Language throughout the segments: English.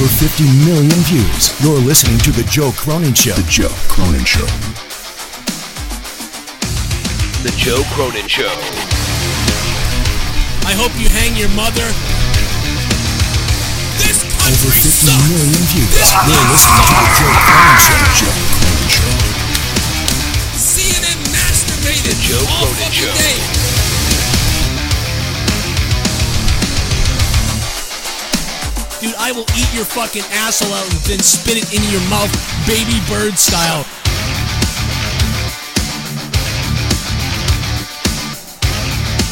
Over 50 million views. You're listening to The Joe Cronin Show. The Joe Cronin Show. The Joe Cronin Show. I hope you hang your mother. This country Over 50 sucks. million views. This You're listening to The Joe Cronin Show. The Joe Cronin Show. CNN masturbated The Joe all Cronin fucking Show. day. Dude, I will eat your fucking asshole out and then spit it into your mouth, baby bird style.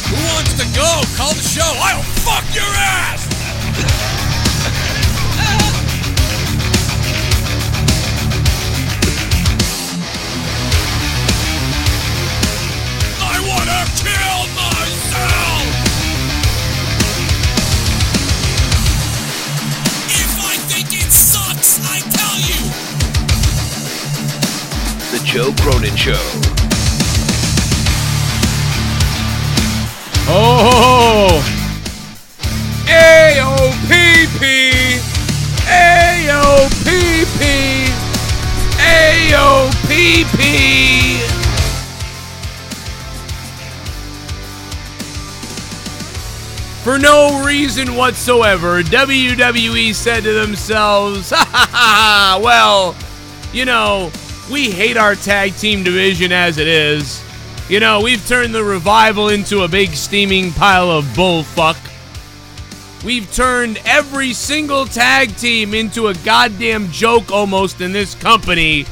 Who wants to go? Call the show. I'll fuck your ass! I wanna kill myself! If I think it sucks, I tell you! The Joe Cronin Show. Oh! A-O-P-P! A-O-P-P! A-O-P-P! For no reason whatsoever, WWE said to themselves, ha ha ha, well, you know, we hate our tag team division as it is. You know, we've turned the Revival into a big steaming pile of bullfuck. We've turned every single tag team into a goddamn joke almost in this company.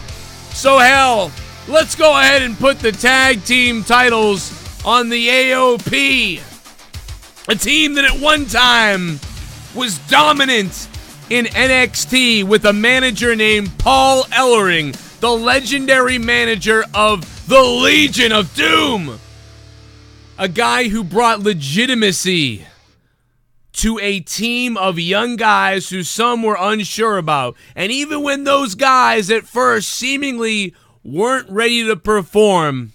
So hell, let's go ahead and put the tag team titles on the AOP. A team that at one time was dominant in NXT with a manager named Paul Ellering, the legendary manager of the Legion of Doom. A guy who brought legitimacy to a team of young guys who some were unsure about. And even when those guys at first seemingly weren't ready to perform,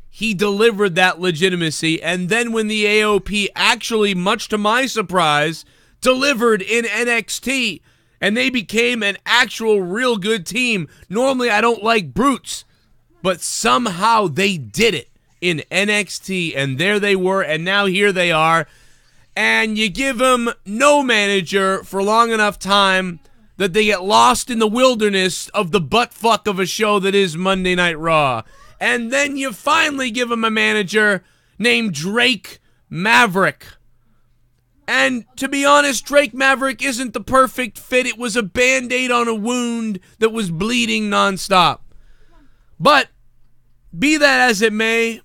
he delivered that legitimacy. And then when the AOP actually, much to my surprise, delivered in NXT, and they became an actual real good team. Normally I don't like brutes, but somehow they did it in NXT, and there they were, and now here they are. And you give them no manager for long enough time that they get lost in the wilderness of the buttfuck of a show that is Monday Night Raw. And then you finally give them a manager named Drake Maverick. And to be honest, Drake Maverick isn't the perfect fit. It was a Band-Aid on a wound that was bleeding nonstop. But be that as it may,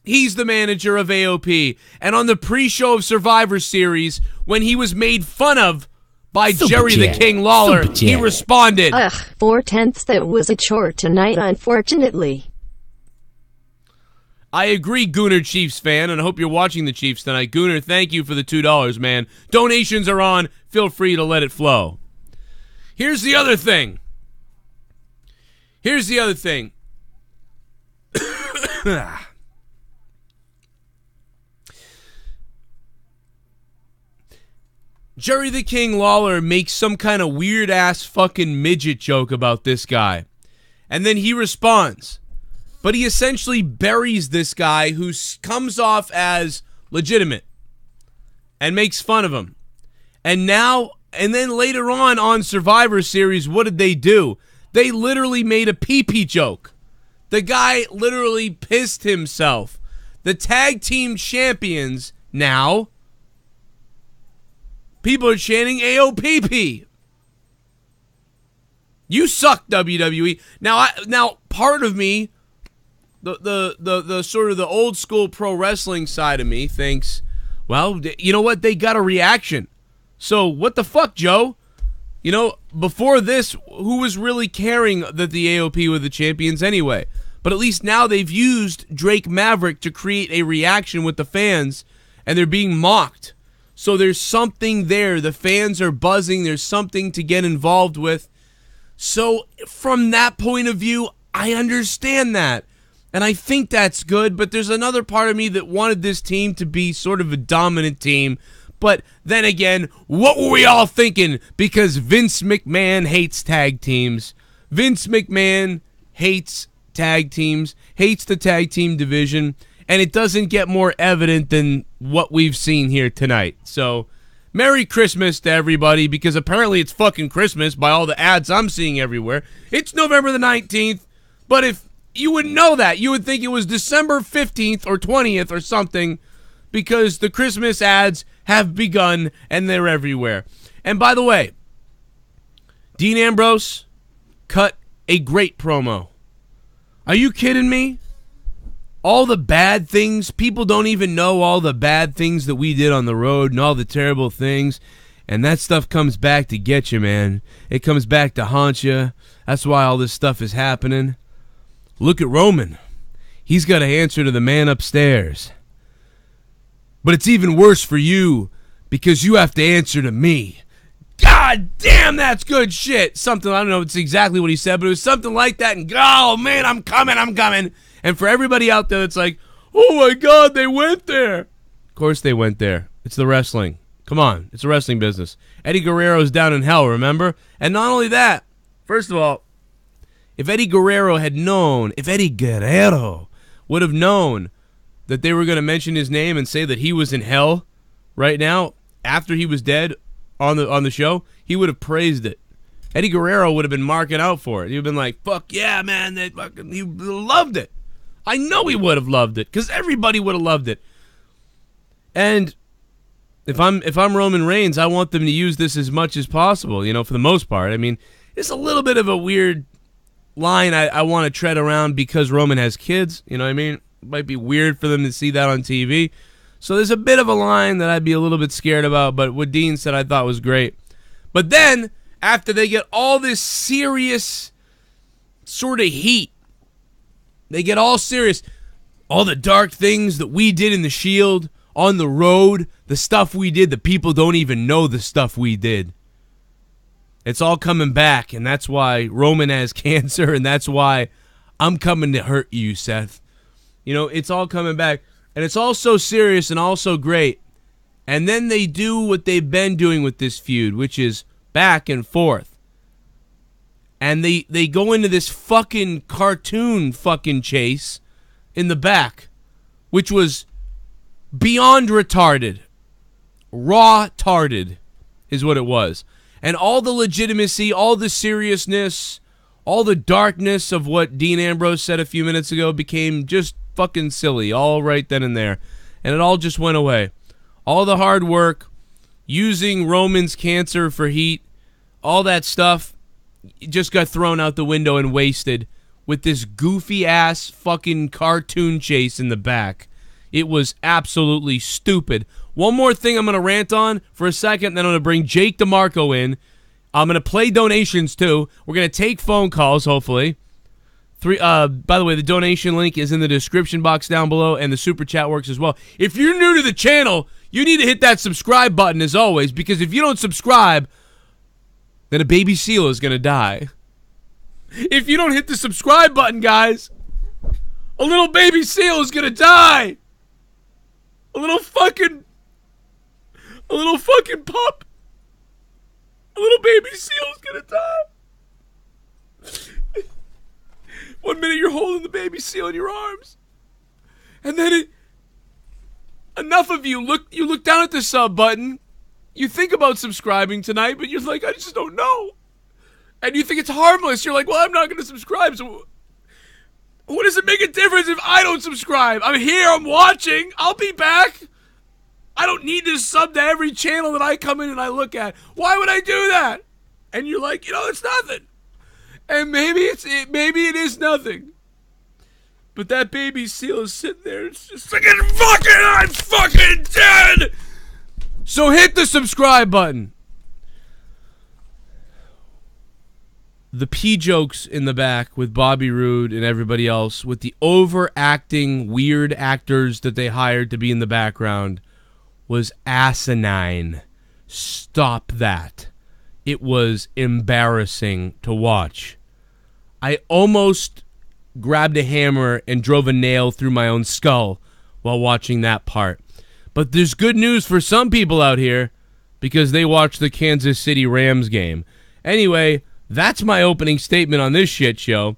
he's the manager of AOP. And on the pre-show of Survivor Series, when he was made fun of by Jerry the King Lawler, he responded, Ugh, 4/10 that was a chore tonight, unfortunately. I agree, Gooner Chiefs fan, and I hope you're watching the Chiefs tonight. Gooner, thank you for the $2, man. Donations are on. Feel free to let it flow. Here's the other thing. Jerry the King Lawler makes some kind of weird-ass fucking midget joke about this guy. And then he responds. But he essentially buries this guy who comes off as legitimate and makes fun of him. And then later on Survivor Series, what did they do? They literally made a pee-pee joke. The guy literally pissed himself. The tag team champions now, people are chanting AOPP. You suck, WWE. Now part of me, the sort of the old school pro wrestling side of me thinks, well, you know what? They got a reaction. So what the fuck, Joe? You know, before this, who was really caring that the AOP were the champions anyway? But at least now they've used Drake Maverick to create a reaction with the fans, and they're being mocked. So there's something there. The fans are buzzing. There's something to get involved with. So from that point of view, I understand that. And I think that's good, but there's another part of me that wanted this team to be sort of a dominant team. But then again, what were we all thinking? Because Vince McMahon hates tag teams. Vince McMahon hates tag teams, hates the tag team division, and it doesn't get more evident than what we've seen here tonight. So, Merry Christmas to everybody, because apparently it's fucking Christmas by all the ads I'm seeing everywhere. It's November the 19th, but if you wouldn't know that, you would think it was December 15th or 20th or something, because the Christmas ads have begun and they're everywhere. And by the way, Dean Ambrose cut a great promo. Are you kidding me? All the bad things, people don't even know all the bad things that we did on the road and all the terrible things, and that stuff comes back to get you, man. It comes back to haunt you. That's why all this stuff is happening. Look at Roman. He's got to answer to the man upstairs. But it's even worse for you because you have to answer to me. God damn, that's good shit. Something, I don't know, it's exactly what he said, but it was something like that. And, oh, man, I'm coming. And for everybody out there that's like, oh, my God, they went there. Of course they went there. It's the wrestling. Come on, it's a wrestling business. Eddie Guerrero's down in hell, remember? And not only that, first of all, if Eddie Guerrero would have known that they were going to mention his name and say that he was in hell right now after he was dead on the show, he would have praised it. Eddie Guerrero would have been marking out for it. He would have been like, fuck yeah, man, he loved it. I know he would have loved it because everybody would have loved it. And if I'm Roman Reigns, I want them to use this as much as possible, for the most part. I mean, it's a little bit of a weird line I want to tread around because Roman has kids, you know what I mean? It might be weird for them to see that on TV. So there's a bit of a line that I'd be a little bit scared about, but what Dean said I thought was great. But then, after they get all this serious sort of heat, they get all serious, all the dark things that we did in the Shield, on the road, the stuff we did, the people don't even know the stuff we did. It's all coming back, and that's why Roman has cancer, and that's why I'm coming to hurt you, Seth. It's all coming back, and it's all so serious and all so great. And then they do what they've been doing with this feud, which is back and forth. And they go into this fucking cartoon fucking chase in the back, which was beyond retarded. Raw-tarded is what it was. And all the legitimacy, all the seriousness, all the darkness of what Dean Ambrose said a few minutes ago became just fucking silly, all right then and there. And it all just went away. All the hard work, using Roman's cancer for heat, all that stuff just got thrown out the window and wasted with this goofy-ass fucking cartoon chase in the back. It was absolutely stupid. One more thing I'm going to rant on for a second, then I'm going to bring Jake DeMarco in. I'm going to play donations, too. We're going to take phone calls, hopefully. By the way, the donation link is in the description box down below, and the Super Chat works as well. If you're new to the channel, you need to hit that subscribe button, as always, because if you don't subscribe, then a baby seal is going to die. If you don't hit the subscribe button, guys, a little baby seal is going to die. A little fucking pup. A little baby seal is gonna die. 1 minute you're holding the baby seal in your arms, and then enough of you look down at the sub button. You think about subscribing tonight, but you're like, I just don't know. And you think it's harmless. You're like, well, I'm not gonna subscribe. So what does it make a difference if I don't subscribe? I'm here. I'm watching. I'll be back. I don't need to sub to every channel that I come in and I look at. Why would I do that? And you're like, it's nothing. And maybe it is nothing. But that baby seal is sitting there. It's just like, I'm fucking dead. So hit the subscribe button. The P jokes in the back with Bobby Roode and everybody else, with the overacting weird actors that they hired to be in the background, was asinine. Stop that. It was embarrassing to watch. I almost grabbed a hammer and drove a nail through my own skull while watching that part. But there's good news for some people out here because they watched the Kansas City Rams game. Anyway, that's my opening statement on this shit show.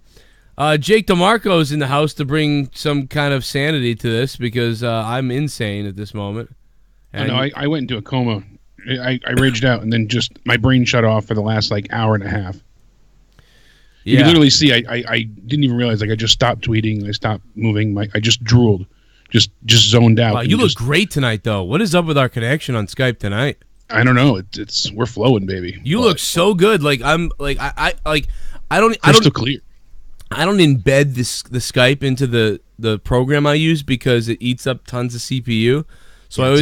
Jake DeMarco is in the house to bring some kind of sanity to this because I'm insane at this moment. And I went into a coma. I raged out, and then just my brain shut off for the last hour and a half. Yeah. You can literally see I didn't even realize I just stopped tweeting. I stopped moving. I just drooled, just zoned out. Wow, you look great tonight, though. What is up with our connection on Skype tonight? I don't know. We're flowing, baby. You look so good. I don't clear. I don't embed the Skype into the program I use because it eats up tons of CPU. So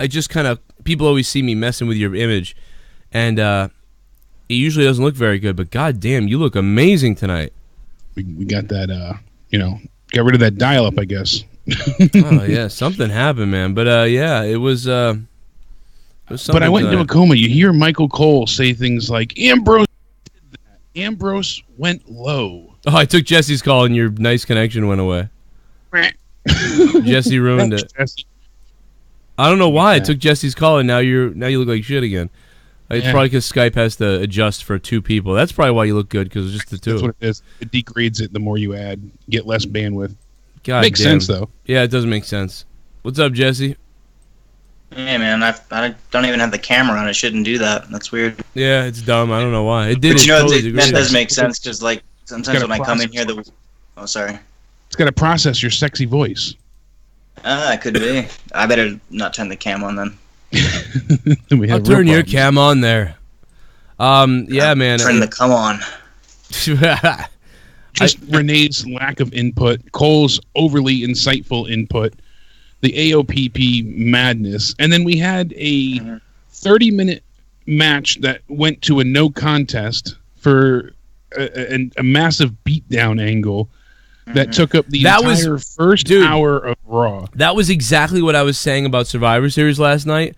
I just kind of, people always see me messing with your image, and it usually doesn't look very good. But goddamn, you look amazing tonight. We got that. Got rid of that dial-up, I guess. Oh yeah, something happened, man. But yeah, it was. But I went into a coma. You hear Michael Cole say things like, Ambrose did that. Ambrose went low. Oh, I took Jesse's call and your nice connection went away. Jesse ruined it. Jesse. I don't know why I took Jesse's call and now you look like shit again. It's probably because Skype has to adjust for two people. That's probably why you look good, because it's just the two. That's what it is. It degrades it the more you add. Get less bandwidth. God Makes sense, though. Yeah, it does make sense. What's up, Jesse? Hey, man, I don't even have the camera on. I shouldn't do that. That's weird. Yeah, it's dumb. I don't know why. It did. But totally that does make sense, because sometimes when I come in here, oh, sorry. It's got to process your sexy voice. It could be. I better not turn the cam on then. I'll turn your cam on there. Yeah, man. Turn the come on. Just Renee's lack of input, Cole's overly insightful input, the AOPP madness, and then we had a 30-minute match that went to a no contest for a massive beatdown angle that took up the entire first hour of Raw. That was exactly what I was saying about Survivor Series last night.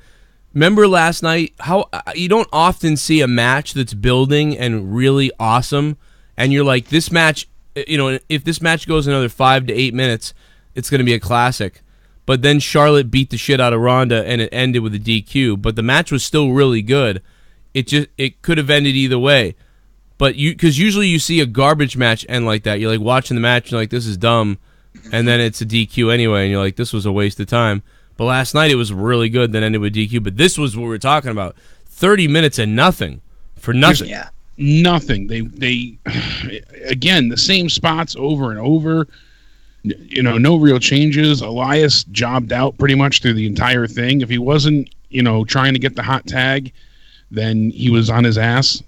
Remember last night how you don't often see a match that's building and really awesome, and you're like, this match, if this match goes another 5 to 8 minutes, it's going to be a classic. But then Charlotte beat the shit out of Ronda, and it ended with a DQ. But the match was still really good. It could have ended either way. But because usually you see a garbage match end like that. You're like watching the match, and you're like, this is dumb, and then it's a DQ anyway, and you're like, this was a waste of time. But last night it was really good, then ended with DQ. But this was what we were talking about: 30 minutes and nothing for nothing. Yeah, nothing. They again the same spots over and over. No real changes. Elias jobbed out pretty much through the entire thing. If he wasn't, trying to get the hot tag, then he was on his ass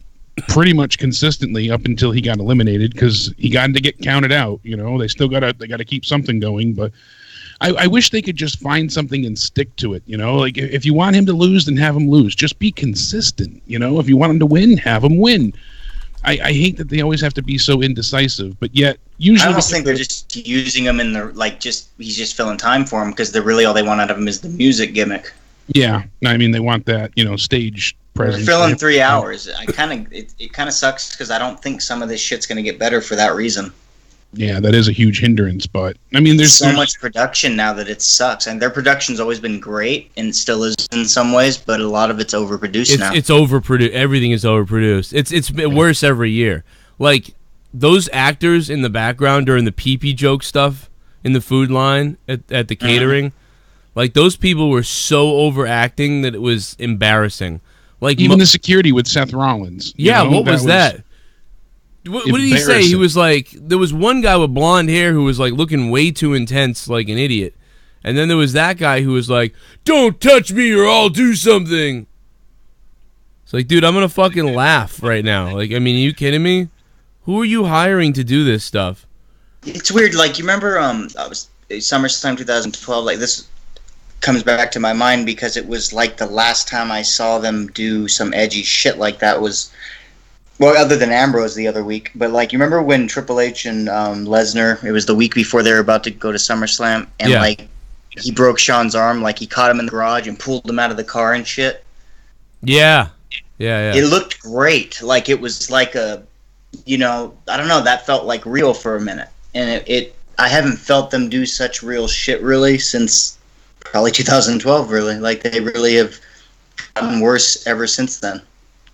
pretty much consistently up until he got eliminated, because he got to get counted out. They still gotta keep something going, but I wish they could just find something and stick to it. Like if you want him to lose, then have him lose. Just be consistent. If you want him to win, have him win. I hate that they always have to be so indecisive, but yet usually I almost think they're just using him in the he's just filling time for him, because really all they want out of him is the music gimmick. Yeah, I mean they want that stage presence. They're filling 3 hours. It kind of sucks, because I don't think some of this shit's gonna get better for that reason. Yeah, that is a huge hindrance, but I mean there's so much production now that it sucks, and their production's always been great and still is in some ways, but a lot of it's overproduced now. It's overproduced. Everything is overproduced. It's worse every year. Like those actors in the background during the pee-pee joke stuff in the food line at the catering, like those people were so overacting that it was embarrassing. Like even the security with Seth Rollins. Yeah, what was that? What did he say? He was like, there was one guy with blonde hair who was like looking way too intense, like an idiot. And then there was that guy who was like, don't touch me or I'll do something. It's like, dude, I'm going to fucking laugh right now. Like, I mean, are you kidding me? Who are you hiring to do this stuff? It's weird. Like, you remember SummerSlam 2012? Like, this comes back to my mind because it was like the last time I saw them do some edgy shit like that was... Well, other than Ambrose the other week, but like you remember when Triple H and Lesnar, it was the week before they were about to go to SummerSlam, and like he broke Sean's arm, like he caught him in the garage and pulled him out of the car and shit. Yeah. It looked great, like it was like a, I don't know, that felt like real for a minute, and I haven't felt them do such real shit really since probably 2012. Really, like they really have gotten worse ever since then.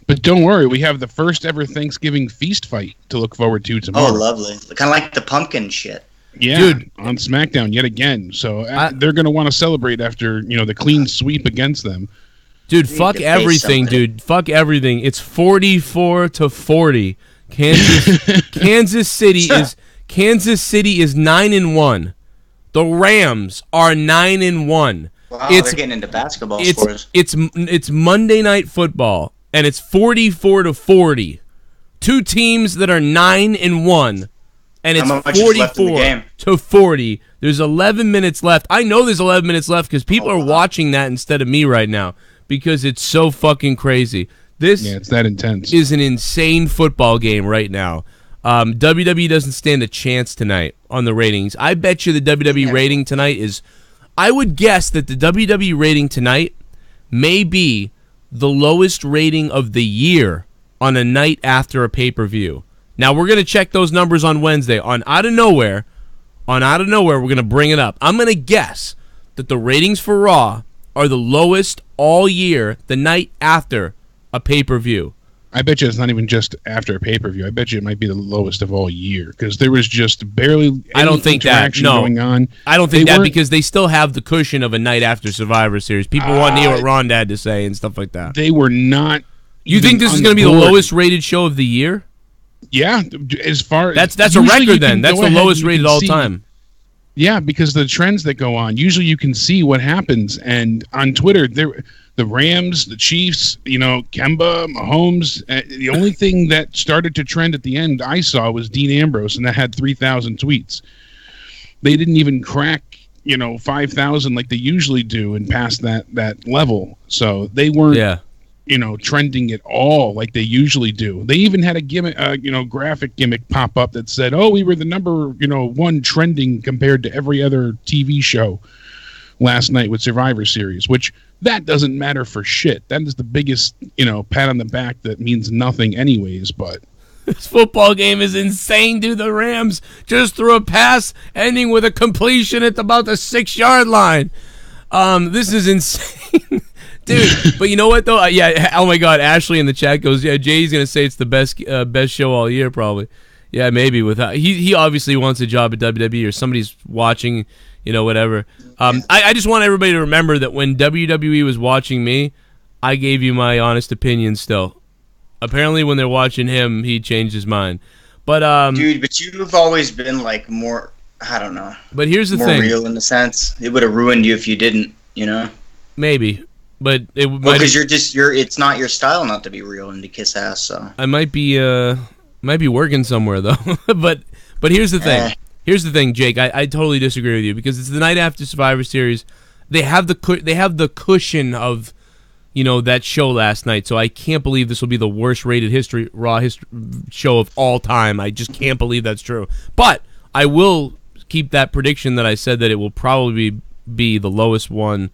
But don't worry, we have the first ever Thanksgiving feast fight to look forward to tomorrow. Oh, lovely! Kind of like the pumpkin shit. Yeah, dude, on SmackDown yet again. So they're going to want to celebrate after the clean sweep against them. Dude, fuck everything, dude. Fuck everything. It's 44-40. Kansas City is 9-1. The Rams are 9-1. Wow, they're getting into basketball scores. It's Monday Night Football, and it's 44-40. Two teams that are 9-1. And it's 44-40. There's 11 minutes left. I know there's 11 minutes left because people are watching that instead of me right now because it's so fucking crazy. It's that intense. Is an insane football game right now. WWE doesn't stand a chance tonight on the ratings. I bet you the WWE rating tonight is... I would guess that the WWE rating tonight may be the lowest rating of the year on a night after a pay-per-view. Now, we're going to check those numbers on Wednesday. On Out of Nowhere, we're going to bring it up. I'm going to guess that the ratings for Raw are the lowest all year the night after a pay-per-view. I bet you it's not even just after a pay-per-view. I bet you it might be the lowest of all year because there was just barely any interaction going on. I don't think that because they still have the cushion of a night after Survivor Series. People want to hear what Ron had to say and stuff like that. They were not. You think this is going to be the lowest rated show of the year? Yeah, as far that's a record then. That's the lowest rated all time. Yeah, because the trends that go on, usually you can see what happens. And on Twitter, the Rams, the Chiefs, Kemba, Mahomes. The only thing that started to trend at the end I saw was Dean Ambrose, and that had 3,000 tweets. They didn't even crack 5,000 like they usually do and past that level. So they weren't. Yeah. Trending at all like they usually do. They even had a gimmick, graphic gimmick pop up that said, "Oh, we were the number, one trending compared to every other TV show last night with Survivor Series." Which that doesn't matter for shit. That is the biggest, pat on the back that means nothing, anyways. But this football game is insane, dude. The Rams just threw a pass ending with a completion at about the 6-yard line. This is insane. Dude, but you know what though? Oh my God, Ashley in the chat goes, yeah, Jay's gonna say it's the best show all year, probably. Yeah, maybe without he obviously wants a job at WWE or somebody's watching, whatever. I just want everybody to remember that when WWE was watching me, I gave you my honest opinion. Still, apparently when they're watching him, he changed his mind. But dude, but you've always been like more. I don't know. But here's the more thing. More real in the sense it would have ruined you if you didn't. Maybe. But because it's not your style not to be real and to kiss ass. So I might be working somewhere though. but here's the thing. Here's the thing, Jake. I totally disagree with you because it's the night after Survivor Series. They have the cushion of that show last night. So I can't believe this will be the worst rated Raw show of all time. I just can't believe that's true. But I will keep that prediction that I said that it will probably be the lowest one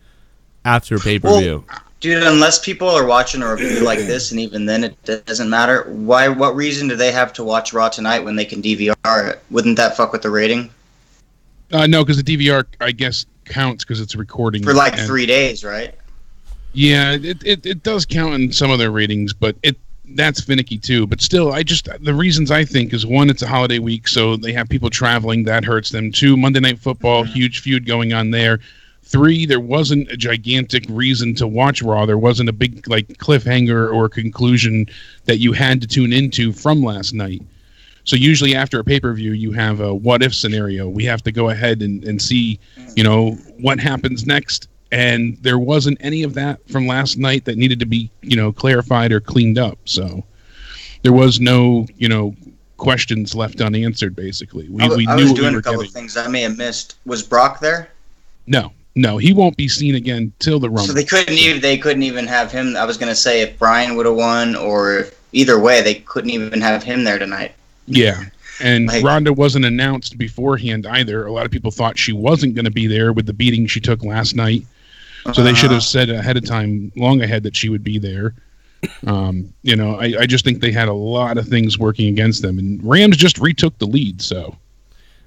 after pay-per-view. Well, dude, unless people are watching a review like this, and even then it doesn't matter, what reason do they have to watch Raw tonight when they can DVR it? Wouldn't that fuck with the rating? No, because the DVR, I guess, counts because it's recording. For 3 days, right? Yeah, it does count in some of their ratings, but that's finicky too. But still, the reasons I think is, one, it's a holiday week, so they have people traveling. That hurts them. 2, Monday Night Football, huge feud going on there. 3, there wasn't a gigantic reason to watch Raw. There wasn't a big cliffhanger or conclusion that you had to tune into from last night. So usually after a pay-per-view, you have a what-if scenario. We have to go ahead and see, what happens next. And there wasn't any of that from last night that needed to be, clarified or cleaned up. So there was no, questions left unanswered, basically. We knew I was doing a couple of things I may have missed. Was Brock there? No, he won't be seen again till the Rumble. So they couldn't even have him. I was going to say if Bryan would have won, or either way, they couldn't even have him there tonight. Yeah, and Ronda wasn't announced beforehand either. A lot of people thought she wasn't going to be there with the beating she took last night. So they should have said ahead of time, long ahead, that she would be there. I just think they had a lot of things working against them, and Rams just retook the lead. So.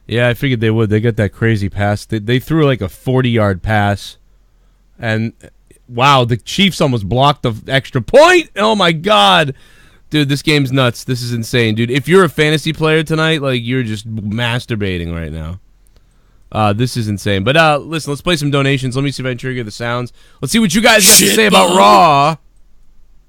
Yeah, I figured they would. They got that crazy pass. They threw like a 40-yard pass And wow, the Chiefs almost blocked the extra point. Oh my God. Dude, this game's nuts. This is insane, dude. If you're a fantasy player tonight, like, you're just masturbating right now. This is insane. But listen, let's play some donations. Let me see if I can trigger the sounds. Let's see what you guys have to say about Raw.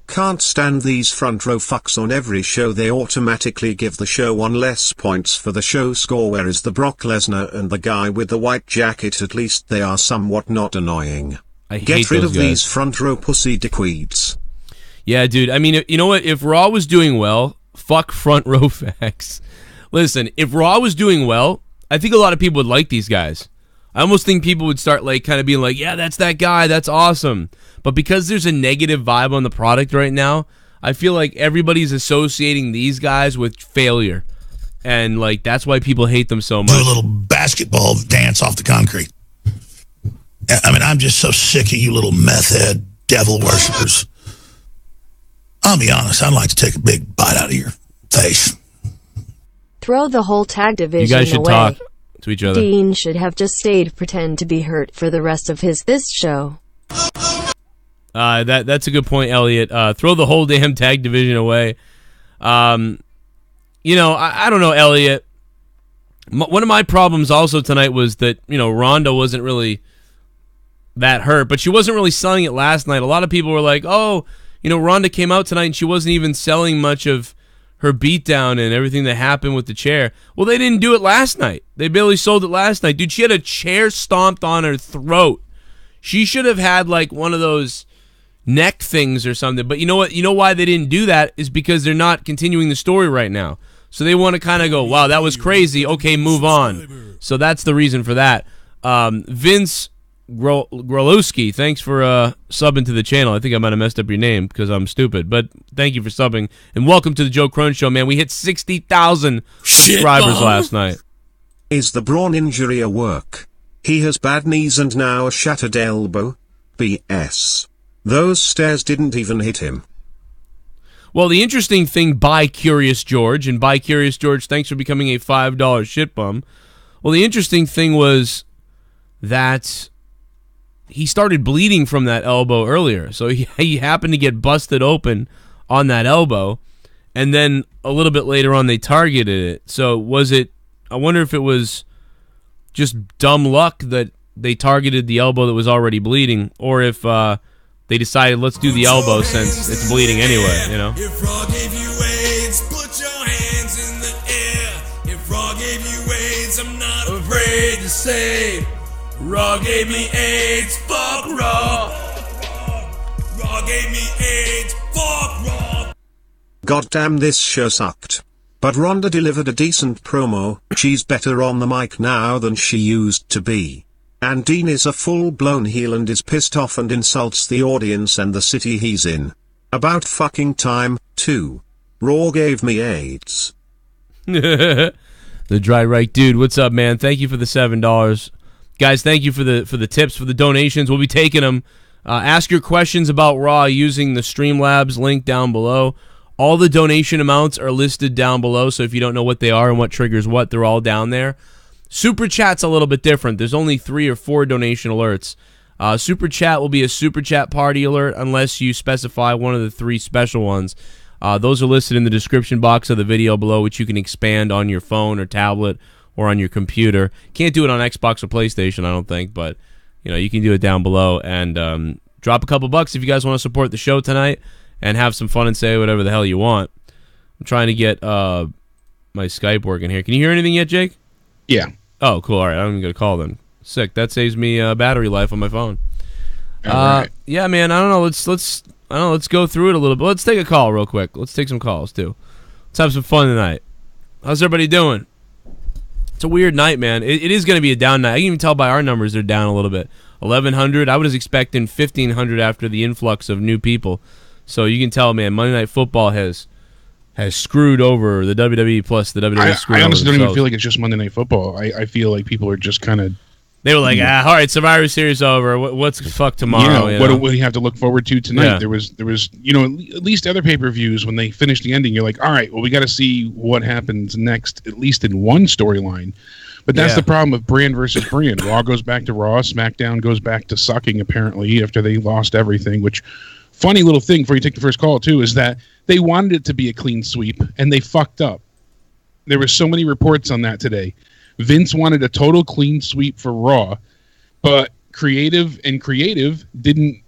Can't stand these front row fucks on every show. They automatically give the show 1 less points for the show score, whereas the Brock Lesnar and the guy with the white jacket, at least they are somewhat not annoying. Get rid of these front row pussy dickweeds. Yeah, dude. I mean, you know what? If Raw was doing well, fuck front row facts. Listen, if Raw was doing well, I think a lot of people would like these guys. I almost think people would start like kind of being like, yeah, that's that guy, that's awesome. But because there's a negative vibe on the product right now, I feel like everybody's associating these guys with failure. And like that's why people hate them so much. Do a little basketball dance off the concrete. I mean, I'm just so sick of you little meth head devil worshippers. I'll be honest, I'd like to take a big bite out of your face. Throw the whole tag division away. You guys should talk to each other. Dean should have just stayed pretend to be hurt for the rest of this show. That's a good point, Elliot. Throw the whole damn tag division away. You know, I don't know, Elliot. One of my problems also tonight was that, you know, Ronda wasn't really that hurt, but she wasn't really selling it last night. A lot of people were like, oh, you know, Ronda came out tonight and she wasn't even selling much of her beatdown and everything that happened with the chair. Well, they didn't do it last night. They barely sold it last night. Dude, she had a chair stomped on her throat. She should have had like one of those neck things or something. But you know what? You know why they didn't do that is because they're not continuing the story right now. So they want to kind of go, wow, that was crazy. Okay, move on. So that's the reason for that. Vince Grolowski, thanks for subbing to the channel. I think I might have messed up your name because I'm stupid, but thank you for subbing, and welcome to the Joe Cronin Show, man. We hit 60,000 subscribers last night. Is the Braun injury a work? He has bad knees and now a shattered elbow? BS. Those stairs didn't even hit him. Well, the interesting thing by Curious George, and by Curious George, thanks for becoming a $5 shit bum. Well, the interesting thing was that he started bleeding from that elbow earlier. So he happened to get busted open on that elbow, and then a little bit later on they targeted it. So was it, I wonder if it was just dumb luck that they targeted the elbow that was already bleeding, or if they decided let's do the elbow since it's bleeding anyway, you know? If Raw gave you AIDS, put your hands in the air. If Raw gave you AIDS, I'm not afraid to say Raw gave me AIDS, fuck Raw. Raw gave me AIDS, fuck Raw. Goddamn, this show sucked. But Ronda delivered a decent promo. She's better on the mic now than she used to be. And Dean is a full-blown heel and is pissed off and insults the audience and the city he's in. About fucking time, too. Raw gave me AIDS. The dry right dude, what's up, man? Thank you for the $7. Guys, thank you for the tips, for the donations. We'll be taking them. Ask your questions about Raw using the Streamlabs link down below. All the donation amounts are listed down below, so if you don't know what they are and what triggers what, they're all down there. Super Chat's a little bit different. There's only 3 or 4 donation alerts. Super Chat will be a Super Chat party alert unless you specify one of the 3 special ones. Those are listed in the description box of the video below, which you can expand on your phone or tablet or on your computer. Can't do it on Xbox or PlayStation, I don't think, but you know, you can do it down below. And drop a couple bucks if you guys want to support the show tonight and have some fun and say whatever the hell you want. I'm trying to get my Skype working here. Can you hear anything yet, Jake? Yeah. Oh, cool. All right, I'm going to call then. Sick. That saves me battery life on my phone. Right. Yeah, man, I don't know. Let's go through it a little bit. Let's take a call real quick. Let's take some calls, too. Let's have some fun tonight. How's everybody doing? It's a weird night, man. It is going to be a down night. I can even tell by our numbers they're down a little bit. 1,100. I was expecting 1,500 after the influx of new people. So you can tell, man, Monday Night Football has screwed over the WWE plus the WWE screwed over I honestly don't even themselves. feel like it's just Monday Night Football. I feel like people are just kind of... They were like, all right, Survivor Series over. What's the fuck tomorrow? You know, what do you have to look forward to tonight? Yeah. There was, you know, at least other pay-per-views, when they finish the ending, you're like, all right, well, we got to see what happens next, at least in one storyline. But that's the problem with brand versus brand. Raw goes back to Raw. SmackDown goes back to sucking, apparently, after they lost everything. Which, funny little thing before you take the first call, too, is that they wanted it to be a clean sweep, and they fucked up. There were so many reports on that today. Vince wanted a total clean sweep for Raw, but Creative didn't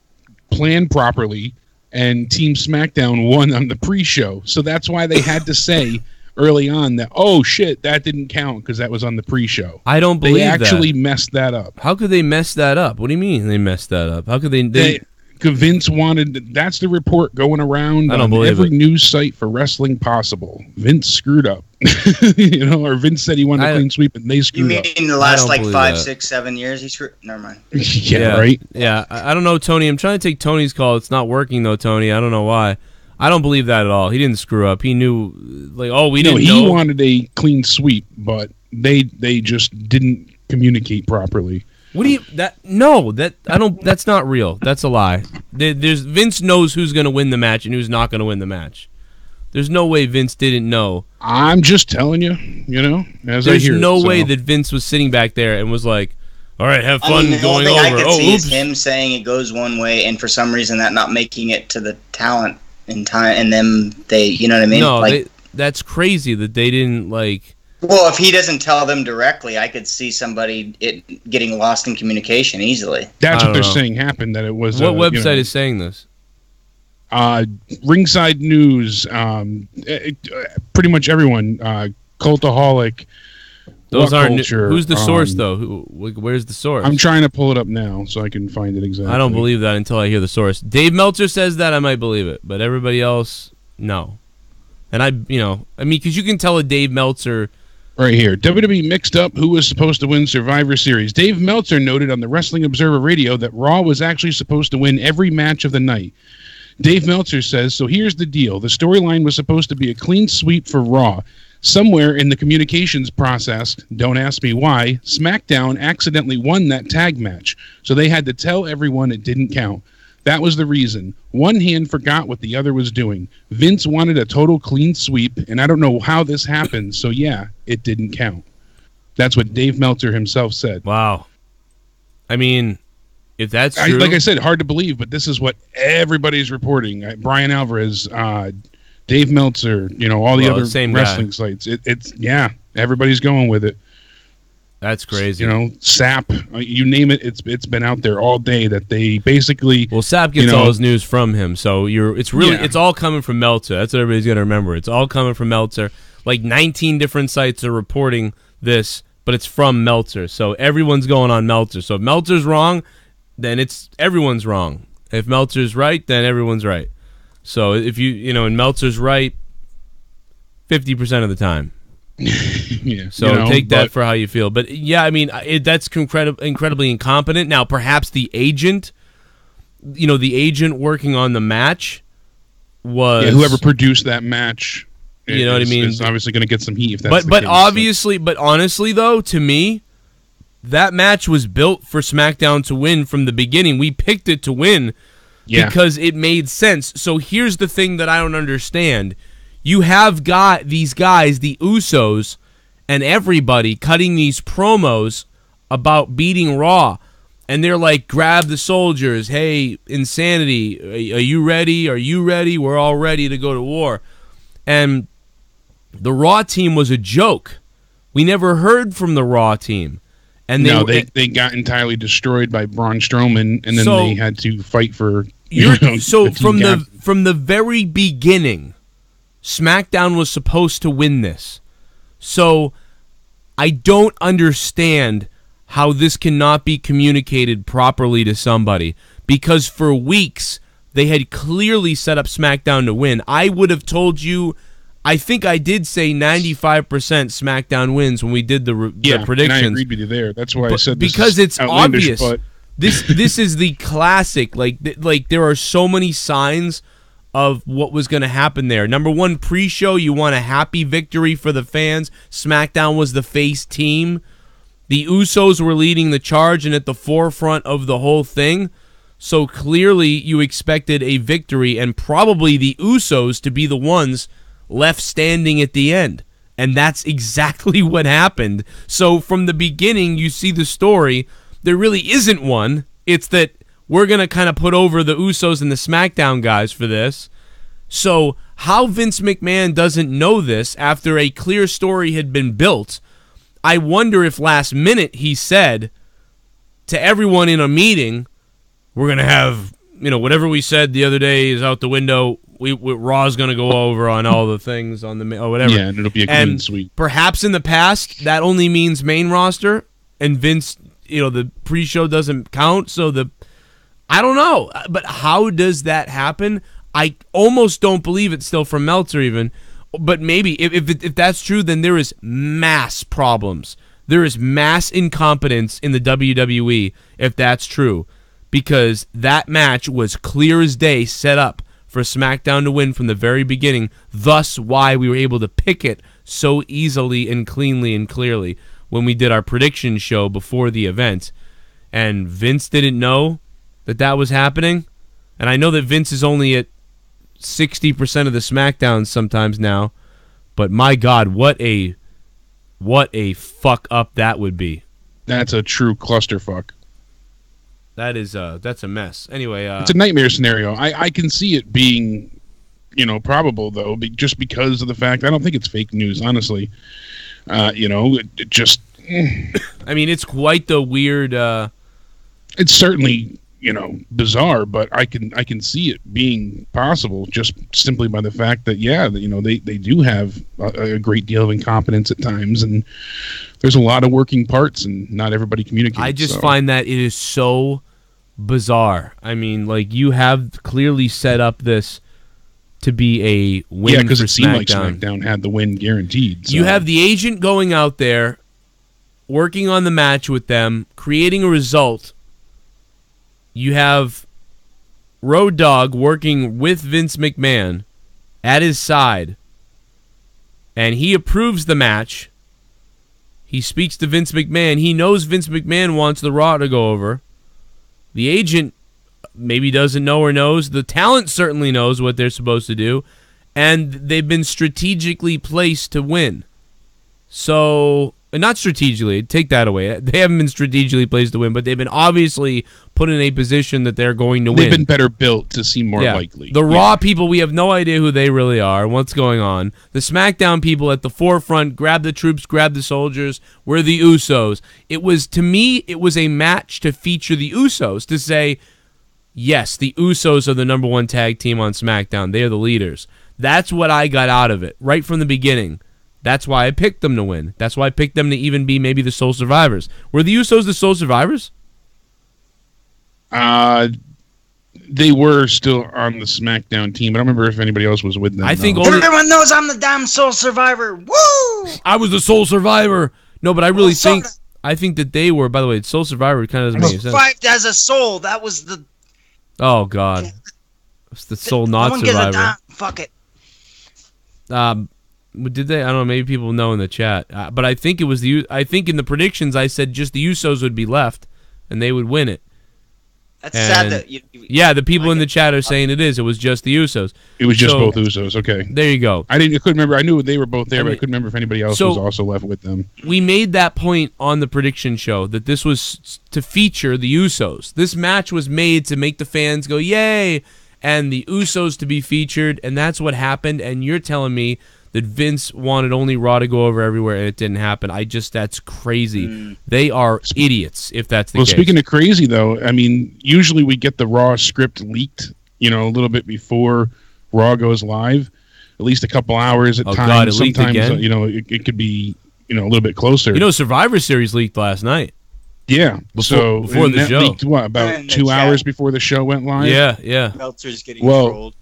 plan properly, and Team SmackDown won on the pre-show. So that's why they had to say early on that, oh shit, that didn't count because that was on the pre-show. I don't believe that. They actually messed that up. How could they mess that up? What do you mean they messed that up? How could they Vince wanted, that's the report going around on every news site for wrestling possible. Vince screwed up. Or Vince said he wanted a clean sweep and they screwed up. You mean the last 5, 6, 7 years he screwed? Never mind. Yeah, right? Yeah, I don't know, Tony. I'm trying to take Tony's call. It's not working, though, Tony. I don't know why. I don't believe that at all. He didn't screw up. He knew, we didn't know. He wanted a clean sweep, but they just didn't communicate properly. What do you that's not real. That's a lie. Vince knows who's going to win the match and who's not going to win the match. There's no way Vince didn't know. I'm just telling you, as I hear. There's no way that Vince was sitting back there and was like, all right, have fun going over. I could see is him saying it goes one way and for some reason that not making it to the talent in time, and then they, you know what I mean? No, that's crazy that they didn't Well, if he doesn't tell them directly, I could see somebody getting lost in communication easily. That's what they're saying happened. That it was. What website is saying this? Ringside News. Pretty much everyone. Cultaholic. Those aren't. Who's the source though? Where's the source? I'm trying to pull it up now so I can find it exactly. I don't believe that until I hear the source. Dave Meltzer says that, I might believe it, but everybody else, no. And because you can tell a Dave Meltzer. Right here. WWE mixed up who was supposed to win Survivor Series. Dave Meltzer noted on the Wrestling Observer Radio that Raw was actually supposed to win every match of the night. Dave Meltzer says, so here's the deal. The storyline was supposed to be a clean sweep for Raw. Somewhere in the communications process, don't ask me why, SmackDown accidentally won that tag match. So they had to tell everyone it didn't count. That was the reason. One hand forgot what the other was doing. Vince wanted a total clean sweep, and I don't know how this happened, so yeah, it didn't count. That's what Dave Meltzer himself said. Wow. I mean, if that's true... Like I said, hard to believe, but this is what everybody's reporting. Brian Alvarez, Dave Meltzer, all the other wrestling sites. It's everybody's going with it. That's crazy. SAP, you name it, it's been out there all day that they basically... Well, SAP gets all his news from him, so it's all coming from Meltzer. That's what everybody's going to remember. It's all coming from Meltzer. 19 different sites are reporting this, but it's from Meltzer. So everyone's going on Meltzer. So if Meltzer's wrong, then everyone's wrong. If Meltzer's right, then everyone's right. So if and Meltzer's right 50% of the time. Yeah, so take that for how you feel. But yeah, I mean, that's incredibly incompetent. Now, perhaps the agent, the agent working on the match was whoever produced that match. You know what I mean? Is obviously going to get some heat. If that's but honestly, though, to me, that match was built for SmackDown to win from the beginning. We picked it to win because it made sense. So here's the thing that I don't understand. You have got these guys, the Usos, and everybody cutting these promos about beating Raw. And they're like, grab the soldiers. Hey, Insanity, are you ready? Are you ready? We're all ready to go to war. And the Raw team was a joke. We never heard from the Raw team. And they got entirely destroyed by Braun Strowman, and then they had to fight for... from the very beginning... SmackDown was supposed to win this. So I don't understand how this cannot be communicated properly to somebody. Because for weeks, they had clearly set up SmackDown to win. I would have told you, I think I did say 95% SmackDown wins when we did the predictions. And I agreed with you there. That's why I said this because it's obvious. But... This is the classic. Like there are so many signs of what was going to happen there. Number one, pre-show, you want a happy victory for the fans. SmackDown was the face team. The Usos were leading the charge and at the forefront of the whole thing. So clearly you expected a victory and probably the Usos to be the ones left standing at the end. And that's exactly what happened. So from the beginning, you see the story. There really isn't one. It's that we're going to kind of put over the Usos and the SmackDown guys for this. So how Vince McMahon doesn't know this after a clear story had been built, I wonder if last minute he said to everyone in a meeting, we're going to have, whatever we said the other day is out the window. Raw's going to go over on all the things on the or whatever. Yeah, and it'll be a clean sweep. Perhaps in the past that only means main roster, and Vince, the pre-show doesn't count. So I don't know, but how does that happen? I almost don't believe it still from Meltzer even, but maybe if that's true, then there is mass problems. There is mass incompetence in the WWE if that's true, because that match was clear as day set up for SmackDown to win from the very beginning, thus why we were able to pick it so easily and cleanly and clearly when we did our prediction show before the event. And Vince didn't know that was happening. And I know that Vince is only at 60% of the SmackDowns sometimes now, but my God, what a fuck up that would be. That's a true clusterfuck. That's a mess. Anyway, it's a nightmare scenario. I can see it being, probable though, just because of the fact I don't think it's fake news, honestly. It just. I mean, it's quite the weird. It's certainly bizarre, but I can see it being possible just simply by the fact that they do have a great deal of incompetence at times, and there's a lot of working parts, and not everybody communicates. I just find that it is so bizarre. I mean, like, you have clearly set up this to be a win. Yeah, because it seemed like SmackDown. SmackDown had the win guaranteed. So. You have the agent going out there, working on the match with them, creating a result. You have Road Dogg working with Vince McMahon at his side, and he approves the match. He speaks to Vince McMahon. He knows Vince McMahon wants the Raw to go over. The agent maybe doesn't know or knows. The talent certainly knows what they're supposed to do, and they've been strategically placed to win. So, not strategically, take that away. They haven't been strategically placed to win, but they've been obviously put in a position that they're going to win. They've been better built to seem more likely. The Raw people, we have no idea who they really are and what's going on. The SmackDown people at the forefront, grab the troops, grab the soldiers. We're the Usos. To me, it was a match to feature the Usos, to say, yes, the Usos are the number one tag team on SmackDown. They are the leaders. That's what I got out of it, right from the beginning. That's why I picked them to win. That's why I picked them to even be maybe the sole survivors. Were the Usos the sole survivors? They were still on the SmackDown team. I don't remember if anybody else was with them. Everyone knows I'm the damn sole survivor. Woo! I was the sole survivor. No, but I really think that they were. By the way, sole survivor kind of doesn't make sense. Survived as a soul. That was the. Oh God, it's the soul not survivor. Fuck it. Did they? I don't know. Maybe people know in the chat. But I think it was I think in the predictions I said just the Usos would be left, and they would win it. That's sad that the people in the chat are saying it is. It was just the Usos. It was just both Usos. Okay. There you go. I couldn't remember. I knew they were both there, but I couldn't remember if anybody else was also left with them. We made that point on the prediction show that this was to feature the Usos. This match was made to make the fans go yay, and the Usos to be featured, and that's what happened. And you're telling me that Vince wanted only Raw to go over everywhere, and it didn't happen. That's crazy. They are idiots, if that's the case. Well, speaking of crazy, though, I mean, usually we get the Raw script leaked, a little bit before Raw goes live, at least a couple hours at times. God, it leaked again? It could be, a little bit closer. Survivor Series leaked last night. Yeah, before the show. Leaked, about 2 hours before the show went live? Yeah. Meltzer's getting trolled.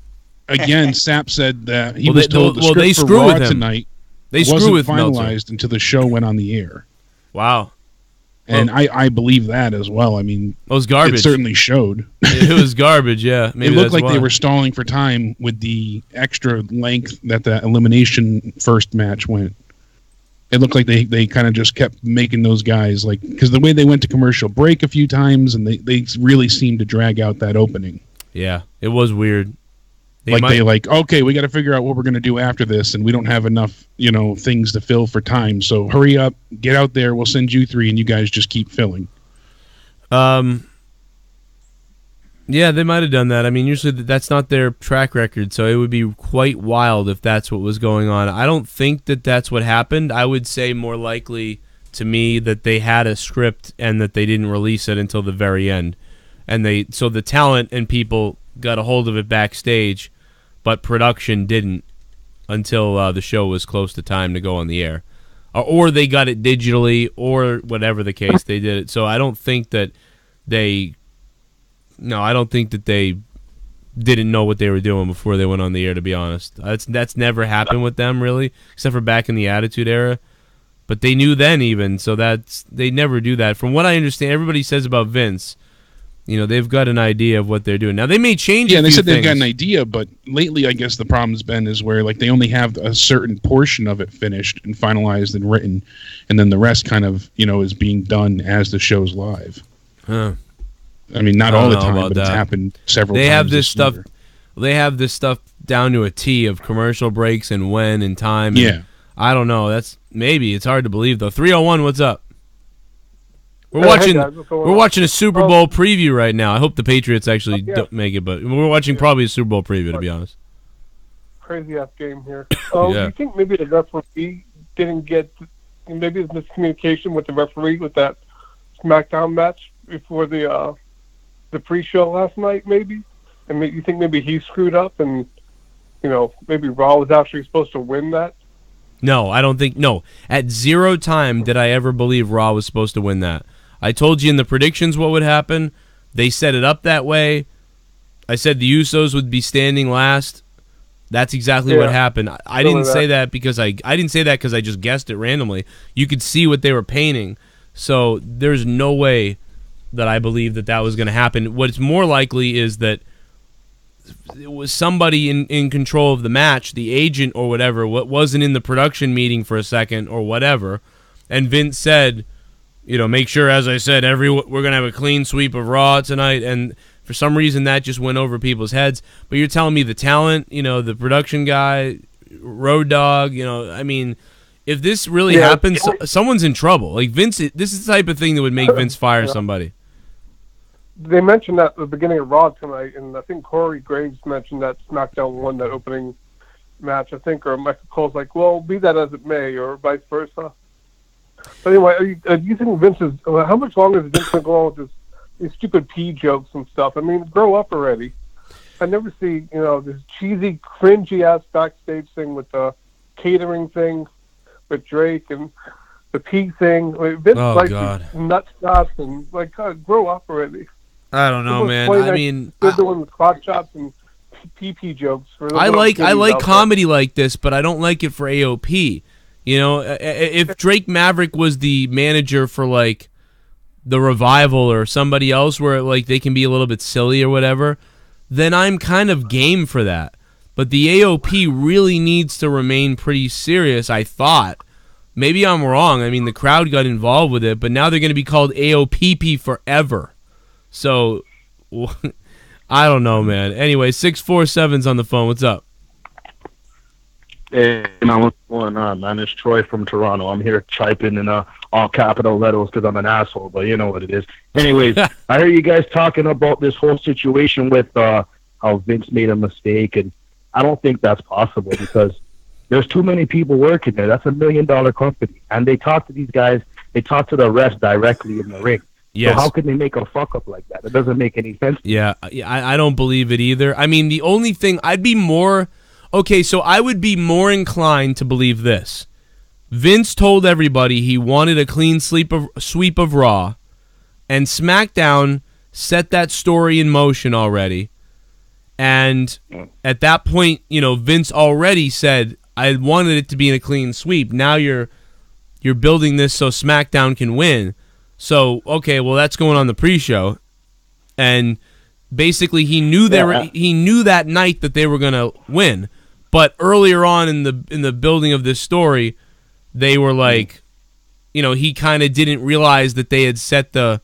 Again, Sapp said that he was told the script they for screw Raw with him. tonight they wasn't finalized until the show went on the air. Wow. And I believe that as well. I mean, it was garbage. It certainly showed. It was garbage, yeah. Maybe it looked like they were stalling for time with the extra length that the elimination first match went. It looked like they kind of just kept making those guys, because the way they went to commercial break a few times, and they really seemed to drag out that opening. Yeah, it was weird. Okay, we got to figure out what we're going to do after this, and we don't have enough, things to fill for time. So hurry up, get out there. We'll send you 3, and you guys just keep filling. Yeah, they might have done that. I mean, usually that's not their track record, so it would be quite wild if that's what was going on. I don't think that that's what happened. I would say more likely to me that they had a script and that they didn't release it until the very end. And so the talent and people got a hold of it backstage, but production didn't until the show was close to time to go on the air. Or they got it digitally, or whatever the case, they did it. So I don't think that they didn't know what they were doing before they went on the air, to be honest. That's never happened with them, really, except for back in the Attitude Era. But they knew then even, so they never do that. From what I understand, everybody says about Vince, they've got an idea of what they're doing. Now, they may change they said they've got an idea, but lately I guess the problem's been is where they only have a certain portion of it finished and finalized and written, and then the rest kind of, is being done as the show's live. Huh. I mean, not all the time, but it's happened several times. They have this stuff. They have this stuff down to a T of commercial breaks and when and time. Yeah. I don't know. It's hard to believe though. 301, what's up? We're We're watching a Super Bowl preview right now. I hope the Patriots actually don't make it, but we're watching probably a Super Bowl preview, to be honest. Crazy ass game here. Do you think maybe the referee didn't get maybe it's miscommunication with the referee with that SmackDown match before the pre-show last night, maybe? And you think maybe he screwed up and, maybe Raw was actually supposed to win that? No, I don't think... No. At zero time did I ever believe Raw was supposed to win that. I told you in the predictions what would happen. They set it up that way. I said the Usos would be standing last. That's exactly what happened. I didn't say that because I didn't say that because I just guessed it randomly. You could see what they were painting. So there's no way that I believe that was going to happen. What's more likely is that it was somebody in control of the match, the agent or whatever, wasn't in the production meeting for a second or whatever, and Vince said, make sure, as I said, we're going to have a clean sweep of Raw tonight, and for some reason that just went over people's heads. But you're telling me the talent, the production guy, Road Dogg, I mean, if this really happens, someone's in trouble. Like Vince, this is the type of thing that would make Vince fire somebody. They mentioned that at the beginning of Raw tonight, and I think Corey Graves mentioned that SmackDown won that opening match, I think, or Michael Cole's like, well, be that as it may, or vice versa. But anyway, do you think Vince is... How much longer is Vince going to go on with these stupid pee jokes and stuff? I mean, grow up already. I never see, this cheesy, cringy-ass backstage thing with the catering thing with Drake and the pee thing. Like, Vince nut shots and, God, grow up already. I don't know, man. I mean, they're doing the clock shots and PP jokes. I like comedy like this, but I don't like it for AOP. If Drake Maverick was the manager for the Revival or somebody else, where they can be a little bit silly or whatever, then I'm kind of game for that. But the AOP really needs to remain pretty serious. I thought. Maybe I'm wrong. I mean, the crowd got involved with it, but now they're going to be called AOPP forever. So, I don't know, man. Anyway, 647's on the phone. What's up? Hey, what's going on, man? It's Troy from Toronto. I'm here typing in all capital letters because I'm an asshole, but you know what it is. Anyways, I hear you guys talking about this whole situation with how Vince made a mistake, and I don't think that's possible because there's too many people working there. That's $1 million company, and they talk to these guys. They talk to the refs directly in the ring. Yes. So how can they make a fuck up like that? It doesn't make any sense. Yeah, I don't believe it either. I mean, the only thing I would be more inclined to believe this. Vince told everybody he wanted a clean sweep of Raw, and SmackDown set that story in motion already. And at that point, Vince already said, I wanted it to be in a clean sweep. Now you're building this so SmackDown can win. So, okay, well, that's going on the pre-show. And basically he knew he knew that night that they were going to win. But earlier on in the building of this story, they were he kind of didn't realize that they had set the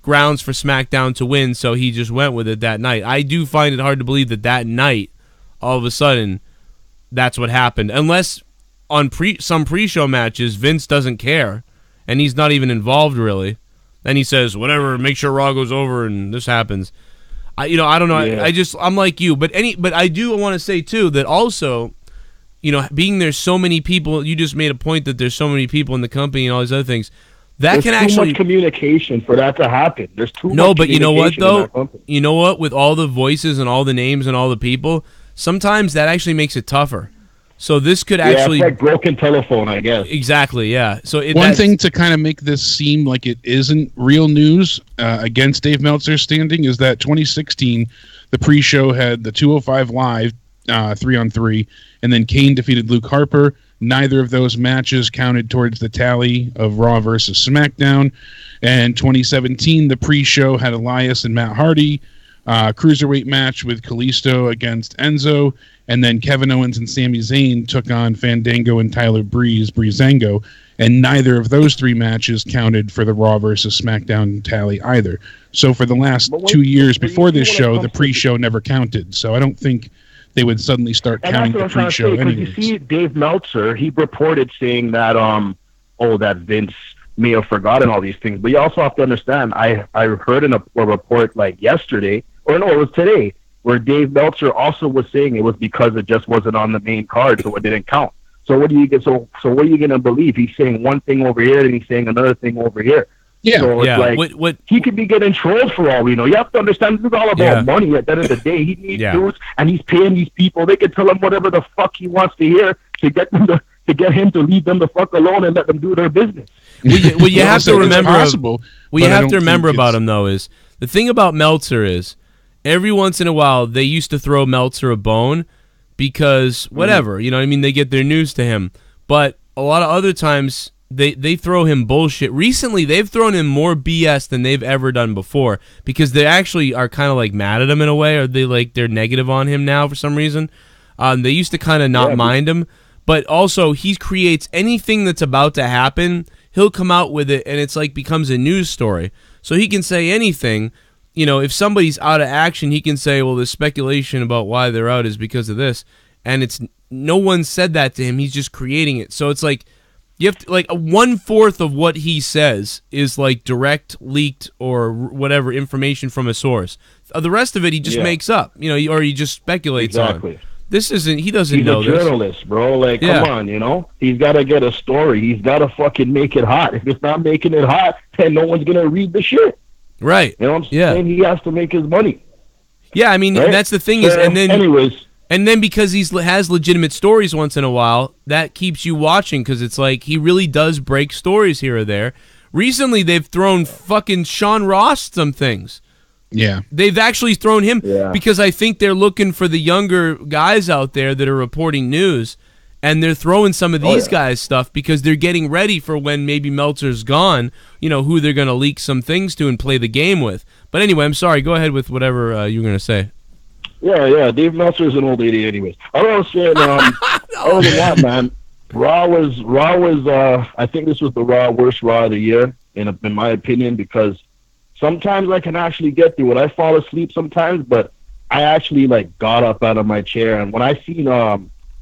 grounds for SmackDown to win, so he just went with it that night. I do find it hard to believe that night all of a sudden that's what happened. Unless on some pre-show matches, Vince doesn't care, and he's not even involved really. Then he says, whatever, make sure Raw goes over and this happens. I don't know. Yeah. I'm like you, but I do want to say too that also, being there's so many people. You just made a point that there's so many people in the company and all these other things. There's too much communication for that to happen. There's too much. No, but you know what though? You know what? With all the voices and all the names and all the people, sometimes that actually makes it tougher. So this could actually... it's like broken telephone, I guess. Exactly, yeah. So one thing to kind of make this seem like it isn't real news against Dave Meltzer's standing is that 2016, the pre-show had the 205 Live 3-on-3, and then Kane defeated Luke Harper. Neither of those matches counted towards the tally of Raw versus SmackDown. And 2017, the pre-show had Elias and Matt Hardy, cruiserweight match with Kalisto against Enzo, and then Kevin Owens and Sami Zayn took on Fandango and Tyler Breezango, and neither of those three matches counted for the Raw versus SmackDown tally either. So for the last 2 years before this show, the pre-show never counted. So I don't think they would suddenly start counting the pre-show anyways. You see, Dave Meltzer, he reported saying that, that Vince may have forgotten all these things. But you also have to understand, I heard in a report like yesterday, or no, it was today, where Dave Meltzer also was saying it was because it just wasn't on the main card, so it didn't count. So what do you get? So what are you going to believe? He's saying one thing over here, and he's saying another thing over here. Yeah, so it's like he could be getting trolled for all we know. You have to understand this is all about money. At the end of the day, he needs news, and he's paying these people. They can tell him whatever the fuck he wants to hear to get them to get him to leave them the fuck alone and let them do their business. What you have to remember, what you have to remember about him though is the thing about Meltzer is every once in a while they used to throw Meltzer a bone because whatever, they get their news to him. But a lot of other times they throw him bullshit. Recently, they've thrown him more BS than they've ever done before because they actually are kind of like mad at him in a way, or they're negative on him now for some reason. They used to kind of not mind him, but also he creates anything that's about to happen. He'll come out with it, and it's like becomes a news story. So he can say anything. If somebody's out of action, he can say, well, the speculation about why they're out is because of this. And it's no one said that to him. He's just creating it. So it's like you have to, like 1/4 of what he says is like direct, leaked, or whatever information from a source. The rest of it he just makes up, or he just speculates on. This isn't. He doesn't know this. He's a journalist, bro. Like, come on, He's got to get a story. He's got to fucking make it hot. If it's not making it hot, then no one's gonna read the shit. Right. You know what I'm saying? He has to make his money. Yeah, I mean, that's the thing and then because he has legitimate stories once in a while, that keeps you watching because it's like he really does break stories here or there. Recently, they've thrown fucking Sean Ross some things. Yeah. They've actually thrown him because I think they're looking for the younger guys out there that are reporting news, and they're throwing some of these guys stuff because they're getting ready for when maybe Meltzer's gone, who they're going to leak some things to and play the game with. But anyway, I'm sorry. Go ahead with whatever you were going to say. Yeah. Dave Meltzer's an old idiot anyways. I was saying, other than that, man, Raw was I think this was the worst Raw of the year, in my opinion, because sometimes I can actually get through it. I fall asleep sometimes, but I actually got up out of my chair, and when I seen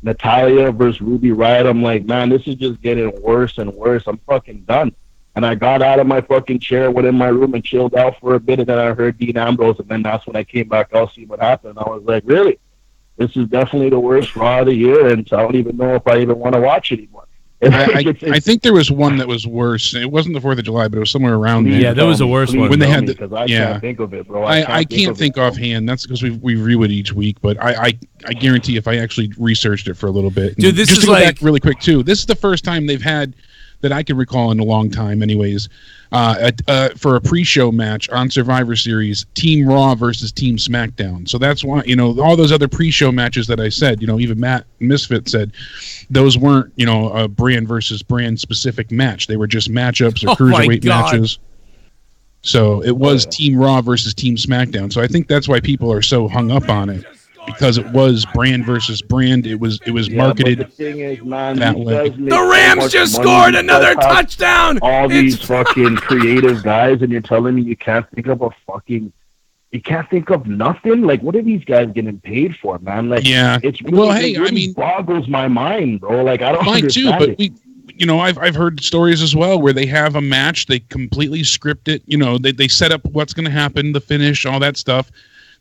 Natalya versus Ruby Riott, I'm like, man, this is just getting worse and worse. I'm fucking done. And I got out of my fucking chair, went in my room and chilled out for a bit, and then I heard Dean Ambrose, and then that's when I came back, I'll see what happened. I was like, really? This is definitely the worst Raw of the year, and so I don't even know if I even want to watch it anymore. I think there was one that was worse. It wasn't the 4th of July, but it was somewhere around there. Yeah, that was the worst one. When they had I can't think of it, bro. I can't think offhand. That's because we review it each week, but I guarantee if I actually researched it for a little bit. Dude, this just is to go back really quick, too. This is the first time they've had, that I can recall in a long time anyways, for a pre-show match on Survivor Series, Team Raw versus Team SmackDown. So that's why, all those other pre-show matches that I said, even Matt Misfit said, those weren't, a brand versus brand specific match. They were just matchups or cruiserweight matches. So it was Team Raw versus Team SmackDown. So I think that's why people are so hung up on it, because it was brand versus brand. It was marketed but the thing is, man, that way. The Rams just scored another touchdown. All these fucking creative guys, and you're telling me you can't think of a fucking You can't think of nothing. Like, what are these guys getting paid for, man? Like, yeah. It's really, well, hey, it really I mean, boggles my mind, bro. Like, I don't mine too. understand But I've heard stories as well where they have a match, they completely script it. They set up what's going to happen, the finish, all that stuff.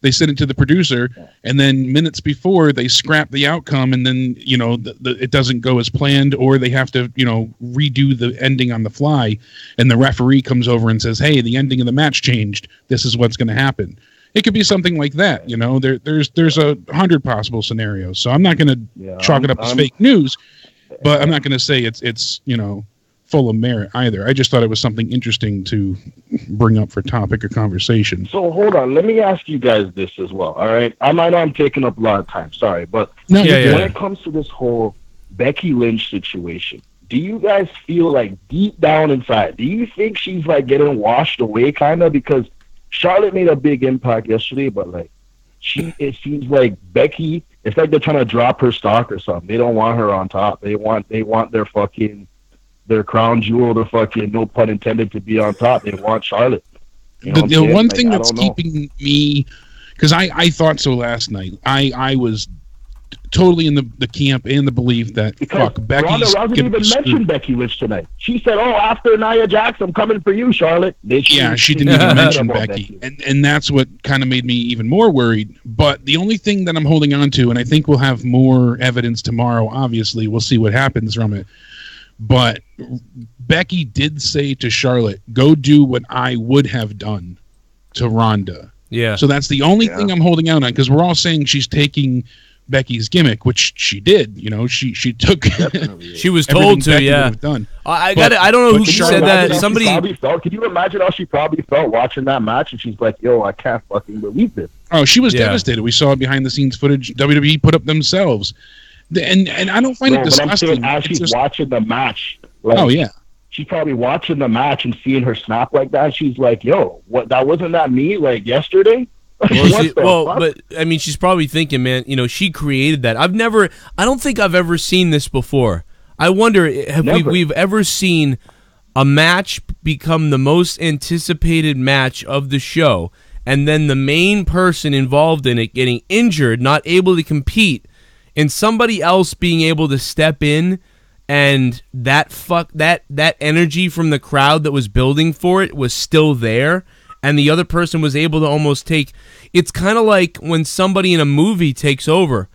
They send it to the producer, and then minutes before they scrap the outcome, and then it doesn't go as planned, or they have to redo the ending on the fly, and the referee comes over and says, "Hey, the ending of the match changed. This is what's going to happen." It could be something like that. There's 100 possible scenarios. So I'm not going to chalk it up as fake news, but I'm not going to say it's full of merit either. I just thought it was something interesting to bring up for topic or conversation. So hold on, let me ask you guys this as well. All right, I know I'm taking up a lot of time. Sorry, but when it comes to this whole Becky Lynch situation, do you guys feel like deep down inside, do you think she's like getting washed away, kind of? Because Charlotte made a big impact yesterday, but like it seems like Becky, it's like they're trying to drop her stock or something. They don't want her on top. They want their crown jewel, the fucking, no pun intended, to be on top. They want Charlotte. The one thing that's keeping me, because I thought so last night. I was totally in the camp and the belief that Becky's Ronda Rousey even mentioned Becky Lynch tonight. She said, "Oh, after Nia Jax, I'm coming for you, Charlotte." She didn't even mention Becky, and that's what kind of made me even more worried. But the only thing that I'm holding on to, and I think we'll have more evidence tomorrow. Obviously, we'll see what happens from it. But Becky did say to Charlotte, "Go do what I would have done to Ronda." Yeah. So that's the only thing I'm holding out on, because we're all saying she's taking Becky's gimmick, which she did. She took. She was told to. Yeah. Done. I don't know who said that. Somebody. Can you imagine how she probably felt watching that match? And she's like, "Yo, I can't fucking believe this." Oh, she was devastated. We saw behind the scenes footage WWE put up themselves. And I don't find it disgusting. But I'm saying, as she's watching the match, she's probably watching the match and seeing her snap like that. She's like, "Yo, what? That wasn't that me like yesterday." But I mean, she's probably thinking, man, she created that. I don't think I've ever seen this before. I wonder, we've ever seen a match become the most anticipated match of the show, and then the main person involved in it getting injured, not able to compete, and somebody else being able to step in, and that energy from the crowd that was building for it was still there, and the other person was able to almost take. It's kind of like when somebody in a movie takes over.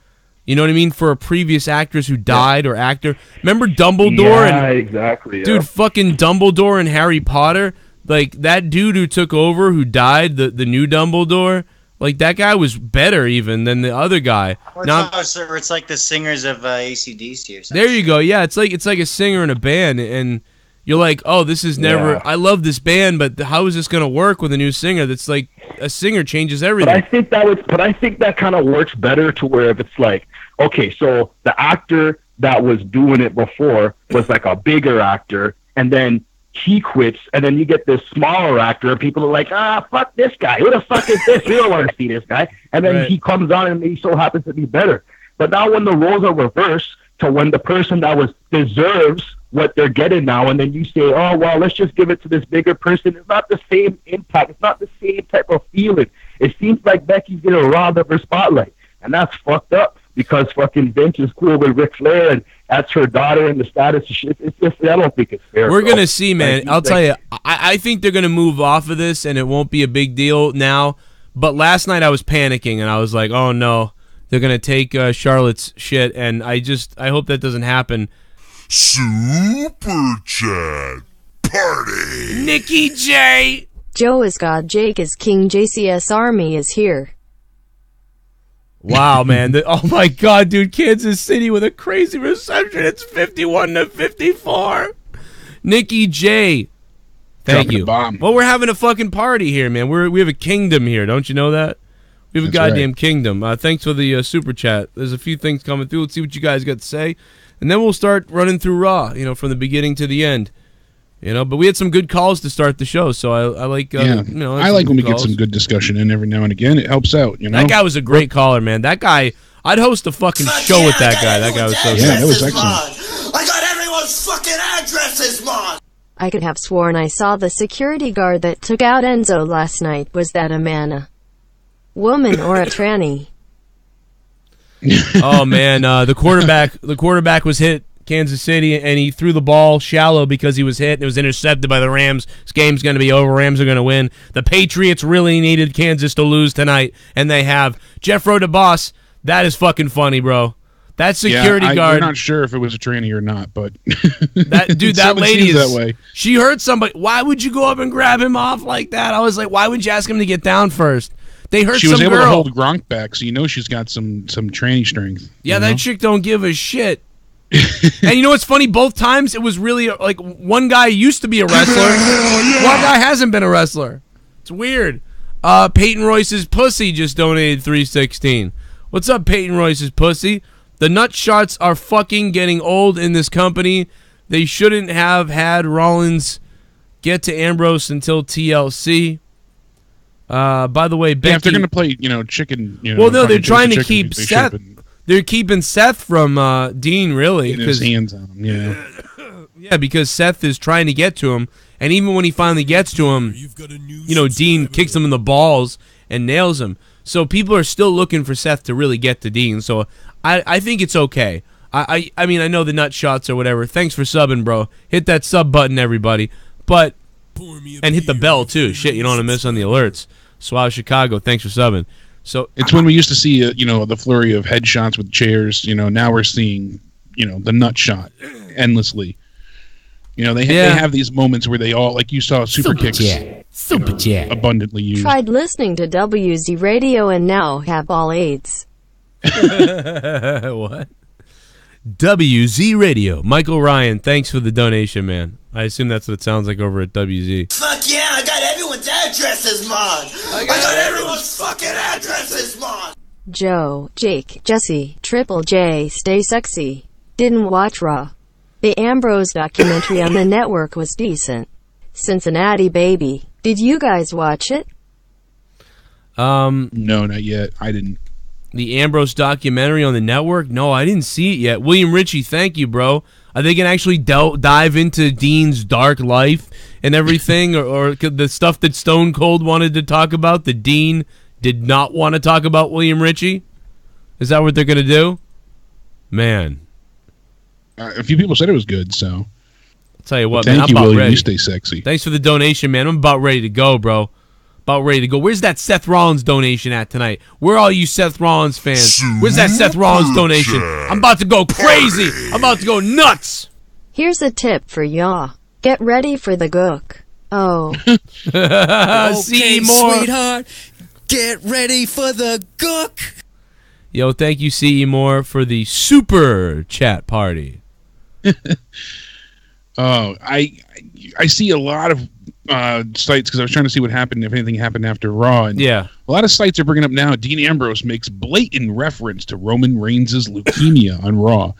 You know what I mean? For a previous actress who died or actor. Remember Dumbledore? Yeah, exactly. Yeah. Dude, fucking Dumbledore in Harry Potter. Like, that dude who took over, who died, the new Dumbledore. Like, that guy was better even than the other guy. It's like the singers of AC/DC or something. There you go. Yeah, it's like a singer in a band, and you're like, oh, this is never. Yeah. I love this band, but how is this gonna work with a new singer? That's like a singer changes everything. But I think that kind of works better to where if it's like, okay, so the actor that was doing it before was like a bigger actor, and then he quits, and then you get this smaller actor, and people are like, fuck this guy. Who the fuck is this? We don't want to see this guy. And then he comes on, and he so happens to be better. But now when the roles are reversed to when the person that was deserves what they're getting now, and then you say, oh, well, let's just give it to this bigger person. It's not the same impact. It's not the same type of feeling. It seems like Becky's getting robbed of her spotlight, and that's fucked up because fucking Vince is cool with Ric Flair, and that's her daughter and the status of shit. It's just, I don't think it's fair. We're going to see, man. Like, I'll tell you, I think they're going to move off of this, and it won't be a big deal now. But last night I was panicking, and I was like, oh, no, they're going to take Charlotte's shit, and I hope that doesn't happen. Super Chat Party. Nicky J. Joe is God, Jake is King, JCS Army is here. Wow, man. Oh, my God, dude. Kansas City with a crazy reception. It's 51-54. Nicky J. Thank you. Well, we're having a fucking party here, man. We have a kingdom here. Don't you know that? We have a goddamn kingdom. Thanks for the super chat. There's a few things coming through. Let's see what you guys got to say. And then we'll start running through Raw, from the beginning to the end. But we had some good calls to start the show, so I like. I like when we get some good discussion in every now and again. It helps out. That guy was a great caller, man. That guy, I'd host a fucking show with that guy. That guy was so good. Yeah, that was excellent. I got everyone's fucking addresses, Marz. I could have sworn I saw the security guard that took out Enzo last night. Was that Amana? woman or a tranny? Oh man, the quarterback was hit Kansas City, and he threw the ball shallow because he was hit, and it was intercepted by the Rams. This game's going to be over. Rams are going to win. The Patriots really needed Kansas to lose tonight, and they have. Jeffro DeBoss, that is fucking funny, bro. That security guard. I'm not sure if it was a tranny or not, but that lady is that way. She hurt somebody. Why would you go up and grab him off like that? I was like, why would you ask him to get down first? They hurt she some was able girl. to hold Gronk back, so you know she's got some tranny strength. Yeah, that chick don't give a shit. And you know what's funny? Both times it was really like one guy used to be a wrestler, one guy hasn't been a wrestler. It's weird. Peyton Royce's pussy just donated $3.16. What's up, Peyton Royce's pussy? The nut shots are fucking getting old in this company. They shouldn't have had Rollins get to Ambrose until TLC. By the way, Becky, if they're gonna play, chicken. Well, no, they're trying to keep Seth. They're keeping Seth from Dean, really. Getting his hands on him, yeah. Yeah, because Seth is trying to get to him, and even when he finally gets to him, Dean kicks him in the balls and nails him. So people are still looking for Seth to really get to Dean. So I think it's okay. I mean, I know the nut shots or whatever. Thanks for subbing, bro. Hit that sub button, everybody. And hit the bell, too. Shit, you don't want to miss on the alerts. Swallow Chicago, thanks for subbing. So it's when we used to see, the flurry of headshots with chairs. Now we're seeing, the nut shot endlessly. They have these moments where they all, like you saw, super kicks abundantly used. Tried listening to WZ Radio and now have all AIDS. What? WZ Radio. Michael Ryan, thanks for the donation, man. I assume that's what it sounds like over at WZ. Fuck yeah, I got everyone's addresses, man. I got everyone's fucking addresses, man. Joe, Jake, Jesse, Triple J, stay sexy. Didn't watch Raw. The Ambrose documentary on the network was decent. Cincinnati baby. Did you guys watch it? No, not yet. I didn't. The Ambrose documentary on the network? No, I didn't see it yet. William Ritchie, thank you, bro. Are they going to actually dive into Dean's dark life and everything? or the stuff that Stone Cold wanted to talk about that Dean did not want to talk about, William Ritchie? Is that what they're going to do? Man. A few people said it was good, so. I'll tell you what, man, I'm about William. ready. You stay sexy. Thanks for the donation, man. I'm about ready to go, bro. About ready to go. Where's that Seth Rollins donation at tonight? Where are all you Seth Rollins fans? Where's that Seth Rollins donation? I'm about to go crazy. I'm about to go nuts. Here's a tip for y'all. Get ready for the gook. Oh. See more. Sweetheart, get ready for the gook. Yo, thank you, C.E. Moore, for the super chat party. I see a lot of sites because I was trying to see what happened, if anything happened after Raw. And yeah. A lot of sites are bringing up now Dean Ambrose makes blatant reference to Roman Reigns' leukemia on Raw.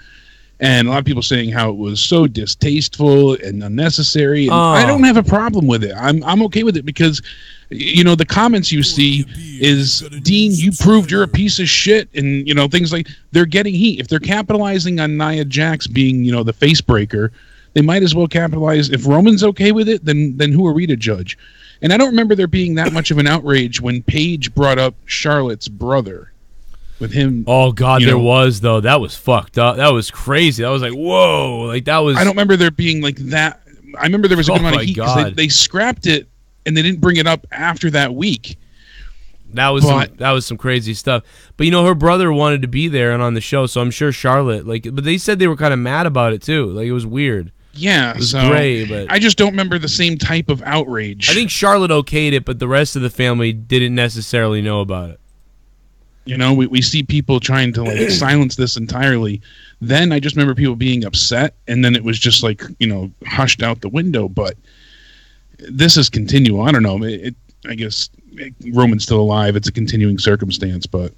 And a lot of people saying how it was so distasteful and unnecessary. And I don't have a problem with it. I'm okay with it because, the comments you see is, Dean, you proved you're a piece of shit. And, things like they're getting heat. If they're capitalizing on Nia Jax being, the face breaker, they might as well capitalize. If Roman's okay with it, then who are we to judge? And I don't remember there being that much of an outrage when Paige brought up Charlotte's brother. With him, oh god, there was though. That was fucked up. That was crazy. I was like, whoa, like that was. I don't remember there being like that. I remember there was a good amount of heat because they scrapped it and they didn't bring it up after that week. That was some crazy stuff. But her brother wanted to be there and on the show, so I'm sure Charlotte but they said they were kind of mad about it too. Like it was weird. Yeah, it was great, but I just don't remember the same type of outrage. I think Charlotte okayed it, but the rest of the family didn't necessarily know about it. We see people trying to silence this entirely. Then I just remember people being upset, and then it was just hushed out the window. But this is continual. I don't know. I guess Roman's still alive. It's a continuing circumstance, but.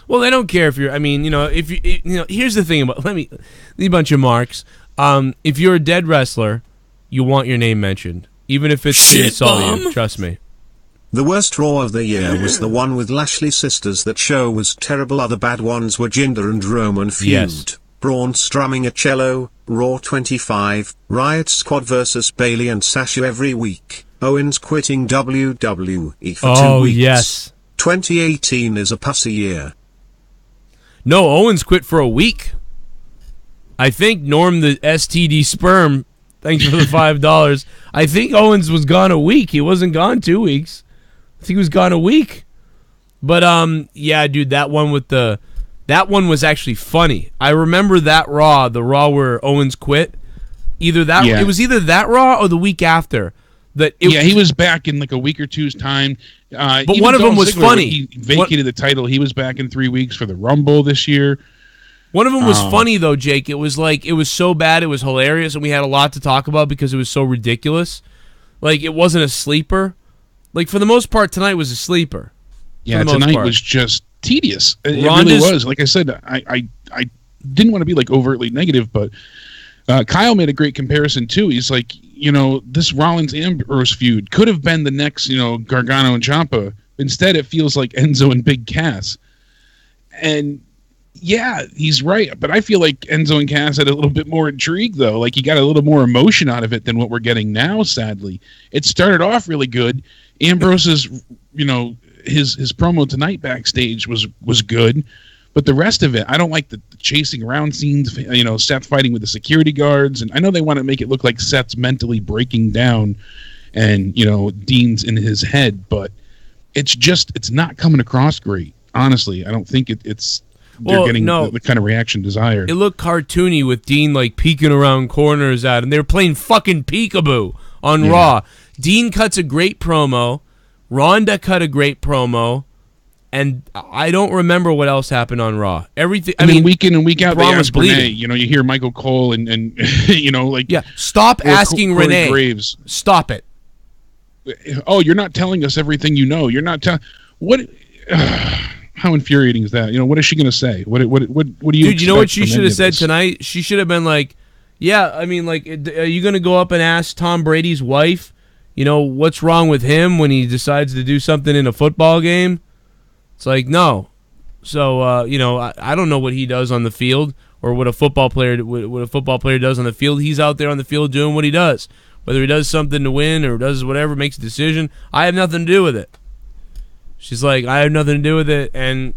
Well, they don't care if you're. I mean, if you, here's the thing about a bunch of marks. If you're a dead wrestler, you want your name mentioned, even if it's to insult you. Trust me. The worst Raw of the year was the one with Lashley sisters. That show was terrible. Other bad ones were Jinder and Roman feud, yes. Braun strumming a cello, Raw 25, Riot Squad versus Bayley and Sasha every week, Owens quitting WWE for 2 weeks. Yes. 2018 is a pussy year. No, Owens quit for a week. I think Norm the STD sperm, thanks for the $5. I think Owens was gone a week. He wasn't gone 2 weeks. I think he was gone a week. But yeah, dude, that one was actually funny. I remember that Raw, the Raw where Owens quit. It was either that Raw or the week after. He was back in like a week or two's time. But one of them was funny. He vacated the title. He was back in 3 weeks for the Rumble this year. One of them was funny though, Jake. It was so bad, it was hilarious, and we had a lot to talk about because it was so ridiculous. Like, it wasn't a sleeper. Like, for the most part, tonight was a sleeper. Yeah, tonight was just tedious. It really was. Like I said, I didn't want to be like overtly negative, but Kyle made a great comparison too. He's like, this Rollins-Ambrose feud could have been the next, Gargano and Ciampa. Instead, it feels like Enzo and Big Cass. And yeah, he's right. But I feel like Enzo and Cass had a little bit more intrigue, though. Like, you got a little more emotion out of it than what we're getting now, sadly. It started off really good. Ambrose's, his promo tonight backstage was good. But the rest of it, I don't like the chasing around scenes, Seth fighting with the security guards. And I know they want to make it look like Seth's mentally breaking down and, Dean's in his head. But it's not coming across great. Honestly, I don't think they're getting the kind of reaction desired. It looked cartoony with Dean, like, peeking around corners at him. They were playing fucking peekaboo on Raw. Dean cuts a great promo. Rhonda cut a great promo. And I don't remember what else happened on Raw. Everything. I mean, week in and week out, they ask Renee. You hear Michael Cole and stop asking Renee. Graves. Stop it. Oh, you're not telling us everything you know. You're not telling. What? How infuriating is that? What is she going to say? What do you? Dude, you know what she should have said tonight? She should have been like, "Yeah, I mean, like, are you going to go up and ask Tom Brady's wife, what's wrong with him when he decides to do something in a football game?" It's like, no. So, I don't know what he does on the field or what a football player does on the field. He's out there on the field doing what he does. Whether he does something to win or does whatever, makes a decision, I have nothing to do with it. She's like, I have nothing to do with it, and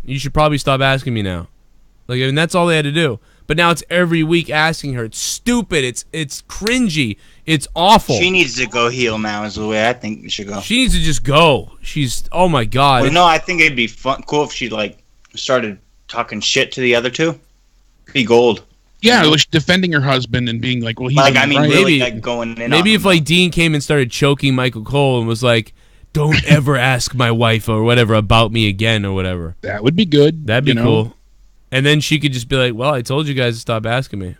you should probably stop asking me now. Like, I mean, that's all they had to do. But now it's every week asking her. It's stupid. It's cringy. It's awful. She needs to go heel now is the way I think it should go. She needs to just go. Oh my God. Well, no, I think it'd be cool if she, like, started talking shit to the other two. It'd be gold. Yeah, like defending her husband and being like, well, he's like, really, like, going in. Maybe if, like, Dean came and started choking Michael Cole and was like, don't ever ask my wife or whatever about me again or whatever. That would be good. That'd be cool. And then she could just be like, well, I told you guys to stop asking me.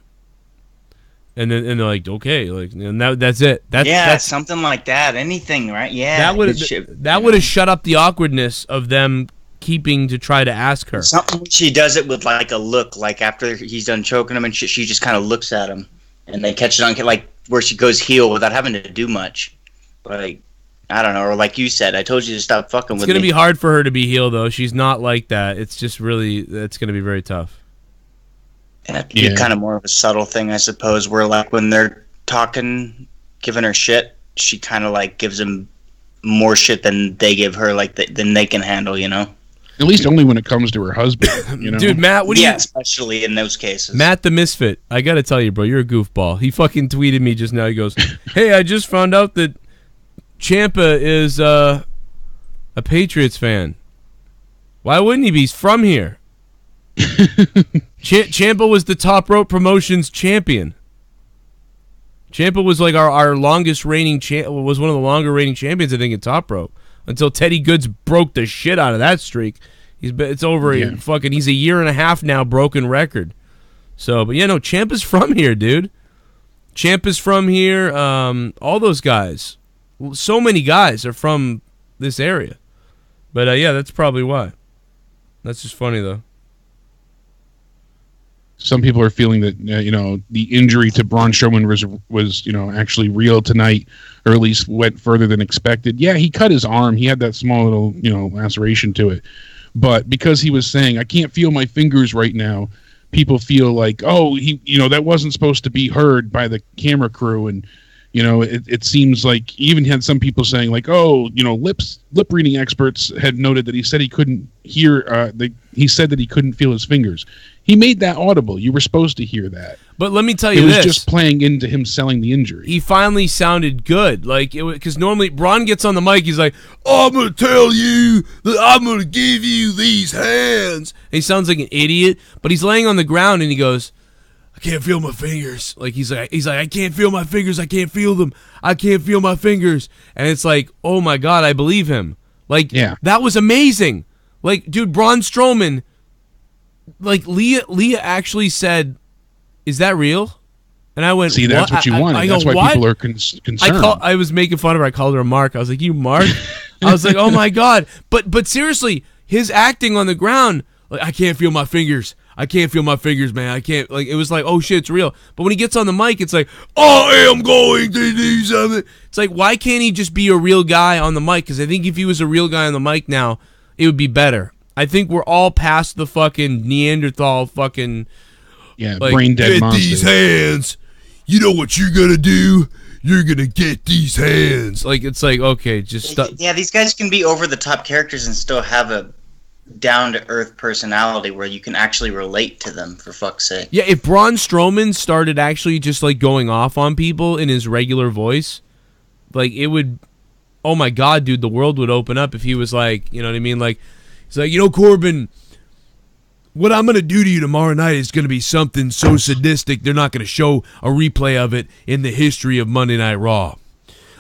And they're like, okay, like, and that's it. That's something like that. Anything, right? Yeah. That would have shut up the awkwardness of them keeping to try to ask her. Something she does it with, like, a look, like after he's done choking him and she just kind of looks at him and they catch it on, like, where she goes heel without having to do much. Like, I don't know, or like you said, I told you to stop fucking with me. It's going to be hard for her to be heel, though. She's not like that. It's just really, it's going to be very tough. And that'd be kind of more of a subtle thing, I suppose, where, like, when they're talking, giving her shit, she kind of, like, gives them more shit than they give her, like, than they can handle, At least only when it comes to her husband, Dude, Matt, what do you... Yeah, especially in those cases. Matt the Misfit, I got to tell you, bro, you're a goofball. He fucking tweeted me just now. He goes, hey, I just found out that Ciampa is a Patriots fan. Why wouldn't he be? He's from here. Ciampa was the Top Rope Promotions champion. Ciampa was like our longest reigning was one of the longer reigning champions, I think, in Top Rope, until Teddy Goods broke the shit out of that streak. It's over. Yeah. He's a year and a half now, broken record. So, but Ciampa's from here, dude. Ciampa's from here. All those guys. So many guys are from this area. But, that's probably why. That's just funny, though. Some people are feeling that, the injury to Braun Strowman was actually real tonight, or at least went further than expected. Yeah, he cut his arm. He had that small little, laceration to it. But because he was saying, I can't feel my fingers right now, people feel like, oh, he, that wasn't supposed to be heard by the camera crew, and it seems like he even had some people saying like, oh, lip reading experts had noted that he said he couldn't hear. He said that he couldn't feel his fingers. He made that audible. You were supposed to hear that. But let me tell you, it was just playing into him selling the injury. He finally sounded good, because normally Braun gets on the mic, he's like, "I'm gonna tell you that I'm gonna give you these hands." And he sounds like an idiot, but he's laying on the ground and he goes, "I can't feel my fingers." He's like, "I can't feel my fingers. I can't feel them. I can't feel my fingers." And it's like, oh my God, I believe him. That was amazing. Dude, Braun Strowman. Leah actually said, "Is that real?" And I went, "See, that's what you wanted. That's why people are concerned." I was making fun of her. I called her a Mark. I was like, "You Mark?" I was like, "Oh my God!" But seriously, his acting on the ground, I can't feel my fingers. I can't feel my fingers, man. I can't. It was like, oh shit, it's real. But when he gets on the mic, it's like, I am going to do something. It's like, why can't he just be a real guy on the mic? Because I think if he was a real guy on the mic now, it would be better. I think we're all past the fucking Neanderthal fucking brain dead get monster. These hands. You know what you're gonna do? You're gonna get these hands. It's like, okay, just stop. Yeah, these guys can be over the top characters and still have a down to earth personality where you can actually relate to them, for fuck's sake. Yeah, if Braun Strowman started actually just going off on people in his regular voice, it would, oh my God, dude, the world would open up if he was you know what I mean? He's like, Corbin, what I'm going to do to you tomorrow night is going to be something so sadistic they're not going to show a replay of it in the history of Monday Night Raw.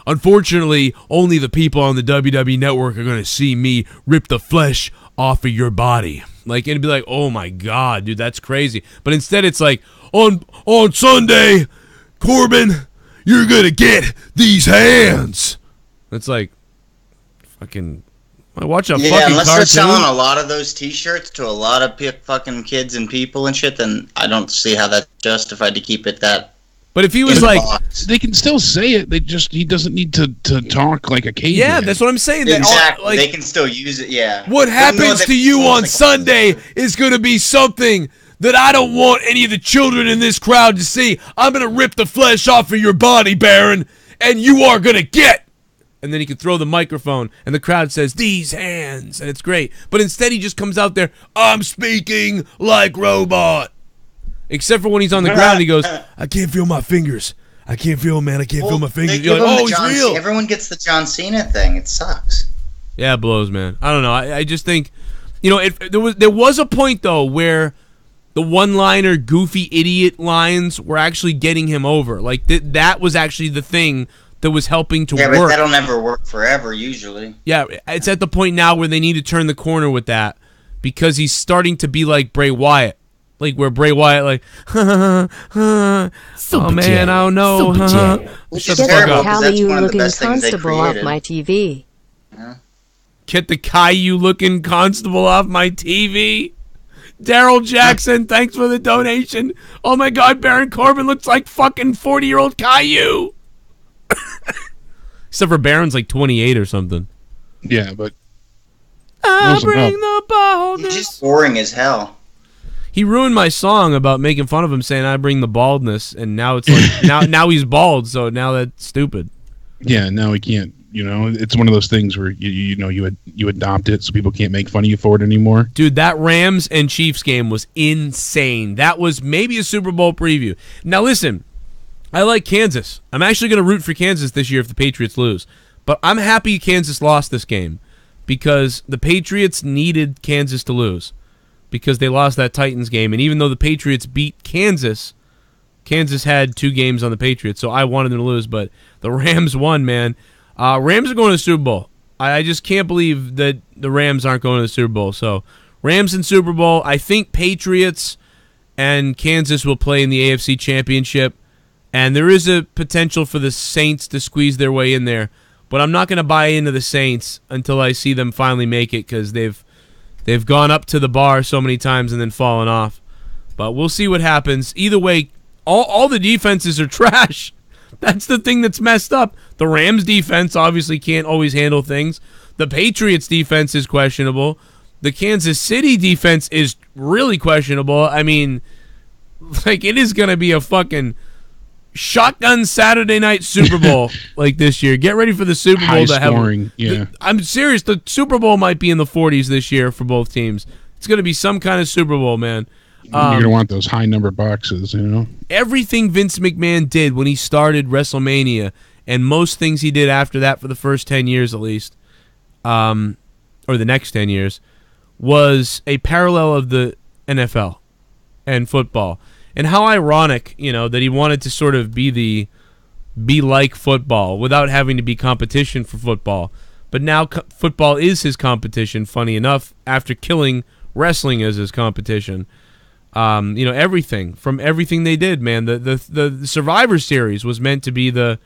Unfortunately, only the people on the WWE Network are going to see me rip the flesh off of your body. It'd be like, oh my God, dude, that's crazy. But instead it's like, on Sunday, Corbin, you're going to get these hands. It's like, fucking... I watch a fucking unless cartoon. they're selling a lot of those T-shirts to a lot of fucking kids and people and shit, then I don't see how that's justified to keep it that. But if he was they can still say it. He doesn't need to talk like a caveman. Yeah, that's what I'm saying. Exactly, they can still use it. Yeah. What happens to you on Sunday is going to be something that I don't want any of the children in this crowd to see. I'm going to rip the flesh off of your body, Baron, and you are going to get. And then he can throw the microphone, and the crowd says, "These hands," and it's great. But instead, he just comes out there, "I'm speaking like robot." Except for when he's on the ground, he goes, "I can't feel my fingers. I can't feel them, man. I can't feel my fingers." You're like, "Oh, he's real." Everyone gets the John Cena thing. It sucks. Yeah, it blows, man. I don't know. I just think, there was a point though where the one-liner, goofy idiot lines were actually getting him over. That was actually the thing that was helping to work. Yeah, but that'll never work forever, usually. Yeah, it's at the point now where they need to turn the corner with that because he's starting to be like Bray Wyatt. Where Bray Wyatt, oh man, I don't know. Which is terrible, because that's one of the best things they constable off my TV. Yeah. Get the Caillou looking constable off my TV. Daryl Jackson, thanks for the donation. Oh my God, Baron Corbin looks like fucking 40-year-old Caillou. Except for Baron's 28 or something. Yeah, but I bring the baldness. He's just boring as hell. He ruined my song about making fun of him, saying I bring the baldness, and now it's now he's bald, so now that's stupid. Yeah, now he can't. It's one of those things where you adopt it, so people can't make fun of you for it anymore. Dude, that Rams and Chiefs game was insane. That was maybe a Super Bowl preview. Now listen. I like Kansas. I'm actually going to root for Kansas this year if the Patriots lose. But I'm happy Kansas lost this game because the Patriots needed Kansas to lose because they lost that Titans game. And even though the Patriots beat Kansas, Kansas had 2 games on the Patriots, so I wanted them to lose. But the Rams won, man. Rams are going to the Super Bowl. I just can't believe that the Rams aren't going to the Super Bowl. So Rams in Super Bowl. I think Patriots and Kansas will play in the AFC Championship. And there is a potential for the Saints to squeeze their way in there. But I'm not going to buy into the Saints until I see them finally make it because they've gone up to the bar so many times and then fallen off. But we'll see what happens. Either way, all the defenses are trash. That's the thing that's messed up. The Rams defense obviously can't always handle things. The Patriots defense is questionable. The Kansas City defense is really questionable. I mean, it is going to be a fucking shotgun Saturday night Super Bowl like this year. Get ready for the Super Bowl High to scoring, have. I'm serious. The Super Bowl might be in the 40s this year for both teams. It's going to be some kind of Super Bowl, man. You're going to want those high number boxes, Everything Vince McMahon did when he started WrestleMania, and most things he did after that for the first 10 years at least, or the next 10 years, was a parallel of the NFL and football. And how ironic, that he wanted to sort of be like football without having to be competition for football. But now football is his competition, funny enough, after killing wrestling as his competition. Everything they did, man. The Survivor Series was meant to be the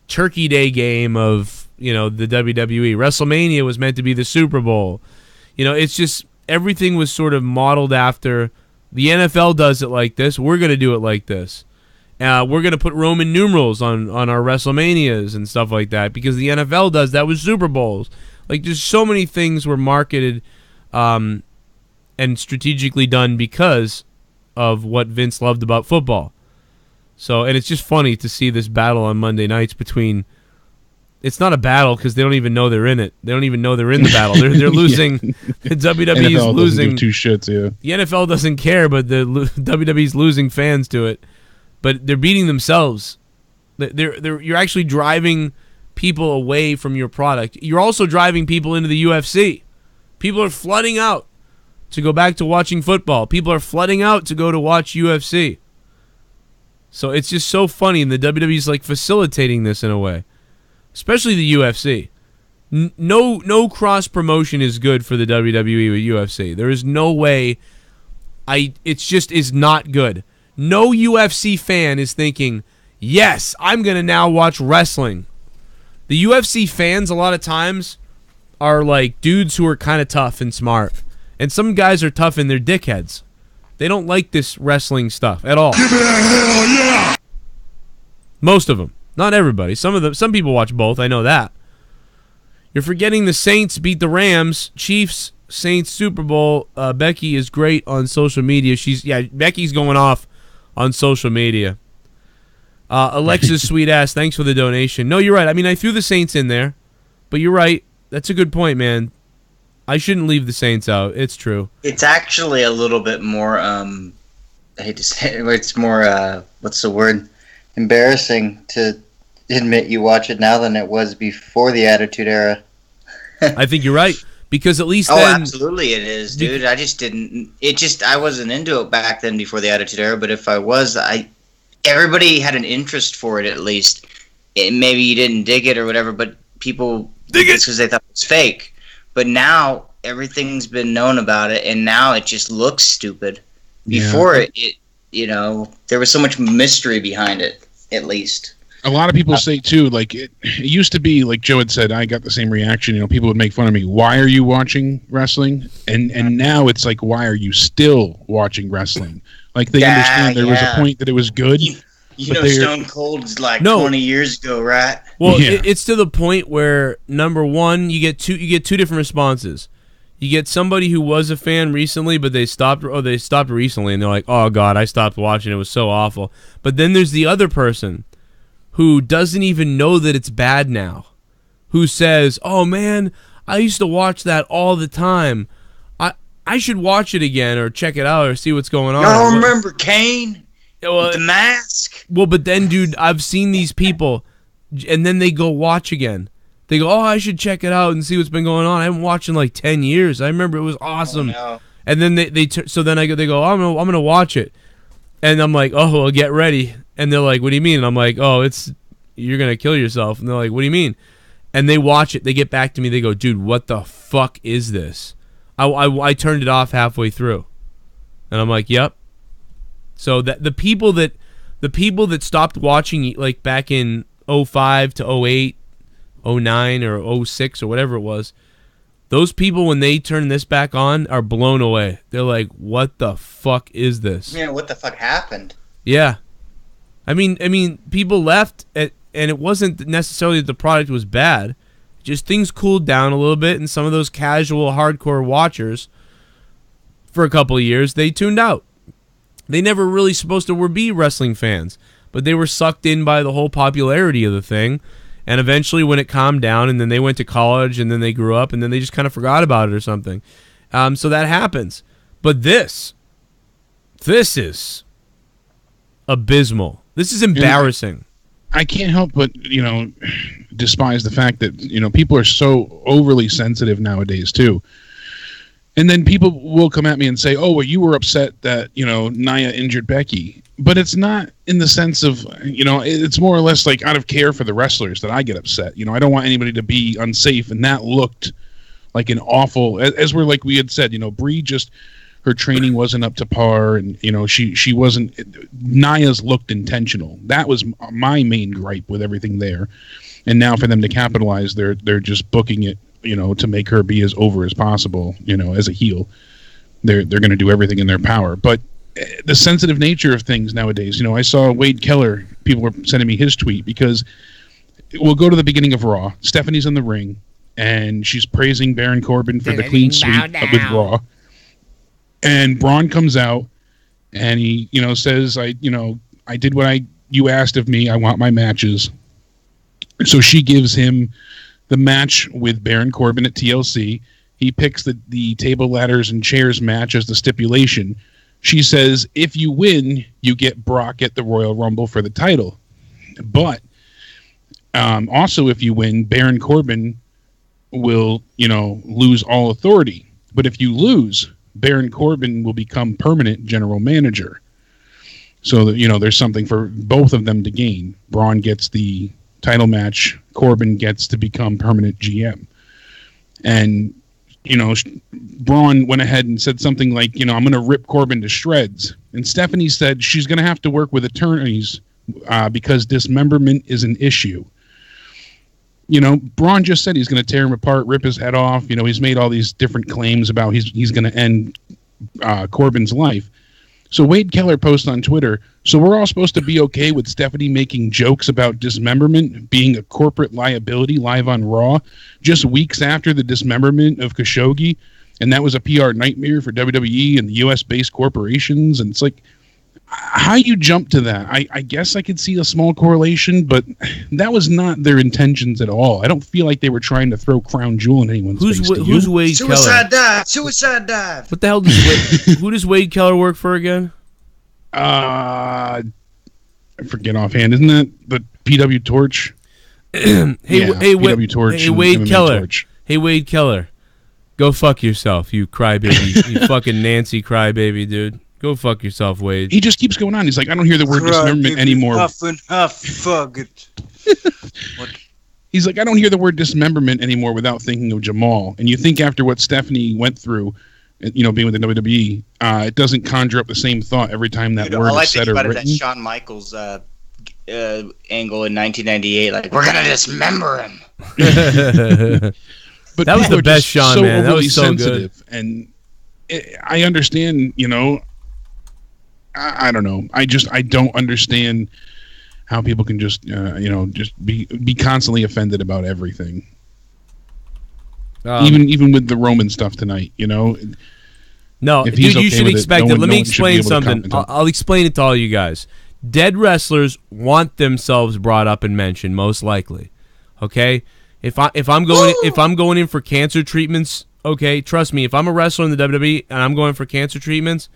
Turkey Day game of, the WWE. WrestleMania was meant to be the Super Bowl. It's just everything was sort of modeled after the NFL does it like this. We're going to do it like this. We're going to put Roman numerals on our WrestleManias and stuff like that because the NFL does that with Super Bowls. Like, there's so many things were marketed and strategically done because of what Vince loved about football. So, and it's just funny to see this battle on Monday nights between. It's not a battle because they don't even know they're in it. They don't even know they're in the battle. They're losing. The WWE is losing. Give two shits, yeah. The NFL doesn't care, but the WWE's losing fans to it. But they're beating themselves. You're actually driving people away from your product. You're also driving people into the UFC. People are flooding out to go back to watching football. People are flooding out to go to watch UFC. So it's just so funny, and the WWE's like facilitating this in a way. Especially the UFC. No cross promotion is good for the WWE with UFC. There is no way. It just is not good. No UFC fan is thinking, yes, I'm going to now watch wrestling. The UFC fans a lot of times are like dudes who are kind of tough and smart. And some guys are tough and they're dickheads. They don't like this wrestling stuff at all. Give it a hell yeah! Most of them. Not everybody. Some people watch both. I know that. You're forgetting the Saints beat the Rams. Chiefs, Saints, Super Bowl. Becky is great on social media. Becky's going off on social media. Alexa's sweet ass, thanks for the donation. No, you're right. I mean, I threw the Saints in there, but you're right. That's a good point, man. I shouldn't leave the Saints out. It's true. It's actually a little bit more, I hate to say it, but it's more, what's the word? Embarrassing to admit you watch it now than it was before the Attitude Era. I think you're right. Because at least absolutely it is, dude. I wasn't into it back then before the Attitude Era, but if I was, everybody had an interest for it at least. Maybe you didn't dig it or whatever, but people dig it because they thought it was fake. But now everything's been known about it, and now it just looks stupid. Before it there was so much mystery behind it, at least. A lot of people say, too, like, it used to be, like Joe had said, I got the same reaction. People would make fun of me. Why are you watching wrestling? And now it's like, why are you still watching wrestling? Like, they understand there was a point that it was good. You know Stone Cold's like 20 years ago, right? Well, it's to the point where, number one, you get two different responses. You get somebody who was a fan recently, but they stopped recently, and they're like, oh, God, I stopped watching. It was so awful. But then there's the other person who doesn't even know that it's bad now, who says, oh, man, I used to watch that all the time. I should watch it again or check it out or see what's going on. Y'all remember Kane? With the mask? Well, but then, dude, I've seen these people, and then they go watch again. They go, oh, I should check it out and see what's been going on. I haven't watched in like 10 years. I remember it was awesome. Oh, no. And then they go, oh, I'm gonna watch it. And I'm like, oh, well, get ready. And they're like, what do you mean? And I'm like, oh, you're going to kill yourself. And they're like, what do you mean? And they watch it. They get back to me. They go, dude, what the fuck is this? I turned it off halfway through. And I'm like, yep. So that the people that stopped watching, like back in 05 to 08, 09 or 06 or whatever it was, those people, when they turn this back on, are blown away. They're like, what the fuck is this? Yeah, what the fuck happened? Yeah. I mean, people left, and it wasn't necessarily that the product was bad. Just things cooled down a little bit, and some of those casual, hardcore watchers, for a couple of years, they tuned out. They never really supposed to be wrestling fans. but they were sucked in by the whole popularity of the thing. And eventually when it calmed down, and then they went to college, and then they grew up, and then they just kind of forgot about it or something. So that happens. But this is abysmal. This is embarrassing. I can't help but, despise the fact that, people are so overly sensitive nowadays, too. And then people will come at me and say, oh, well, you were upset that, Nia injured Becky. But it's not in the sense of, it's more or less like out of care for the wrestlers that I get upset. I don't want anybody to be unsafe. And that looked like an awful, as we had said, Brie just, her training wasn't up to par. And, she wasn't, Nia's looked intentional. That was my main gripe with everything there. And now for them to capitalize, they're just booking it, to make her be as over as possible, as a heel. They're going to do everything in their power. But the sensitive nature of things nowadays, I saw Wade Keller, people were sending me his tweet, because we'll go to the beginning of Raw. Stephanie's in the ring, and she's praising Baron Corbin for the clean sweep with Raw. And Braun comes out, and he, says, I did what you asked of me. I want my matches. So she gives him the match with Baron Corbin at TLC. He picks the table, ladders, and chairs match as the stipulation. She says, if you win, you get Brock at the Royal Rumble for the title. But also if you win, Baron Corbin will, lose all authority. But if you lose, Baron Corbin will become permanent general manager. So that, there's something for both of them to gain. Braun gets the title match. Corbin gets to become permanent GM. And Braun went ahead and said something like, I'm going to rip Corbin to shreds. And Stephanie said she's going to have to work with attorneys because dismemberment is an issue. Braun just said he's going to tear him apart, rip his head off. He's made all these different claims about he's going to end Corbin's life. So Wade Keller posts on Twitter, so we're all supposed to be okay with Stephanie making jokes about dismemberment being a corporate liability live on Raw just weeks after the dismemberment of Khashoggi, and that was a PR nightmare for WWE and the US-based corporations. And it's like, how you jump to that? I guess I could see a small correlation, but that was not their intentions at all. I don't feel like they were trying to throw crown jewel in anyone's face. Who's Wade Keller? Suicide dive. What the hell does who does Wade Keller work for again? I forget offhand. Isn't that the PW Torch? PW Torch. Hey, Wade MMA Keller. Torch. Hey, Wade Keller. Go fuck yourself, you crybaby. You fucking Nancy crybaby, dude. Go fuck yourself, Wade. He just keeps going on. He's like, I don't hear the word dismemberment anymore. Huff and huff, fuck it. What? He's like, I don't hear the word dismemberment anymore without thinking of Jamal. And you think after what Stephanie went through, being with the WWE, it doesn't conjure up the same thought every time that word is said or written. All I think about is that Shawn Michaels angle in 1998, like, we're gonna dismember him. But that was the best Shawn, man. That was so sensitive. Good. And I understand, I don't know. I don't understand how people can just, just be constantly offended about everything. Even with the Roman stuff tonight, No, if he's you should expect it. Let me explain something. I'll explain it to all you guys. Dead wrestlers want themselves brought up and mentioned, most likely. Okay? If I'm going in for cancer treatments, okay, trust me, if I'm a wrestler in the WWE and I'm going for cancer treatments,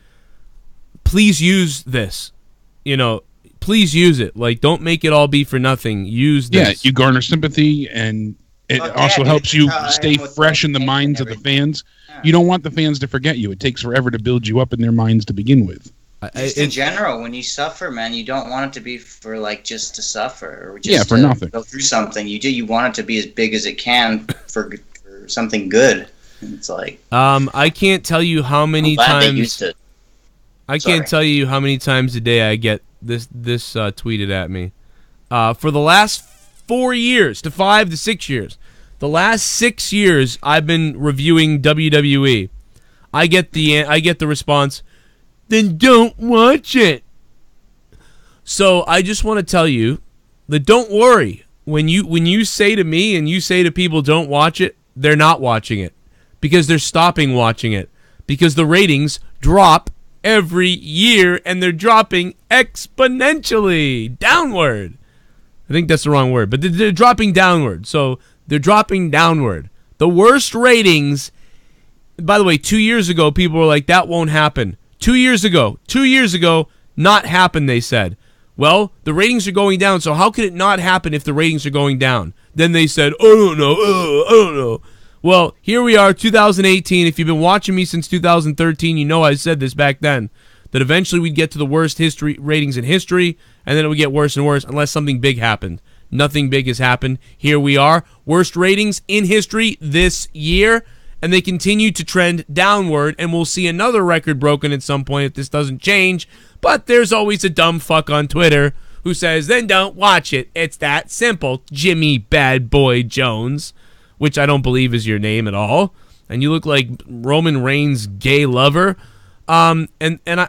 please use this. Please use it. Like, don't make it all be for nothing. Use this. Yeah, you garner sympathy, and it also helps you stay fresh in the minds of the fans. You don't want the fans to forget you. It takes forever to build you up in their minds to begin with. Just in general, when you suffer, man, you don't want it to be for just to suffer or just for nothing. Go through something. You want it to be as big as it can for something good. And it's like I can't tell you how many times. I can't tell you how many times a day I get this tweeted at me. For the last 4 years to 5 to 6 years, the last 6 years I've been reviewing WWE. I get the response, then don't watch it. So I just want to tell you that don't worry. When you say to me and you say to people don't watch it, they're not watching it because they're stopping watching it because the ratings drop every year, and they're dropping exponentially downward. I think that's the wrong word, but they're dropping downward. So they're dropping downward. The worst ratings, by the way, 2 years ago, people were like, that won't happen. 2 years ago, not happen, they said. Well, the ratings are going down, so how could it not happen if the ratings are going down? Then they said, I don't know. Well, here we are, 2018. If you've been watching me since 2013, you know I said this back then, that eventually we'd get to the worst ratings in history, and then it would get worse and worse unless something big happened. Nothing big has happened. Here we are, worst ratings in history this year, and they continue to trend downward, and we'll see another record broken at some point if this doesn't change. But there's always a dumb fuck on Twitter who says, then don't watch it. It's that simple, Jimmy Bad Boy Jones, which I don't believe is your name at all. And you look like Roman Reigns' gay lover. And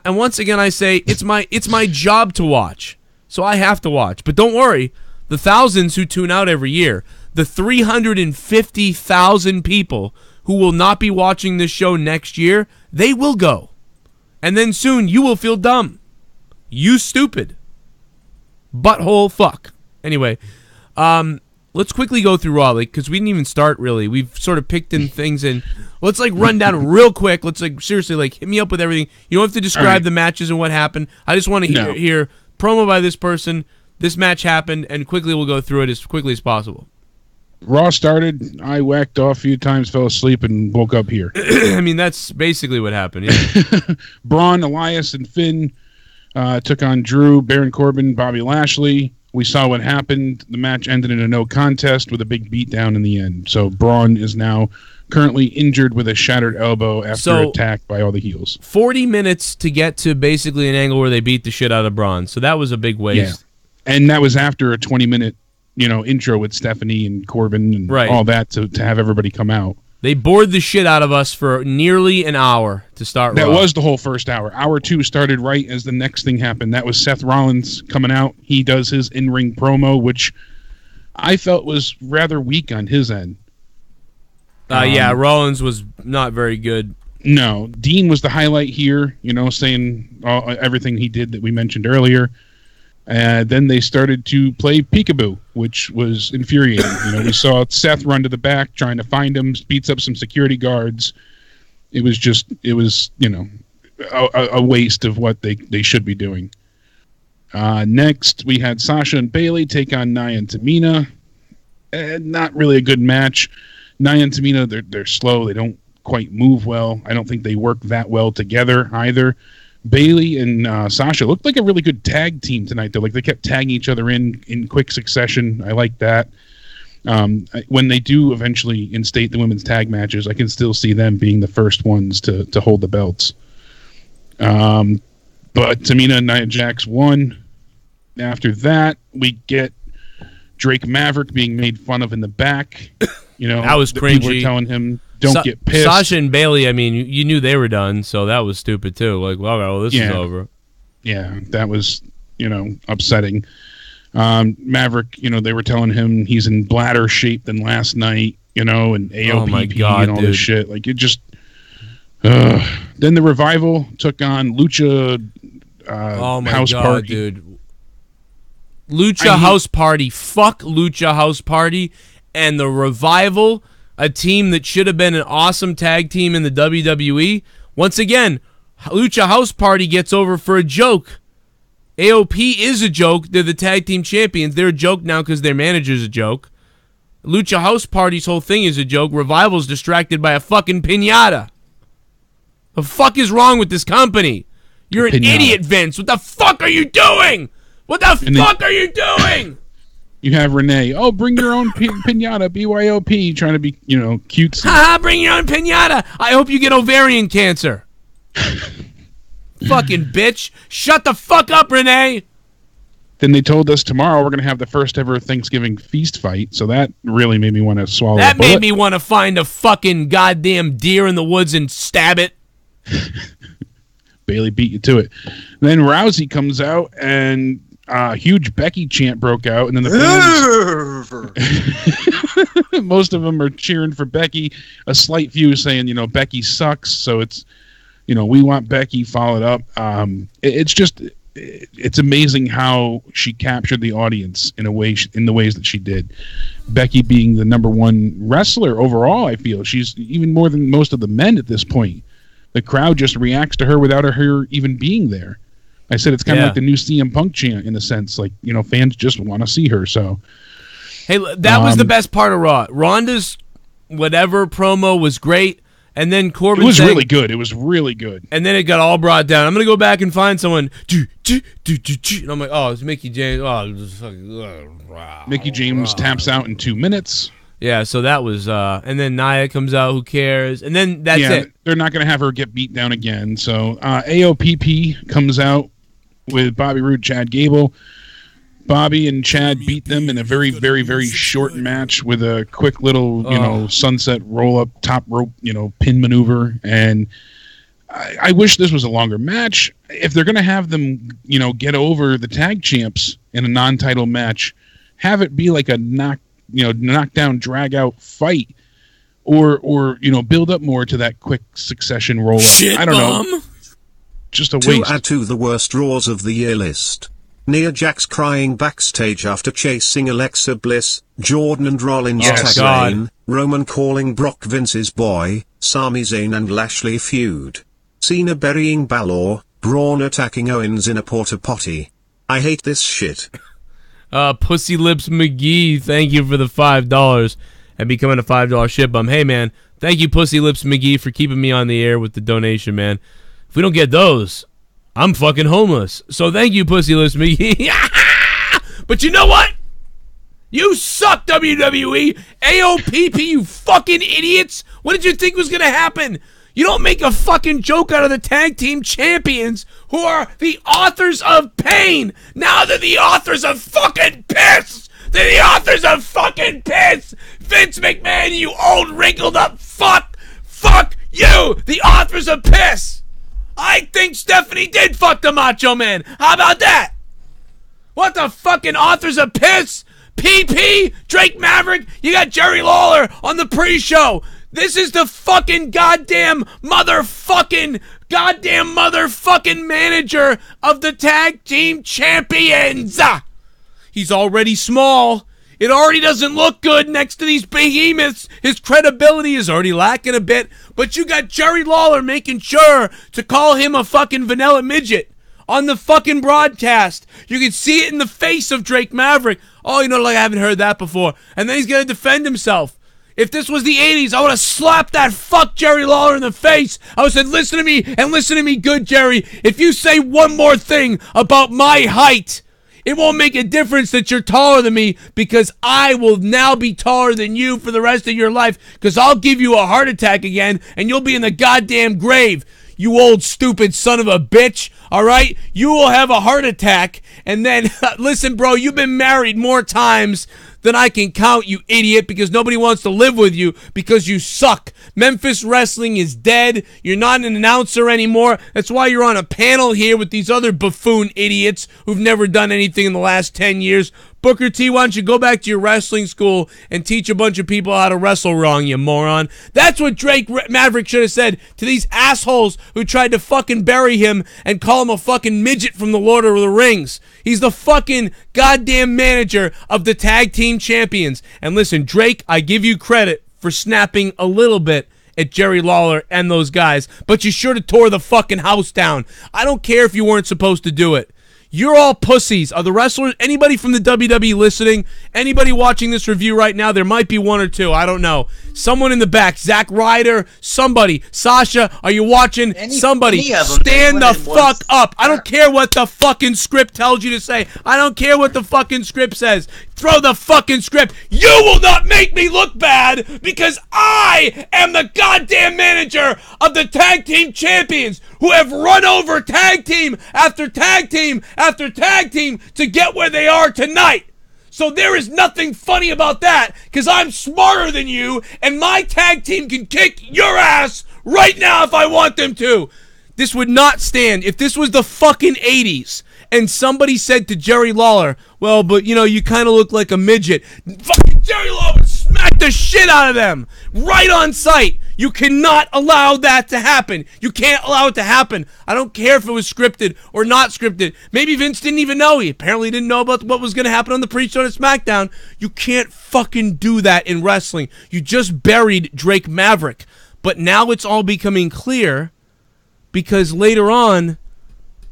once again I say, it's my job to watch. So I have to watch. But don't worry, the thousands who tune out every year, the 350,000 people who will not be watching this show next year, they will go. And then soon you will feel dumb. You stupid. Butthole fuck. Anyway, let's quickly go through Raw, because we didn't even start really. We've sort of picked in things, and let's run down real quick. Let's seriously hit me up with everything. You don't have to describe the matches and what happened. I just want to hear promo by this person. This match happened, and quickly we'll go through it as quickly as possible. Raw started, I whacked off a few times, fell asleep, and woke up here. I mean, that's basically what happened. Yeah. Braun, Elias, and Finn took on Drew, Baron Corbin, Bobby Lashley. We saw what happened. The match ended in a no contest with a big beatdown in the end. So Braun is now currently injured with a shattered elbow after attack by all the heels. 40 minutes to get to basically an angle where they beat the shit out of Braun. So that was a big waste. Yeah. And that was after a 20-minute intro with Stephanie and Corbin and all that to have everybody come out. They bored the shit out of us for nearly an hour to start That Raw. was the whole first hour. Hour 2 started right as the next thing happened. That was Seth Rollins coming out. He does his in-ring promo, which I felt was rather weak on his end. Yeah, Rollins was not very good. No. Dean was the highlight here, saying everything he did that we mentioned earlier. Then they started to play peekaboo, which was infuriating. We saw Seth run to the back, trying to find him, beats up some security guards. It was a waste of what they should be doing. Next, we had Sasha and Bayley take on Nia and Tamina. Not really a good match. Nia and Tamina, they're slow. They don't quite move well. I don't think they work that well together either. Bayley and Sasha looked like a really good tag team tonight, though. They kept tagging each other in quick succession. I like that. When they do eventually instate the women's tag matches, I can still see them being the first ones to hold the belts. But Tamina and Nia Jax won. After that, we get Drake Maverick being made fun of in the back. That was cringy. People were telling him, don't get pissed. Sasha and Bayley, I mean, you knew they were done, so that was stupid too. This is over. Yeah, that was, upsetting. Maverick, they were telling him he's in bladder shape than last night, and AOPP and all this shit. It just... Then the Revival took on Lucha House Party. Dude. Lucha House Party. Fuck Lucha House Party. And the Revival, a team that should have been an awesome tag team in the WWE. Once again, Lucha House Party gets over for a joke. AOP is a joke. They're the tag team champions. They're a joke now because their manager's a joke. Lucha House Party's whole thing is a joke. Revival's distracted by a fucking piñata. The fuck is wrong with this company? You're an idiot, Vince. What the fuck are you doing? What the fuck are you doing? You have Renee. Oh, bring your own piñata, BYOP, trying to be, cute. Haha, bring your own piñata. I hope you get ovarian cancer. Fucking bitch. Shut the fuck up, Renee. Then they told us tomorrow we're going to have the first ever Thanksgiving feast fight, so that really made me want to swallow That made me want to find a fucking goddamn deer in the woods and stab it. Bayley beat you to it. Then Rousey comes out and huge Becky chant broke out, and then the fans, most of them are cheering for Becky. A slight few saying, Becky sucks. So it's, we want Becky followed up. It's amazing how she captured the audience in the ways that she did. Becky being the number one wrestler overall, I feel she's even more than most of the men at this point. The crowd just reacts to her without her even being there. I said it's kind of like the new CM Punk chant in a sense. Like, fans just want to see her. So, hey, that was the best part of Raw. Ronda's whatever promo was great, and then Corbin. It was really good. It was really good. And then it got all brought down. I'm gonna go back and find someone. And I'm like, oh, it's Mickey James. Oh, Mickey James taps out in 2 minutes. Yeah, so that was, and then Nia comes out. Who cares? And then that's it. They're not going to have her get beat down again. So AOPP comes out with Bobby Roode, Chad Gable. Bobby and Chad beat them in a very, very, very short match with a quick little, sunset roll-up, top rope, pin maneuver. And I wish this was a longer match. If they're going to have them, get over the tag champs in a non-title match, have it be like a knockdown, drag-out fight. Or build up more to that quick succession roll-up. I don't know. Just a waste. To add to the worst Raws of the year list. Nia Jax crying backstage after chasing Alexa Bliss, Jordan and Rollins tag lane, Roman calling Brock Vince's boy, Sami Zayn and Lashley feud. Cena burying Balor, Braun attacking Owens in a porta potty. I hate this shit. Pussy Lips McGee, thank you for the $5 and becoming a $5 shit bum. Hey man, thank you Pussy Lips McGee for keeping me on the air with the donation, man. If we don't get those, I'm fucking homeless. So thank you, Pussy Lips McGee. But you know what? You suck, WWE. AOPP, you fucking idiots. What did you think was going to happen? You don't make a fucking joke out of the tag team champions who are the authors of pain. Now they're the authors of fucking piss. They're the authors of fucking piss. Vince McMahon, you old wrinkled up fuck. Fuck you, the authors of piss. I think Stephanie did fuck the Macho Man. How about that? What the fucking authors of piss? PP, Drake Maverick, you got Jerry Lawler on the pre-show. This is the fucking goddamn motherfucking manager of the tag team champions. He's already small. It already doesn't look good next to these behemoths. His credibility is already lacking a bit. But you got Jerry Lawler making sure to call him a fucking vanilla midget on the fucking broadcast. You can see it in the face of Drake Maverick. Oh, I haven't heard that before. And then he's going to defend himself. If this was the 80s, I would have slapped that fuck Jerry Lawler in the face. I would have said, listen to me, and listen to me good, Jerry. If you say one more thing about my height, it won't make a difference that you're taller than me, because I will now be taller than you for the rest of your life, because I'll give you a heart attack again, and you'll be in the goddamn grave. You old stupid son of a bitch, all right? You will have a heart attack, and then, listen, bro, you've been married more times than I can count, you idiot, because nobody wants to live with you because you suck. Memphis Wrestling is dead. You're not an announcer anymore. That's why you're on a panel here with these other buffoon idiots who've never done anything in the last 10 years. Booker T, why don't you go back to your wrestling school and teach a bunch of people how to wrestle wrong, you moron. That's what Drake Maverick should have said to these assholes who tried to fucking bury him and call him a fucking midget from the Lord of the Rings. He's the fucking goddamn manager of the tag team champions. And listen, Drake, I give you credit for snapping a little bit at Jerry Lawler and those guys, but you should have tore the fucking house down. I don't care if you weren't supposed to do it. You're all pussies. Are the wrestlers, anybody from the WWE listening, anybody watching this review right now, there might be one or two, I don't know. Someone in the back, Zack Ryder, somebody, Sasha, are you watching? Somebody, stand the fuck up. I don't care what the fucking script tells you to say. I don't care what the fucking script says. Throw the fucking script. You will not make me look bad because I am the goddamn manager of the tag team champions who have run over tag team after tag team after tag team to get where they are tonight. So there is nothing funny about that because I'm smarter than you and my tag team can kick your ass right now if I want them to. This would not stand if this was the fucking 80s and somebody said to Jerry Lawler, well, but you kind of look like a midget. Fucking Jerry Lawler would smack beat the shit out of them right on sight. You cannot allow that to happen. You can't allow it to happen. I don't care if it was scripted or not scripted. Maybe Vince didn't even know. He apparently didn't know about what was going to happen on the pre-show to SmackDown. You can't fucking do that in wrestling. You just buried Drake Maverick. But now it's all becoming clear because later on,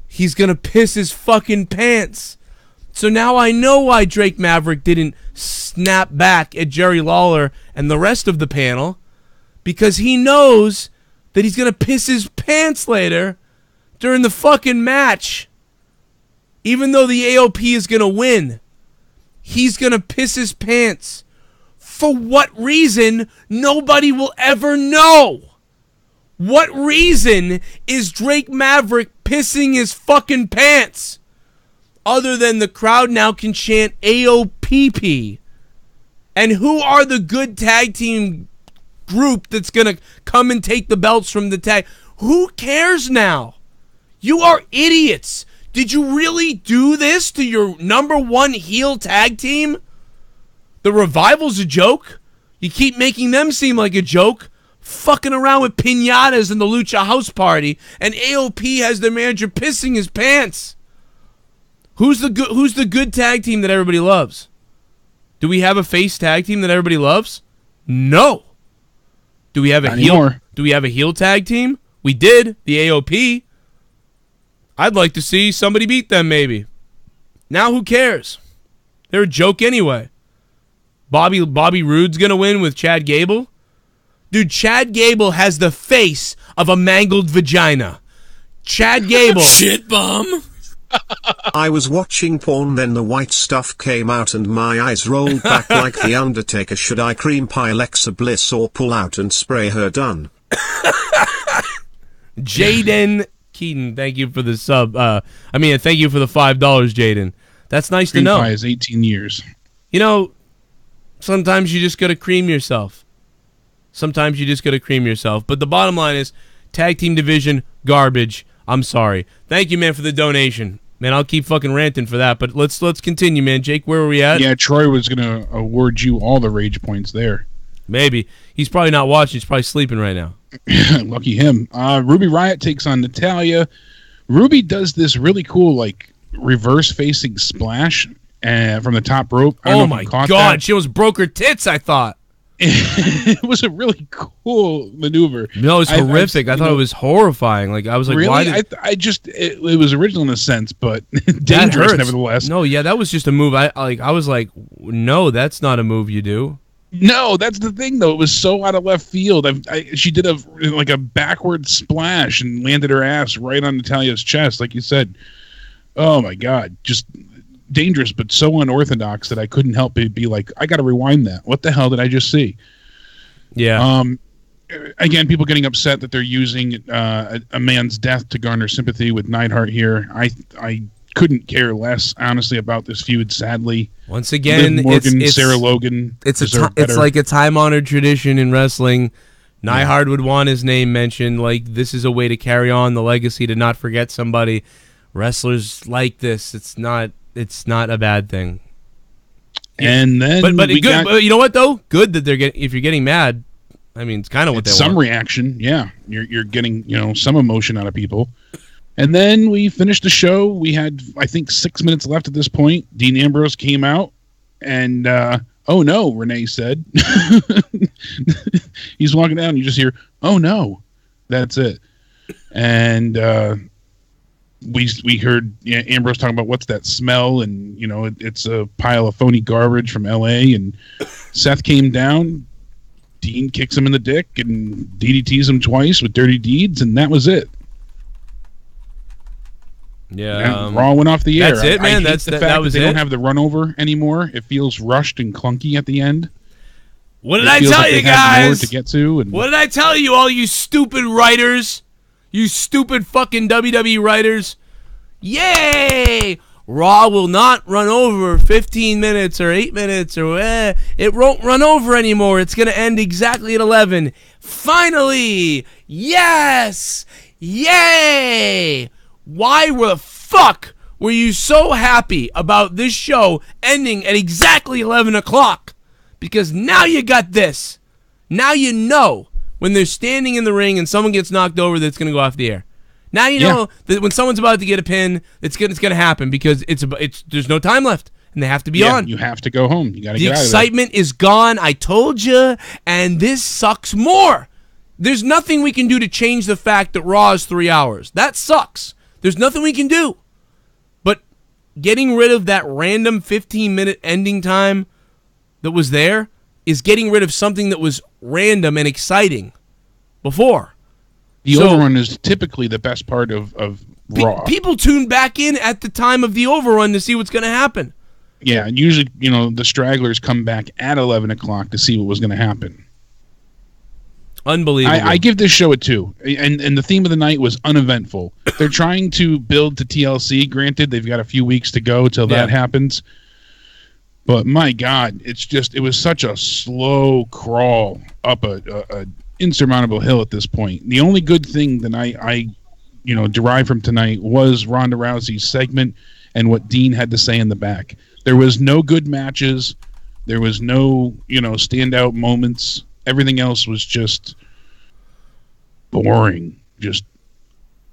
he's going to piss his fucking pants. So now I know why Drake Maverick didn't snap back at Jerry Lawler and the rest of the panel, because he knows that he's going to piss his pants later during the fucking match. Even though the AOP is going to win, he's going to piss his pants. For what reason? Nobody will ever know. What reason is Drake Maverick pissing his fucking pants? Other than the crowd now can chant AOPP. And who are the good tag team group that's going to come and take the belts from the tag? Who cares now? You are idiots. Did you really do this to your number one heel tag team? The Revival's a joke. You keep making them seem like a joke. Fucking around with piñatas in the Lucha House Party, and AOP has their manager pissing his pants. Who's the good tag team that everybody loves? Do we have a face tag team that everybody loves? No. Do we have a heel? Do we have a heel tag team? We did, the AOP. I'd like to see somebody beat them maybe. Now who cares? They're a joke anyway. Bobby Roode's gonna win with Chad Gable. Dude, Chad Gable has the face of a mangled vagina. Chad Gable. Shit bomb. I was watching porn, then the white stuff came out and my eyes rolled back like The Undertaker. Should I cream pie Alexa Bliss or pull out and spray her done? Jaden Keaton, thank you for the sub. Thank you for the $5, Jaden. That's nice to know. Cream pie is 18 years. You know, sometimes you just got to cream yourself. Sometimes you just got to cream yourself. But the bottom line is, tag team division, garbage. I'm sorry. Thank you, man, for the donation. Man, I'll keep fucking ranting for that. But let's continue, man. Jake, where are we at? Yeah, Troy was going to award you all the rage points there. Maybe. He's probably not watching. He's probably sleeping right now. Lucky him. Ruby Riott takes on Natalya. Ruby does this really cool, like, reverse-facing splash from the top rope. Oh, my God. She almost broke her tits, I thought. It was a really cool maneuver. No, it was horrific. I thought it was horrifying. Like, I was like, really? why did... it was original in a sense, but dangerous nevertheless. No, yeah, that was just a move. I was like, no, that's not a move you do. No, that's the thing, though. It was so out of left field. She did a backward splash and landed her ass right on Natalya's chest, like you said. Oh, my God. Just dangerous, but so unorthodox that I couldn't help but be like, I got to rewind that. What the hell did I just see? Yeah. Again, people getting upset that they're using a man's death to garner sympathy with Neidhart here. I couldn't care less, honestly, about this feud, sadly. Once again, Liv Morgan, it's Sarah Logan. It's like a time-honored tradition in wrestling. Neidhart would want his name mentioned. Like, this is a way to carry on the legacy, to not forget somebody. Wrestlers like this. It's not a bad thing. And then, but you know what though? Good that they're getting. If you're getting mad, I mean, it's kind of what they want. Some reaction, yeah. You're getting some emotion out of people. And then we finished the show. We had, I think, 6 minutes left at this point. Dean Ambrose came out, and oh no, Renee said. He's walking down, and you just hear, oh no. That's it. And we heard Ambrose talking about what's that smell, and it's a pile of phony garbage from LA. And Seth came down. Dean kicks him in the dick and DDTs him twice with dirty deeds, and that was it. Yeah, Raw went off the air. That's it, man. I hate the fact that they don't have the run over anymore. It feels rushed and clunky at the end. What did I tell you guys? More to get to. And what did I tell you, all you stupid writers? You stupid fucking WWE writers. Yay! Raw will not run over 15 minutes or 8 minutes or it won't run over anymore. It's going to end exactly at 11. Finally! Yes! Yay! Why the fuck were you so happy about this show ending at exactly 11 o'clock? because now you got this. Now you know when they're standing in the ring and someone gets knocked over that's going to go off the air. Now you know that when someone's about to get a pin, it's going to happen because there's no time left and they have to be on. You have to go home. You got to get out of there. The excitement is gone. I told you, and this sucks more. There's nothing we can do to change the fact that Raw is 3 hours. That sucks. There's nothing we can do. But getting rid of that random 15-minute ending time that was there is getting rid of something that was random and exciting before. The overrun is typically the best part of Raw. People tune back in at the time of the overrun to see what's going to happen. Yeah, and usually, the stragglers come back at 11 o'clock to see what was going to happen. Unbelievable. I give this show a 2. And the theme of the night was uneventful. They're trying to build to TLC. Granted, they've got a few weeks to go till that happens. But my God, it was such a slow crawl up a insurmountable hill at this point. The only good thing that I derived from tonight was Ronda Rousey's segment and what Dean had to say in the back. There was no good matches. There was no, standout moments. Everything else was just boring, just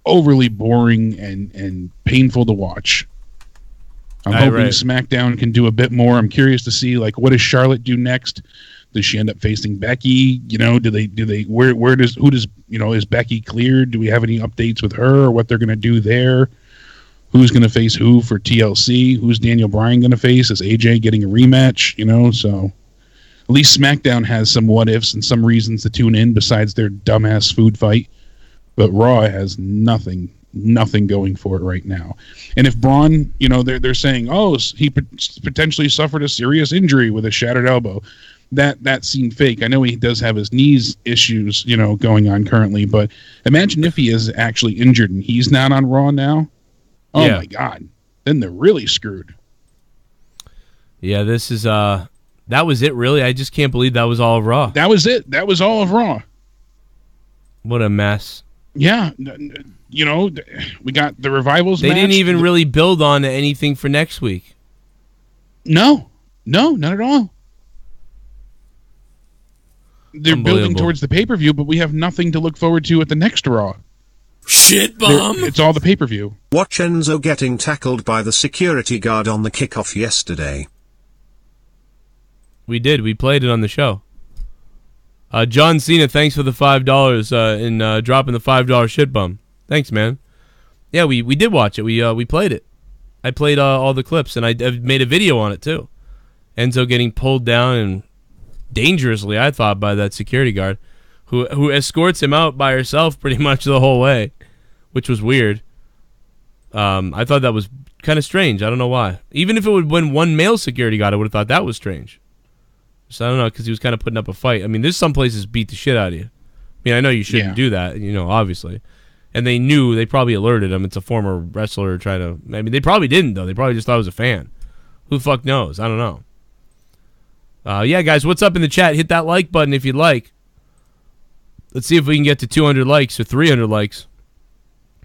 overly boring and painful to watch. I'm hoping SmackDown can do a bit more. I'm curious to see, what does Charlotte do next? Does she end up facing Becky? Is Becky cleared? Do we have any updates with her or what they're going to do there? Who's going to face who for TLC? Who's Daniel Bryan going to face? Is AJ getting a rematch? So at least SmackDown has some what ifs and some reasons to tune in besides their dumbass food fight. But Raw has nothing going for it right now. And if Braun, they're saying, he potentially suffered a serious injury with a shattered elbow. That seemed fake. I know he does have his knees issues, going on currently, but imagine if he is actually injured and he's not on Raw now. Oh my God. Then they're really screwed. Yeah, this is that was it really. I just can't believe that was all of Raw. That was it. That was all of Raw. What a mess. Yeah, we got the Revivals match. They didn't even really build on anything for next week. No, not at all. They're building towards the pay-per-view, but we have nothing to look forward to at the next Raw. Shit bomb! It's all the pay-per-view. Watch Enzo getting tackled by the security guard on the kickoff yesterday. We did. We played it on the show. John Cena, thanks for the $5 in dropping the $5 shit bum. Thanks, man. Yeah, we did watch it. We played it. I played all the clips, and I made a video on it, too. Enzo getting pulled down and dangerously, I thought, by that security guard who escorts him out by herself pretty much the whole way, which was weird. I thought that was kind of strange. I don't know why. Even if it would win one male security guard, I would have thought that was strange. So I don't know, because he was kind of putting up a fight. I mean, there's some places beat the shit out of you. I mean, I know you shouldn't do that, obviously. And they probably alerted him. It's a former wrestler trying to... I mean, they probably didn't, though. They probably just thought it was a fan. Who the fuck knows? I don't know. Yeah, guys, what's up in the chat? Hit that like button if you'd like. Let's see if we can get to 200 likes or 300 likes.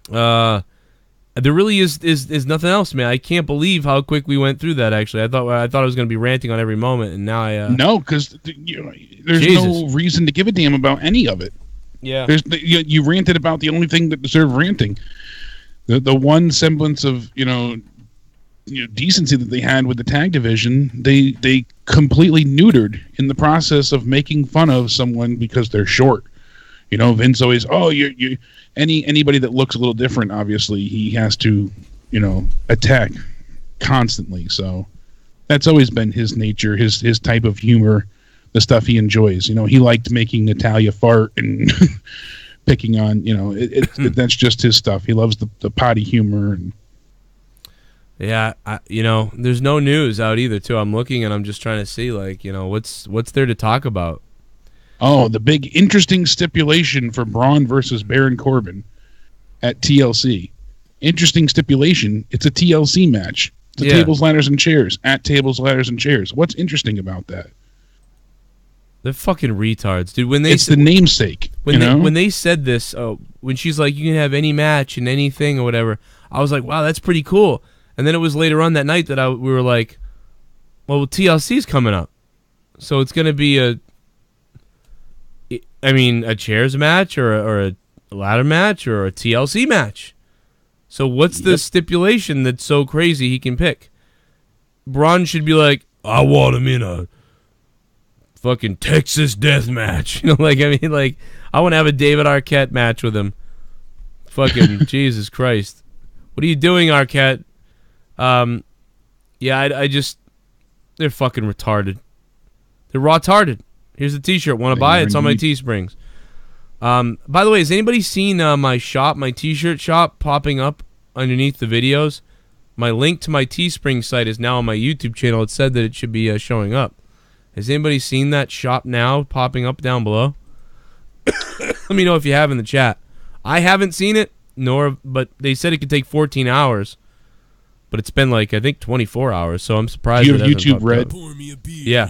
There really is nothing else, man. I can't believe how quick we went through that, actually. I thought I was going to be ranting on every moment, and now I... No, because there's no reason to give a damn about any of it. Yeah. You ranted about the only thing that deserved ranting. The one semblance of, decency that they had with the tag division, they completely neutered in the process of making fun of someone because they're short. Vince always, anybody that looks a little different, obviously, he has to, attack constantly. So that's always been his nature, his type of humor, the stuff he enjoys. He liked making Natalia fart and picking on, that's just his stuff. He loves the potty humor. And yeah, there's no news out either, too. I'm looking and I'm just trying to see, what's there to talk about? Oh, the big interesting stipulation for Braun versus Baron Corbin at TLC. Interesting stipulation. It's a TLC match. It's a tables, ladders, and chairs at tables, ladders, and chairs. What's interesting about that? They're fucking retards, dude. It's the namesake. When they said this, when she's like, you can have any match and anything or whatever, I was like, wow, that's pretty cool. And then it was later on that night that we were like, well, TLC's coming up. So it's going to be a chairs match or a ladder match or a TLC match. So what's the stipulation that's so crazy he can pick? Braun should be like, I want him in a fucking Texas death match. I want to have a David Arquette match with him. Fucking Jesus Christ. What are you doing, Arquette? I just, they're fucking retarded. They're raw-tarded. Here's the t-shirt. Want to buy it? It's on my Teesprings. By the way, has anybody seen my shop, my t-shirt shop, popping up underneath the videos? My link to my Teespring site is now on my YouTube channel. It said that it should be showing up. Has anybody seen that shop now popping up down below? Let me know if you have in the chat. I haven't seen it, but they said it could take 14 hours. But it's been I think 24 hours, so I'm surprised. Do you have YouTube Red? Yeah.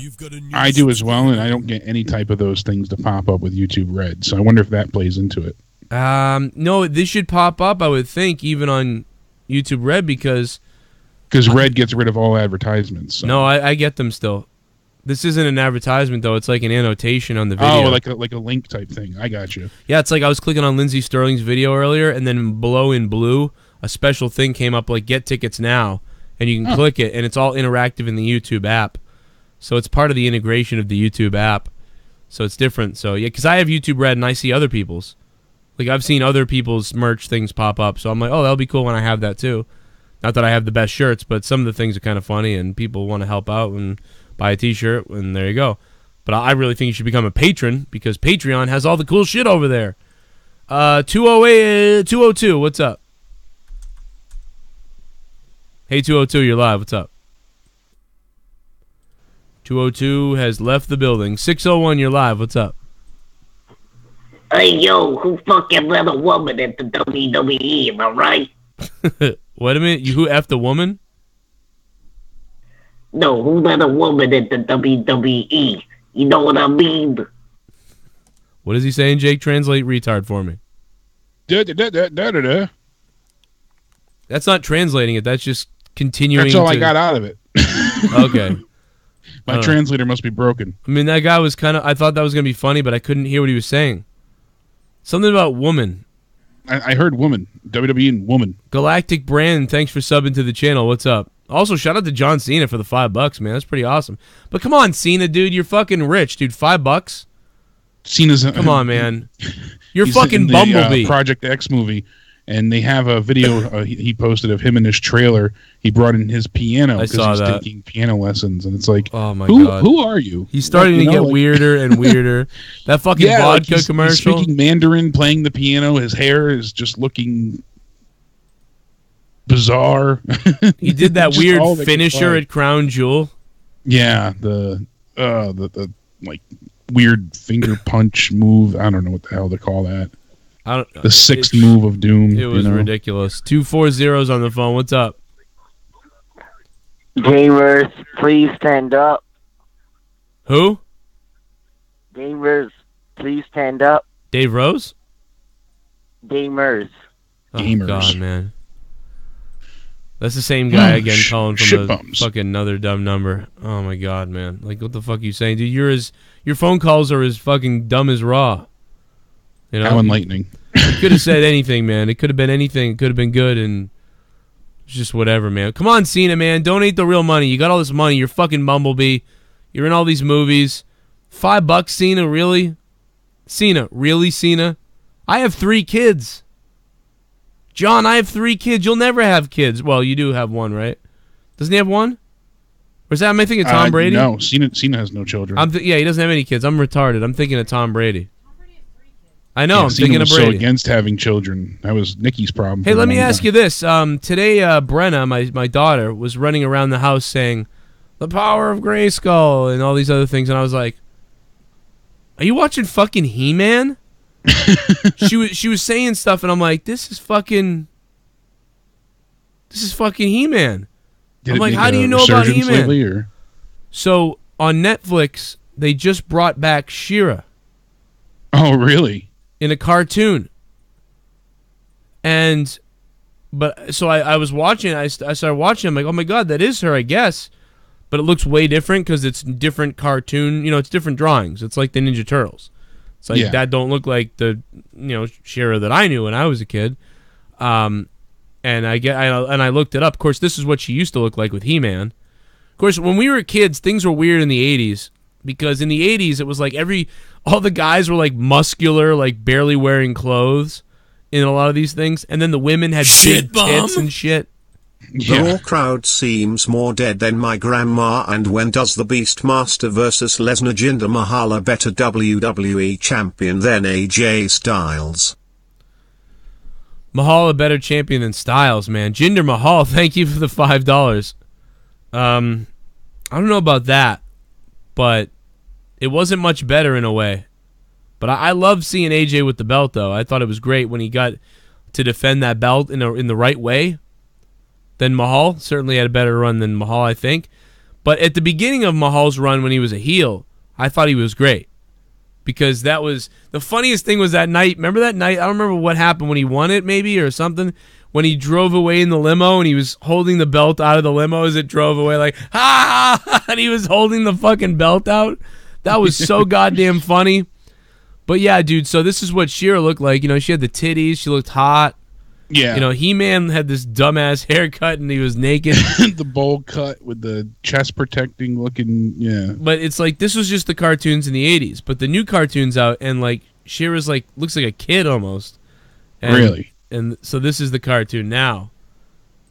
I do as well, and I don't get any type of those things to pop up with YouTube Red, so I wonder if that plays into it. No, this should pop up, I would think, even on YouTube Red, because Red gets rid of all advertisements. So. No, I get them still. This isn't an advertisement, though. It's like an annotation on the video. Oh, like a link type thing. I got you. Yeah, it's like I was clicking on Lindsey Sterling's video earlier, and then below in blue, a special thing came up like get tickets now, and you can click it, and it's all interactive in the YouTube app. So it's part of the integration of the YouTube app. So it's different. So yeah, because I have YouTube Red and I see other people's. Like I've seen other people's merch things pop up. So I'm like, oh, that'll be cool when I have that too. Not that I have the best shirts, but some of the things are kind of funny and people want to help out and buy a t-shirt, and there you go. But I really think you should become a patron because Patreon has all the cool shit over there. 202, what's up? Hey, 202, you're live. What's up? 202 has left the building. 601, you're live. What's up? Hey, yo, who fucking let a woman at the WWE? Am I right? Wait a minute. Who effed a woman? No, who let a woman at the WWE? You know what I mean? What is he saying, Jake? Translate retard for me. That's not translating it. That's just continuing. That's all I got out of it. Okay. My translator must be broken. I mean, that guy was I thought that was going to be funny, but I couldn't hear what he was saying. Something about woman. I heard woman. WWE and woman. Galactic Brand, thanks for subbing to the channel. What's up? Also, shout out to John Cena for the $5, man. That's pretty awesome. But come on, Cena, dude. You're fucking rich, dude. $5? Cena's... Come on, man. You're fucking Bumblebee. Project X movie. And they have a video he posted of him in his trailer. He brought in his piano because he's taking piano lessons, and it's like, oh my god, who are you? He's starting to get weirder and weirder. That fucking vodka commercial. He's speaking Mandarin, playing the piano. His hair is just looking bizarre. He did that weird finisher at Crown Jewel. Yeah, the like weird finger punch move. I don't know what the hell to call that. The sixth move of Doom. It was ridiculous. 240's on the phone. What's up? Gamers, please stand up. Who? Gamers, please stand up. Dave Rose? Gamers. Oh, God, man. That's the same guy again calling from the fucking another dumb number. Oh, my God, man. Like, what the fuck are you saying? Dude, your phone calls are as fucking dumb as raw. You know? How enlightening. You could have said anything, man. It could have been anything. It could have been good, and it's just whatever, man. Come on, Cena, man. Donate the real money. You got all this money. You're fucking Bumblebee. You're in all these movies. $5, Cena, really? Cena, really, Cena? I have 3 kids. John, I have 3 kids. You'll never have kids. Well, you do have one, right? Doesn't he have one? Or is that, am I thinking of Tom Brady? No, Cena has no children. Yeah, he doesn't have any kids. I'm retarded. I'm thinking of Tom Brady. I know, I'm thinking of Cena was Brady. so against having children. That was Nikki's problem. Hey, let me ask you this. Today, Brenna, my daughter, was running around the house saying, "The power of Grayskull," and all these other things, and I was like, "Are you watching fucking He-Man?" she was saying stuff, and I'm like, "This is fucking He-Man." I'm like, "How do you know about He-Man?" So on Netflix, they just brought back She-Ra. Oh, really? In a cartoon. But so I was watching, I started watching, I'm like, oh my God, that is her, I guess. but it looks way different because it's different cartoon. You know, it's different drawings. It's like the Ninja Turtles. It's like that don't look like the She-Ra that I knew when I was a kid. And I looked it up. Of course, this is what she used to look like with He-Man. Of course, when we were kids, things were weird in the 80s because in the 80s it was like all the guys were like muscular, like barely wearing clothes in a lot of these things, and then the women had big tits and shit. The Raw crowd seems more dead than my grandma. And when does the Beastmaster versus Lesnar Jinder Mahal a better WWE champion than AJ Styles? Mahal a better champion than Styles, man. Jinder Mahal, thank you for the $5. I don't know about that, but it wasn't much better in a way. But I love seeing AJ with the belt, though. I thought it was great when he got to defend that belt in the right way. Than Mahal. Certainly had a better run than Mahal, I think. But at the beginning of Mahal's run when he was a heel, I thought he was great. Because that was... The funniest thing was that night. Remember that night? I don't remember what happened when he won it, maybe, or something. When he drove away in the limo and he was holding the belt out of the limo as it drove away like, ha! And he was holding the fucking belt out. That was so goddamn funny. But yeah, dude, so this is what She-Ra looked like. You know, she had the titties. She looked hot. Yeah. You know, He-Man had this dumbass haircut and he was naked. The bowl cut with the chest protecting looking, yeah. But it's like, this was just the cartoons in the 80s. But the new cartoons out and like, She-Ra's like, looks like a kid almost. And, really? And so this is the cartoon now.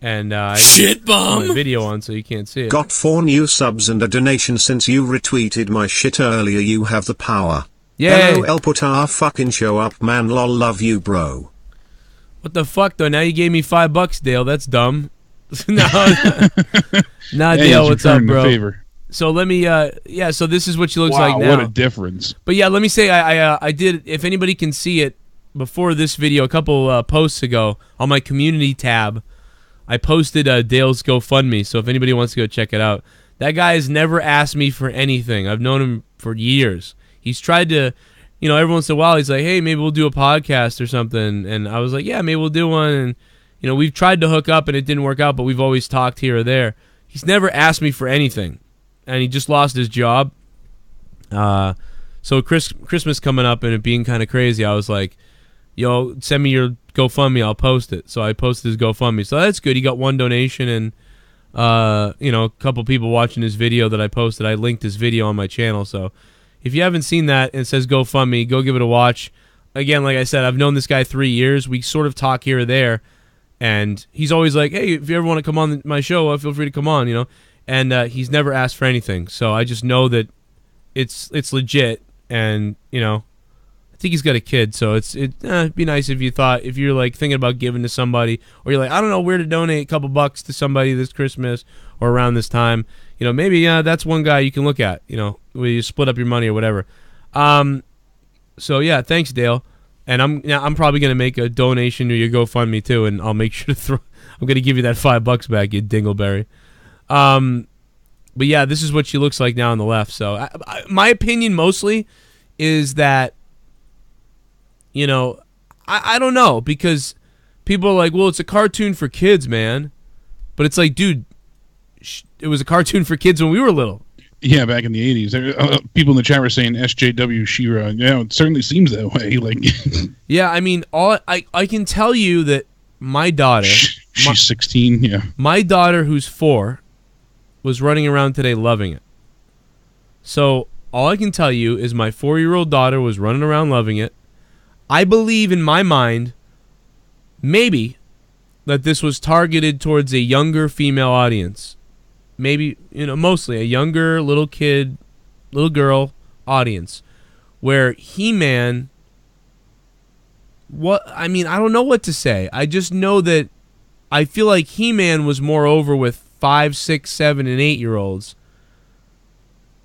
And I shit bomb put my video on so you can't see it. Got 4 new subs and a donation since you retweeted my shit earlier. You have the power. Yay. LOL, put our fucking show up, man. Lol, love you, bro. What the fuck, though? Now you gave me $5, Dale. That's dumb. Nah, Dale, what's up, bro? Favor. So let me, so this is what she looks like now. What a difference. But yeah, let me say, I did, if anybody can see it, before this video, a couple posts ago, on my community tab, I posted Dale's GoFundMe, so if anybody wants to go check it out. That guy has never asked me for anything. I've known him for years. He's tried to... You know, every once in a while, he's like, hey, maybe we'll do a podcast or something. And I was like, yeah, maybe we'll do one. And, you know, we've tried to hook up and it didn't work out, but we've always talked here or there. He's never asked me for anything. And he just lost his job. So Christmas coming up and it being kind of crazy, I was like, yo, send me your GoFundMe, I'll post it. So I posted his GoFundMe. So that's good. He got 1 donation and, you know, a couple people watching his video that I posted. I linked his video on my channel, so... If you haven't seen that and it says GoFundMe, go give it a watch. Again, like I said, I've known this guy 3 years. We sort of talk here or there. And he's always like, hey, if you ever want to come on my show, feel free to come on, you know. And he's never asked for anything. So I just know that it's legit. And, you know, I think he's got a kid. So it'd be nice if you're like thinking about giving to somebody. Or you're like, I don't know where to donate a couple bucks to somebody this Christmas or around this time. You know, maybe that's one guy you can look at, you know, where you split up your money or whatever. So, yeah, thanks, Dale. And I'm probably going to make a donation to your GoFundMe, too, and I'll make sure to I'm going to give you that $5 back, you dingleberry. But, yeah, this is what she looks like now on the left. So, my opinion mostly is that, you know, I don't know, because people are like, well, it's a cartoon for kids, man. But it's like, dude, it was a cartoon for kids when we were little. Yeah, back in the 80s. People in the chat were saying SJW She-Ra. Yeah, it certainly seems that way. Like, yeah, I mean, I can tell you that my daughter... She's 16, yeah. My daughter, who's 4, was running around today loving it. So, all I can tell you is my 4-year-old daughter was running around loving it. I believe in my mind, maybe, that this was targeted towards a younger female audience. Maybe, you know, mostly a younger little kid, little girl audience, where He-Man, I don't know what to say. I just know that I feel like He-Man was more over with 5, 6, 7, and 8-year-olds.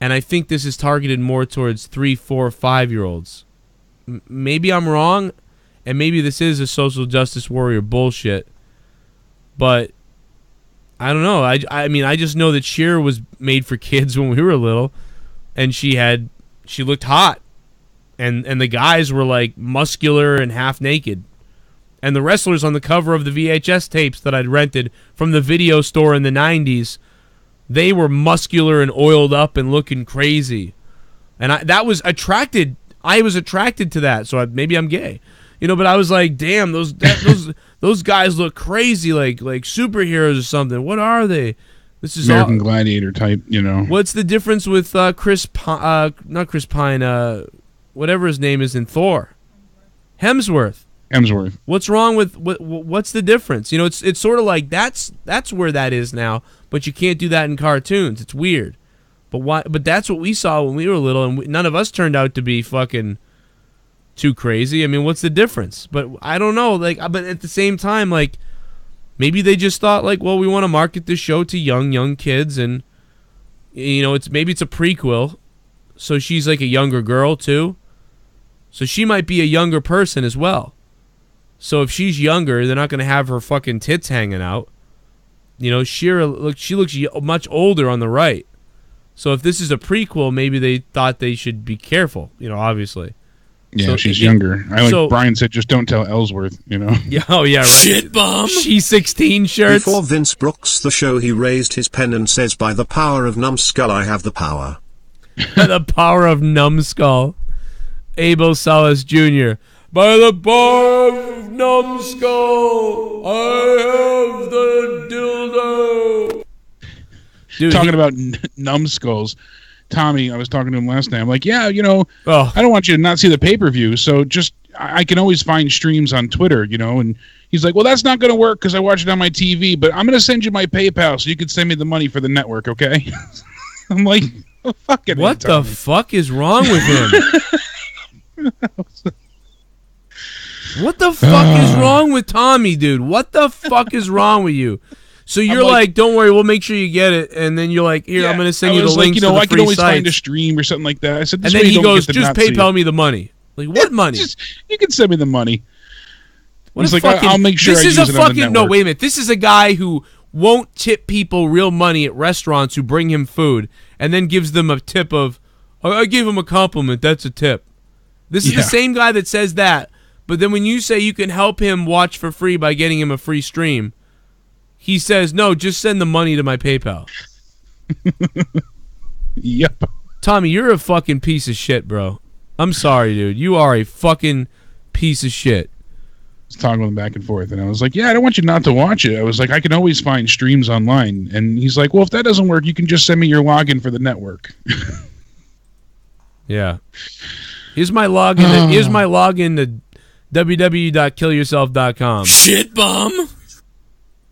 And I think this is targeted more towards 3, 4, 5-year-olds. Maybe I'm wrong, and maybe this is a social justice warrior bullshit. But I don't know. I mean, I just know that She-Ra was made for kids when we were little, and she looked hot, and the guys were like muscular and half naked, and the wrestlers on the cover of the VHS tapes that I'd rented from the video store in the 90s they were muscular and oiled up and looking crazy. And I was attracted to that, so maybe I'm gay. You know, but I was like, damn, those guys look crazy, like superheroes or something. What are they? This is American Gladiator type, you know. What's the difference with not Chris Pine, whatever his name is in Thor? Hemsworth. What's wrong with what's the difference? You know, it's sort of like that's where that is now, but you can't do that in cartoons. It's weird. But why? But that's what we saw when we were little, and none of us turned out to be fucking too crazy. I mean, what's the difference? But I don't know. Like, but at the same time, like, maybe they just thought, like, well, we want to market this show to young kids, and you know, maybe it's a prequel, so she's like a younger girl too, so she might be a younger person as well. So if she's younger, they're not going to have her fucking tits hanging out. You know, Shira, she looks much older on the right. So if this is a prequel, maybe they thought they should be careful, you know, obviously. Yeah, so she's younger. Brian said, just don't tell Ellsworth, you know. Yeah, oh, yeah, right. Shit bomb. She's 16 shirts. Before Vince Brooks the show, he raised his pen and says, by the power of Numbskull, I have the power. The power of Numbskull. ABELsalasJR. By the power of Numbskull, I have the dildo. Dude, talking about numbskulls, Tommy, I was talking to him last night. I'm like, yeah, you know, I don't want you to not see the pay-per-view, so just I can always find streams on Twitter, you know. And he's like, well, that's not going to work because I watch it on my TV, but I'm going to send you my PayPal so you can send me the money for the network, okay? I'm like, oh, fuck it. What the fuck is wrong with him? What the fuck is wrong with Tommy, dude? What the fuck is wrong with you? So you're like, don't worry, we'll make sure you get it, and then you're like, here, I'm going to send you the links to the free I can always sites. find a stream or something like that. I said, and then he goes, just PayPal me the money. Like, what money? You can send me the money. He's like, I'll make sure I use it on the network. No, wait a minute. This is a guy who won't tip people real money at restaurants who bring him food, and then gives them a tip of, I gave him a compliment, that's a tip. This is the same guy that says that, but then when you say you can help him watch for free by getting him a free stream, he says, no, just send the money to my PayPal. Yep. Tommy, you're a fucking piece of shit, bro. I'm sorry, dude. You are a fucking piece of shit. I was talking with him back and forth, and I was like, yeah, I don't want you not to watch it. I was like, I can always find streams online. And he's like, well, if that doesn't work, you can just send me your login for the network. Yeah. Here's my login. Here's my login to www.killyourself.com. Shit bomb.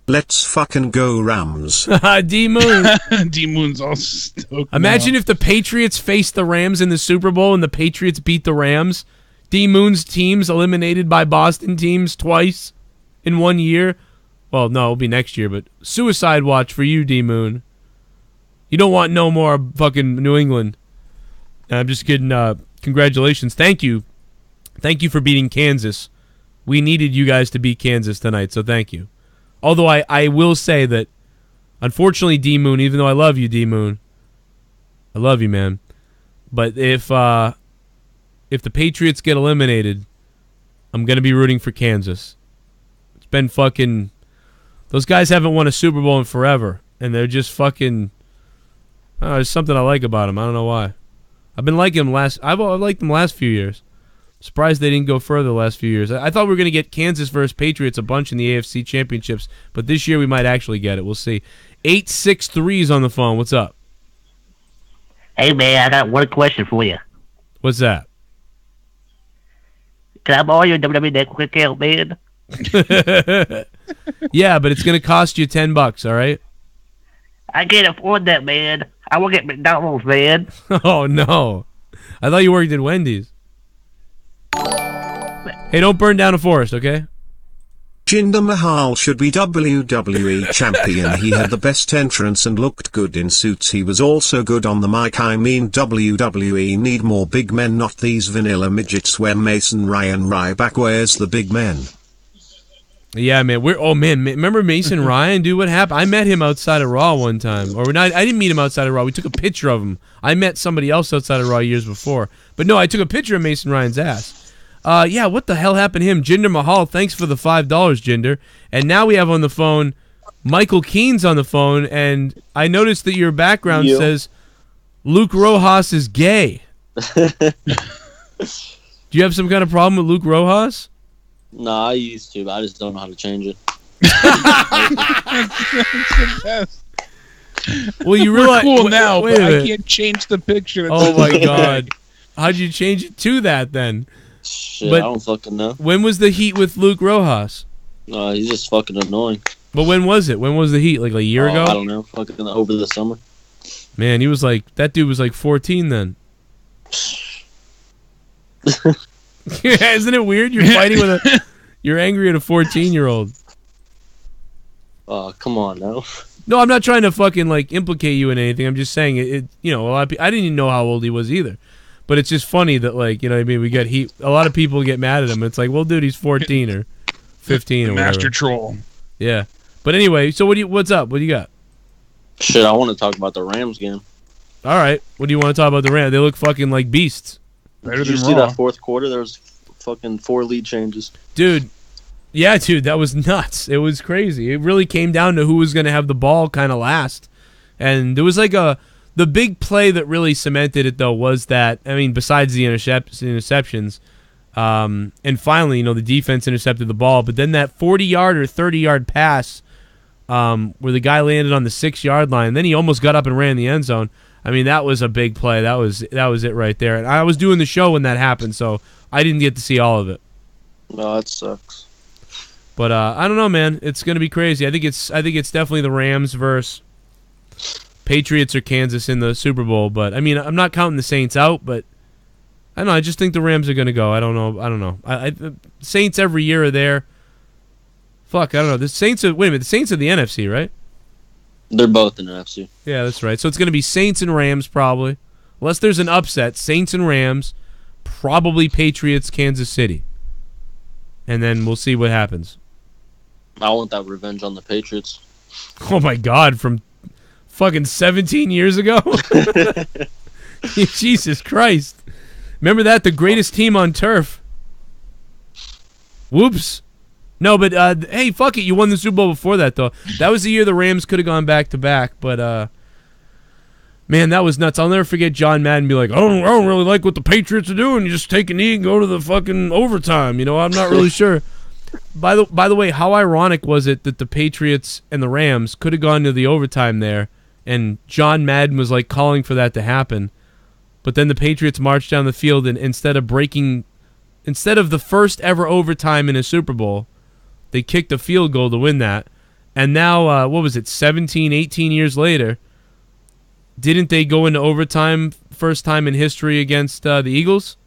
Let's fucking go Rams. DMOON. DMOON's all stoked. Imagine if the Patriots faced the Rams in the Super Bowl and the Patriots beat the Rams. DMOON's teams eliminated by Boston teams twice in 1 year. Well, no, it'll be next year, but suicide watch for you, DMOON. You don't want no more fucking New England. I'm just kidding. Congratulations. Thank you. Thank you for beating Kansas. We needed you guys to beat Kansas tonight, so thank you. Although I will say that, unfortunately, DMOON, even though I love you, DMOON, I love you, man. But if the Patriots get eliminated, I'm going to be rooting for Kansas. It's been fucking... Those guys haven't won a Super Bowl in forever, and they're just fucking... there's something I like about them. I don't know why. I've been liking them I've liked them last few years. Surprised they didn't go further the last few years. I thought we were going to get Kansas versus Patriots a bunch in the AFC Championships, but this year we might actually get it. We'll see. 863's on the phone. What's up? Hey, man, I got one question for you. What's that? Can I borrow your WWE Network account, man? Yeah, but it's going to cost you $10, all right? I can't afford that, man. I work at McDonald's, man. Oh, no. I thought you worked at Wendy's. Hey, don't burn down a forest, okay? Jinder Mahal should be WWE champion. He had the best entrance and looked good in suits. He was also good on the mic. I mean, WWE need more big men, not these vanilla midgets where Mason Ryan Ryback wears the big men. Yeah, man. Remember Mason Ryan, dude? What happened? I met him outside of Raw one time. Or not, I didn't meet him outside of Raw. We took a picture of him. I met somebody else outside of Raw years before. But no, I took a picture of Mason Ryan's ass. Yeah, what the hell happened to him? Jinder Mahal, thanks for the $5, Jinder. And now we have on the phone Michael Keene's on the phone, and I noticed that your background You. says Luke Rojas is gay. Do you have some kind of problem with Luke Rojas? Nah, I used to, but I just don't know how to change it. Well, you We're realize cool now, wait but a I minute. can't change the picture. Oh my god! How'd you change it to that then? Shit, But I don't fucking know. when was the heat with Luke Rojas? He's just fucking annoying. But when was it? When was the heat? Like a year ago? I don't know. Fucking over the summer. Man, he was like that dude was like 14 then. Isn't it weird? You're fighting with a. You're angry at a 14-year-old. Oh, come on now. No, I'm not trying to fucking like implicate you in anything. I'm just saying it. You know, a lot of I didn't even know how old he was either. But it's just funny that like you know what I mean we got heat. A lot of people get mad at him. It's like, well, dude, he's 14 or 15 or whatever. Master troll. Yeah. But anyway, so what's up? What do you got? Shit, I want to talk about the Rams game. All right. What do you want to talk about the Rams? They look fucking like beasts. Did you see that fourth quarter? There was fucking 4 lead changes. Dude. Yeah, dude, that was nuts. It was crazy. It really came down to who was going to have the ball kind of last. And there was like the big play that really cemented it, though, was that, I mean, besides the interceptions, and finally, you know, the defense intercepted the ball, but then that 40-yard or 30-yard pass where the guy landed on the 6-yard line, then he almost got up and ran in the end zone. I mean, that was a big play. That was it right there. And I was doing the show when that happened, so I didn't get to see all of it. No, that sucks. But I don't know, man. It's gonna be crazy. I think it's definitely the Rams versus Patriots or Kansas in the Super Bowl. But I mean, I'm not counting the Saints out. But I don't know. I just think the Rams are gonna go. I don't know. The Saints every year are there. Fuck, I don't know. The Saints are. Wait a minute. The Saints are the NFC, right? They're both in the NFC. Yeah, that's right. So it's gonna be Saints and Rams probably, unless there's an upset. Saints and Rams, probably Patriots, Kansas City, and then we'll see what happens. I want that revenge on the Patriots. Oh my God, from fucking 17 years ago? Jesus Christ. Remember that? The greatest team on turf. Whoops. No, but hey, fuck it. You won the Super Bowl before that, though. That was the year the Rams could have gone back-to-back, but man, that was nuts. I'll never forget John Madden be like, I don't really like what the Patriots are doing. You just take a knee and go to the fucking overtime. You know, I'm not really sure. By the way, how ironic was it that the Patriots and the Rams could have gone to the overtime there, and John Madden was like calling for that to happen, but then the Patriots marched down the field and instead of the first ever overtime in a Super Bowl, they kicked a field goal to win that, and now what was it, 17, 18 years later, didn't they go into overtime first time in history against the Eagles?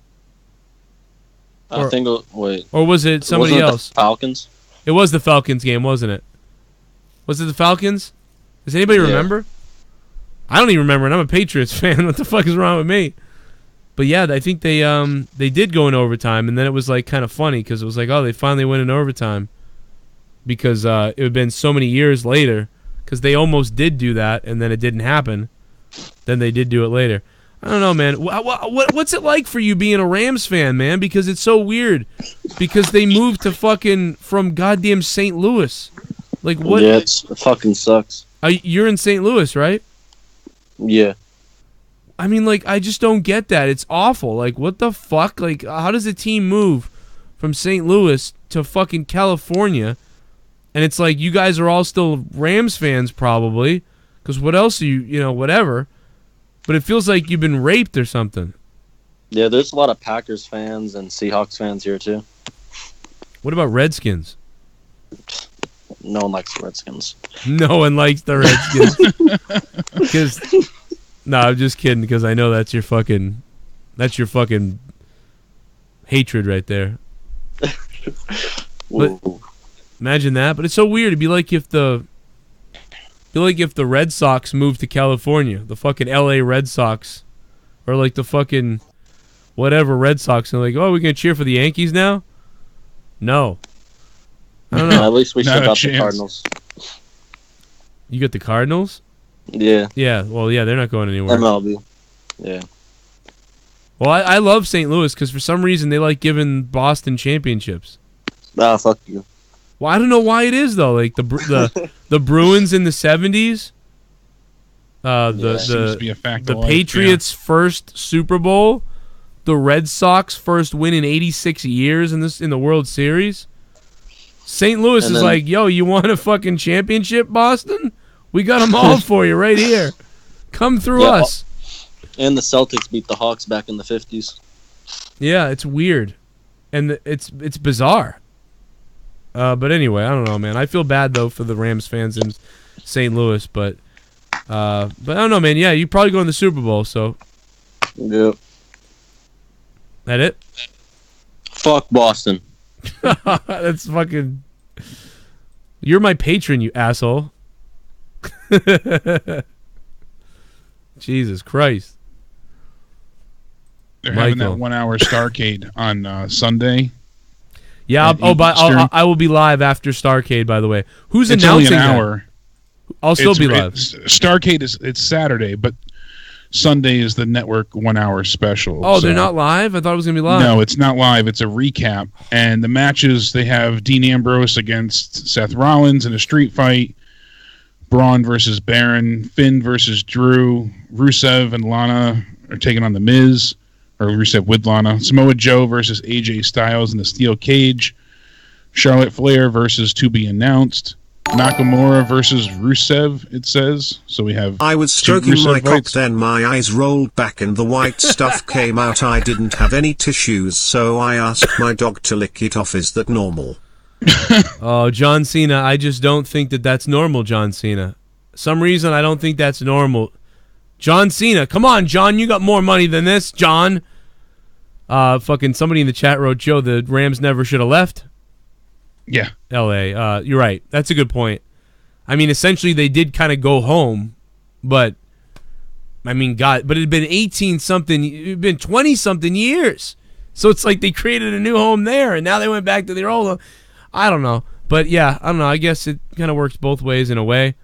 I think. Wait. Or was it somebody else? The Falcons. It was the Falcons game, wasn't it? Was it the Falcons? Does anybody remember? I don't even remember, and I'm a Patriots fan. What the fuck is wrong with me? But yeah, I think they did go in overtime, and then it was like kind of funny because it was like, oh, they finally went in overtime because it had been so many years later because they almost did do that, and then it didn't happen. Then they did do it later. I don't know, man. What's it like for you being a Rams fan, man? Because it's so weird. Because they moved to fucking from goddamn St. Louis. Like what? Yeah, it fucking sucks. You're in St. Louis, right? Yeah. I mean, like, I just don't get that. It's awful. Like, what the fuck? Like, how does a team move from St. Louis to fucking California? And it's like, you guys are all still Rams fans, probably. Because what else are you, whatever. But it feels like you've been raped or something. Yeah, there's a lot of Packers fans and Seahawks fans here, too. What about Redskins? No one likes the Redskins. No one likes the Redskins. No, I'm just kidding, because I know that's your fucking hatred right there. But imagine that. But it's so weird. It'd be like if the Red Sox moved to California, the fucking LA Red Sox, or like the fucking whatever Red Sox, and like, oh, we're gonna cheer for the Yankees now? No, I don't know. At least we still got the Cardinals. You got the Cardinals? Yeah. Yeah. Well, yeah, they're not going anywhere. MLB. Yeah. Well, I love St. Louis because for some reason they like giving Boston championships. Ah, fuck you. Well, I don't know why it is though. Like the Bruins in the 70s, Seems to be a fact the of life, Patriots' first Super Bowl, the Red Sox first win in 86 years in the World Series. St. Louis is like, yo, you want a fucking championship, Boston? We got them all for you right here. Come through us. And the Celtics beat the Hawks back in the 50s. Yeah, it's weird, and it's bizarre. But anyway, I don't know, man. I feel bad though for the Rams fans in St. Louis, but I don't know, man. Yeah, you probably go in the Super Bowl, so. Yep. That it? Fuck Boston. That's fucking. You're my patron, you asshole. Jesus Christ. They're having that 1 hour Starcade on Sunday. Yeah, I will be live after Starcade, by the way. Who's it's announcing only an hour. That? I'll still be live. Starcade it's Saturday, but Sunday is the network 1 hour special. Oh, they're not live? I thought it was going to be live. No, it's not live. It's a recap. And the matches, they have Dean Ambrose against Seth Rollins in a street fight. Braun versus Baron. Finn versus Drew. Rusev and Lana are taking on The Miz. Or Rusev with Lana. Samoa Joe versus AJ Styles in the steel cage. Charlotte Flair versus To Be Announced. Nakamura versus Rusev, it says. So we have. I was stroking my cock, then my eyes rolled back and the white stuff came out. I didn't have any tissues, so I asked my dog to lick it off. Is that normal? Oh, John Cena, I just don't think that's normal, John Cena. Some reason I don't think that's normal. John Cena, come on, John, you got more money than this, John. Fucking somebody in the chat wrote, Joe, the Rams never should have left. Yeah. L.A. You're right. That's a good point. I mean, essentially, they did kind of go home, but, I mean, God, but it had been 18-something, it had been 20-something years. So it's like they created a new home there, and now they went back to their old home. I don't know. But, yeah, I don't know. I guess it kind of works both ways in a way.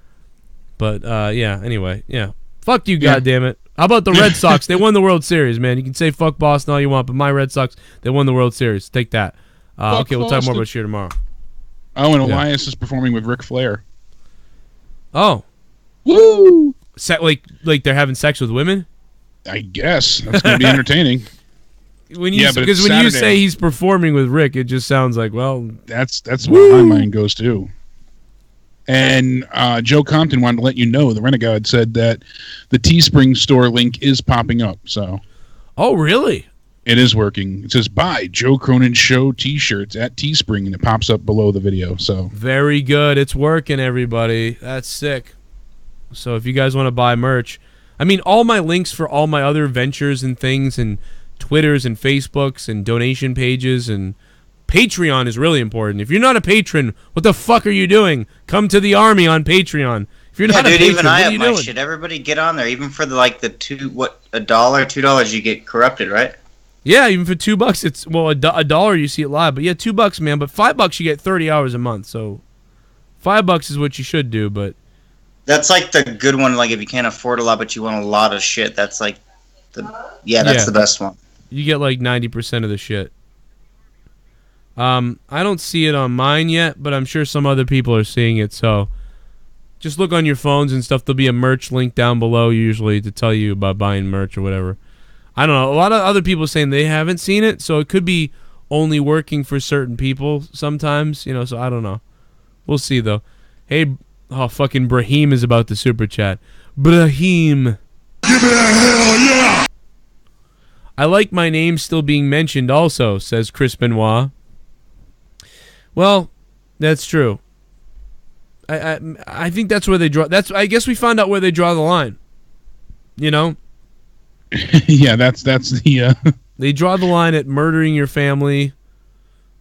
But, yeah, anyway, yeah. Fuck you, goddammit. How about the Red Sox? They won the World Series, man. You can say fuck Boston all you want, but my Red Sox, they won the World Series. Take that. Okay, we'll talk more about shit tomorrow. Oh, and Elias is performing with Ric Flair. Oh. Woo! Like they're having sex with women? I guess. That's going to be entertaining. Because when you say he's performing with Rick, it just sounds like, well... That's where my mind goes to. And Joe Compton wanted to let you know, the Renegade said that the Teespring store link is popping up. So, oh, really? It is working. It says, buy Joe Cronin Show T-shirts at Teespring, and it pops up below the video. So very good. It's working, everybody. That's sick. So if you guys want to buy merch, I mean, all my links for all my other ventures and things and Twitters and Facebooks and donation pages and Patreon is really important. If you're not a patron, what the fuck are you doing? Come to the army on Patreon. If you're not a patron, even I what are have you my doing? shit. Everybody get on there. Even for $1, $2 you get corrupted, right? Yeah, even for $2, it's $1 you see it live, but yeah, $2, man. But $5 you get 30 hours a month, so $5 is what you should do. But that's like the good one. Like if you can't afford a lot, but you want a lot of shit, that's like that's the best one. You get like 90% of the shit. I don't see it on mine yet, but I'm sure some other people are seeing it. So just look on your phones and stuff. There'll be a merch link down below usually to tell you about buying merch or whatever. I don't know. A lot of other people saying they haven't seen it, so it could be only working for certain people sometimes, so I don't know. We'll see, though. Hey, fucking Brahim is about to super chat. Brahim. Give me a hell yeah! I like my name still being mentioned also, says Chris Benoit. Well, that's true. I think that's where they draw. I guess we found out where they draw the line. Yeah, that's the. They draw the line at murdering your family,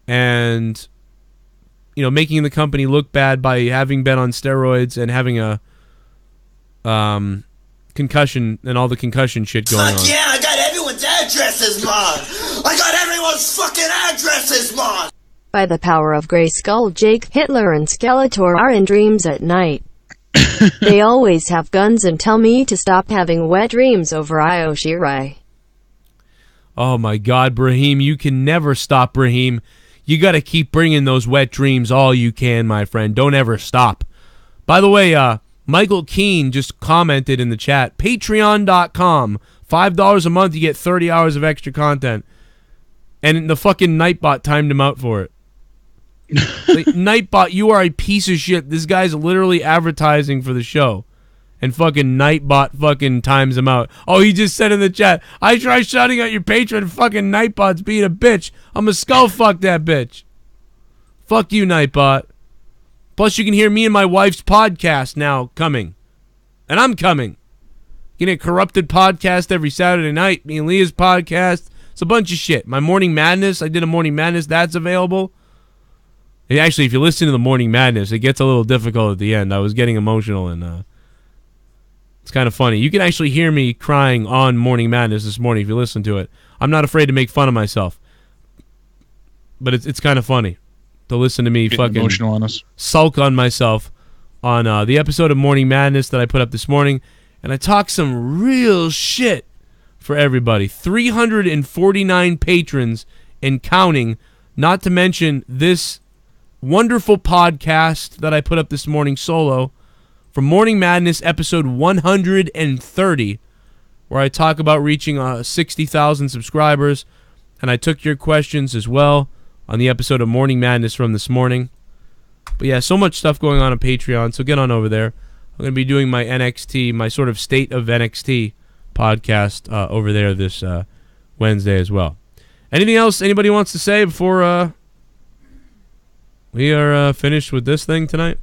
and making the company look bad by having been on steroids and having a concussion and all the concussion shit going on. Yeah, I got everyone's addresses, Mom. I got everyone's fucking addresses, Mom. By the power of Grayskull, Jake, Hitler, and Skeletor are in dreams at night. They always have guns and tell me to stop having wet dreams over Io Shirai. Oh my God, Brahim, you can never stop, Brahim. you got to keep bringing those wet dreams all you can, my friend. Don't ever stop. By the way, Michael Keene just commented in the chat, patreon.com, $5 a month, you get 30 hours of extra content. And the fucking Nightbot timed him out for it. Like, Nightbot, you are a piece of shit. This guy's literally advertising for the show. And fucking Nightbot fucking times him out. Oh, he just said in the chat, I try shouting at your patron, fucking Nightbot's being a bitch. I'm gonna skull fuck that bitch. Fuck you, Nightbot. Plus, you can hear me and my wife's podcast now coming. And I'm coming. Getting a Corrupted podcast every Saturday night. Me and Leah's podcast. It's a bunch of shit. My Morning Madness, I did a Morning Madness. That's available. And actually, if you listen to the Morning Madness, it gets a little difficult at the end. I was getting emotional, and it's kind of funny. You can actually hear me crying on Morning Madness this morning if you listen to it. I'm not afraid to make fun of myself. But it's kind of funny to listen to me fucking emotional on us. Sulk on myself on the episode of Morning Madness that I put up this morning. And I talked some real shit for everybody. 349 patrons and counting, not to mention this wonderful podcast that I put up this morning solo from Morning Madness episode 130, where I talk about reaching 60,000 subscribers. And I took your questions as well on the episode of Morning Madness from this morning. But yeah, so much stuff going on Patreon, so get on over there. I'm going to be doing my NXT, my sort of State of NXT podcast over there this Wednesday as well. Anything else anybody wants to say before we are finished with this thing tonight?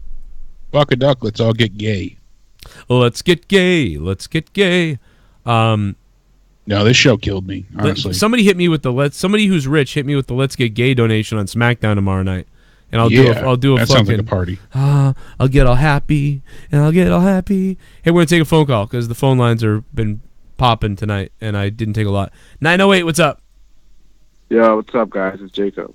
Buck a duck, let's all get gay. Let's get gay. Let's get gay. No, this show killed me, honestly. Somebody hit me with somebody who's rich hit me with the Let's Get Gay donation on SmackDown tomorrow night. And I'll do a that fucking, sounds like a party. I'll get all happy, and I'll get all happy. Hey, we're going to take a phone call because the phone lines are been popping tonight, and I didn't take a lot. 908, what's up? Yo, what's up, guys? It's Jacob.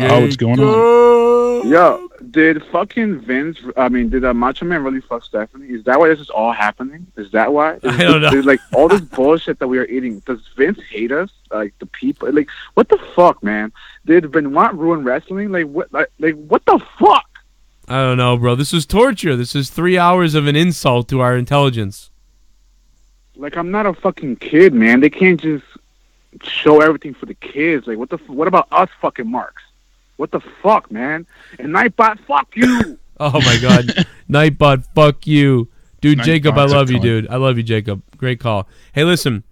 Oh, what's going on? Yo, did fucking Vince, did Macho Man really fuck Stephanie? Is that why this is all happening? Is that why? I don't know. There's like all this bullshit that we are eating. Does Vince hate us? Like the people? Like what the fuck, man? Did Benoit ruin wrestling? Like what? Like what the fuck? I don't know, bro. This is torture. This is 3 hours of an insult to our intelligence. Like I'm not a fucking kid, man. They can't just show everything for the kids. Like what about us fucking marks? What the fuck, man? And Nightbot, fuck you. Oh my god. Nightbot, fuck you. Dude, Nightbot's Jacob, I love you, a cunt. dude. I love you, Jacob. Great call. Hey, listen.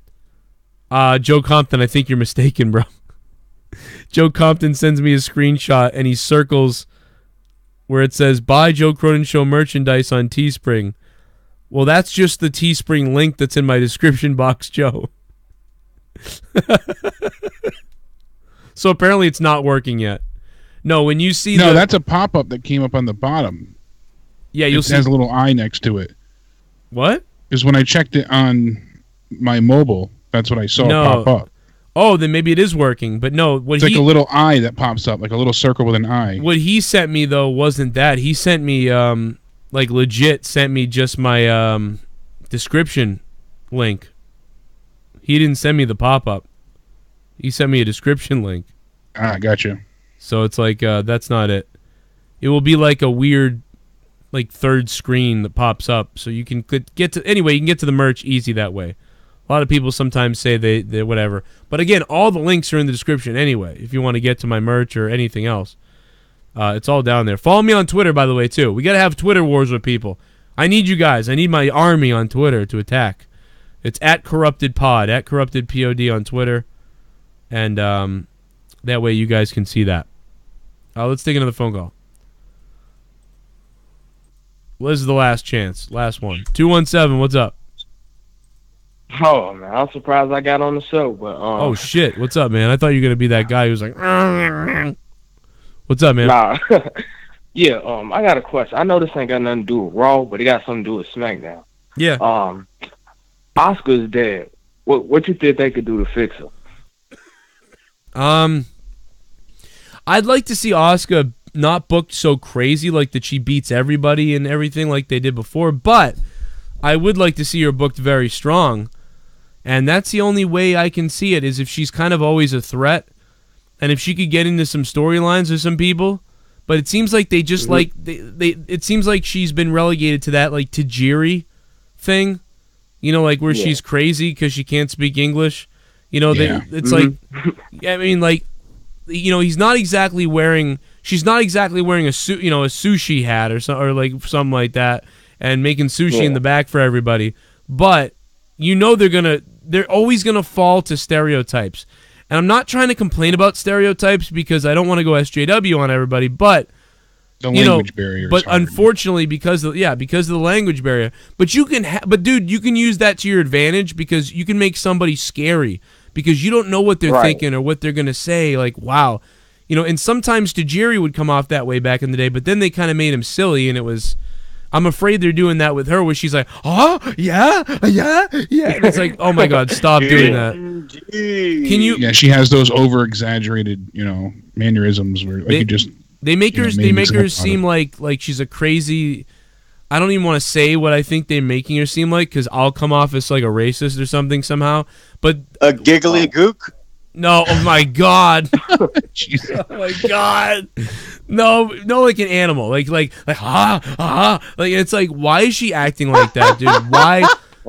Joe Compton, I think you're mistaken, bro. Joe Compton sends me a screenshot and he circles where it says buy Joe Cronin Show merchandise on Teespring. Well, that's just the Teespring link that's in my description box, Joe. So apparently it's not working yet. No, when you see that's a pop-up that came up on the bottom. Yeah, you'll see. It has a little eye next to it. What? Because when I checked it on my mobile, that's what I saw pop up. Oh, then maybe it is working. But no, It's like a little eye that pops up, like a little circle with an eye. What he sent me, though, wasn't that. He sent me, like legit sent me just my description link. He didn't send me the pop-up. He sent me a description link. Ah, gotcha. So it's like, that's not it. It will be like a weird, like, third screen that pops up. So you can get to, anyway, you can get to the merch easy that way. A lot of people sometimes say they whatever. But again, all the links are in the description anyway, if you want to get to my merch or anything else. It's all down there. Follow me on Twitter, by the way, too. We got to have Twitter wars with people. I need you guys. I need my army on Twitter to attack. It's @CorruptedPod, @CorruptedPod on Twitter. And that way you guys can see that. Let's take another phone call. Well, this is the last chance. Last one. 217, what's up? Oh, man, I'm surprised I got on the show. But oh, shit. What's up, man? I thought you were going to be that guy who's like... What's up, man? Nah. Yeah, I got a question. I know this ain't got nothing to do with Raw, but it got something to do with SmackDown. Yeah. Asuka's dead. What you think they could do to fix her? I'd like to see Asuka not booked so crazy, like that she beats everybody and everything like they did before, but I would like to see her booked very strong, and that's the only way I can see it, is if she's kind of always a threat, and if she could get into some storylines with some people, but it seems like they just like it seems like she's been relegated to that like Tajiri thing, you know, like where she's crazy because she can't speak English. You know, it's like, I mean, like, you know, she's not exactly wearing a sushi hat or like something like that, and making sushi in the back for everybody. But you know they're always gonna fall to stereotypes. And I'm not trying to complain about stereotypes because I don't want to go SJW on everybody, but the language barrier. But unfortunately, because of the language barrier. But you can, dude, you can use that to your advantage because you can make somebody scary because you don't know what they're thinking or what they're gonna say. Like, wow, you know. And sometimes Tajiri would come off that way back in the day, but then they kind of made him silly, and it was. I'm afraid they're doing that with her, where she's like, "Oh, yeah." And it's like, "Oh my God, stop doing that." Can you? Yeah, she has those over-exaggerated, you know, mannerisms where like they make her seem like she's a crazy. I don't even want to say what I think they're making her seem like because I'll come off as like a racist or something somehow. But a giggly gook. No, oh my God. Oh my God. No, like an animal. Like like it's like, why is she acting like that, dude? Why?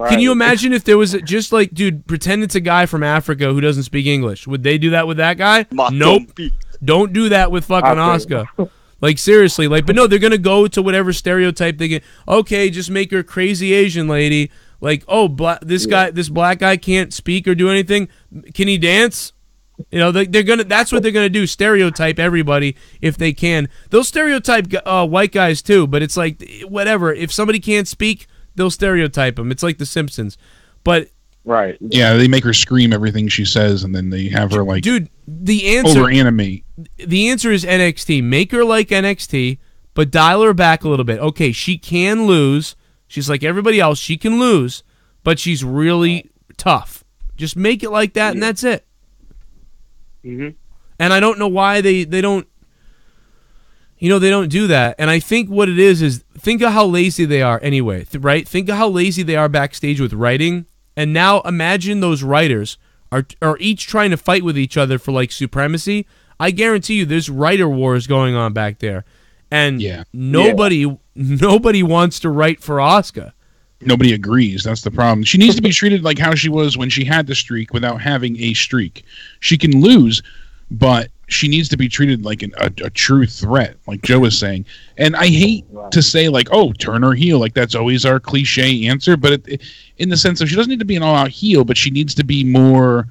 Can you imagine if there was just like, dude, pretend it's a guy from Africa who doesn't speak English. Would they do that with that guy? Nope. Don't do that with fucking Oscar. Like, seriously. Like, but no, they're gonna go to whatever stereotype they get. Okay, just make her a crazy Asian lady. Like, oh, this black guy can't speak or do anything. Can he dance? You know, they're gonna. That's what they're gonna do. Stereotype everybody if they can. They'll stereotype white guys too. But it's like whatever. If somebody can't speak, they'll stereotype them. It's like The Simpsons. But yeah, they make her scream everything she says, and then they have her like, dude. The answer over animate. The answer is NXT. Make her like NXT, but dial her back a little bit. Okay, she can lose. She's like everybody else. She can lose, but she's really tough. Just make it like that, and that's it. And I don't know why they don't, you know, they don't do that. And I think what it is think of how lazy they are anyway, right? Think of how lazy they are backstage with writing. And now imagine those writers are each trying to fight with each other for like supremacy. I guarantee you there's writer wars going on back there. And nobody wants to write for Asuka. Nobody agrees. That's the problem. She needs to be treated like how she was when she had the streak without having a streak. She can lose, but she needs to be treated like a true threat, like Joe was saying. And I hate to say, like, oh, turn her heel. Like, that's always our cliche answer. But in the sense of she doesn't need to be an all-out heel, but she needs to be more,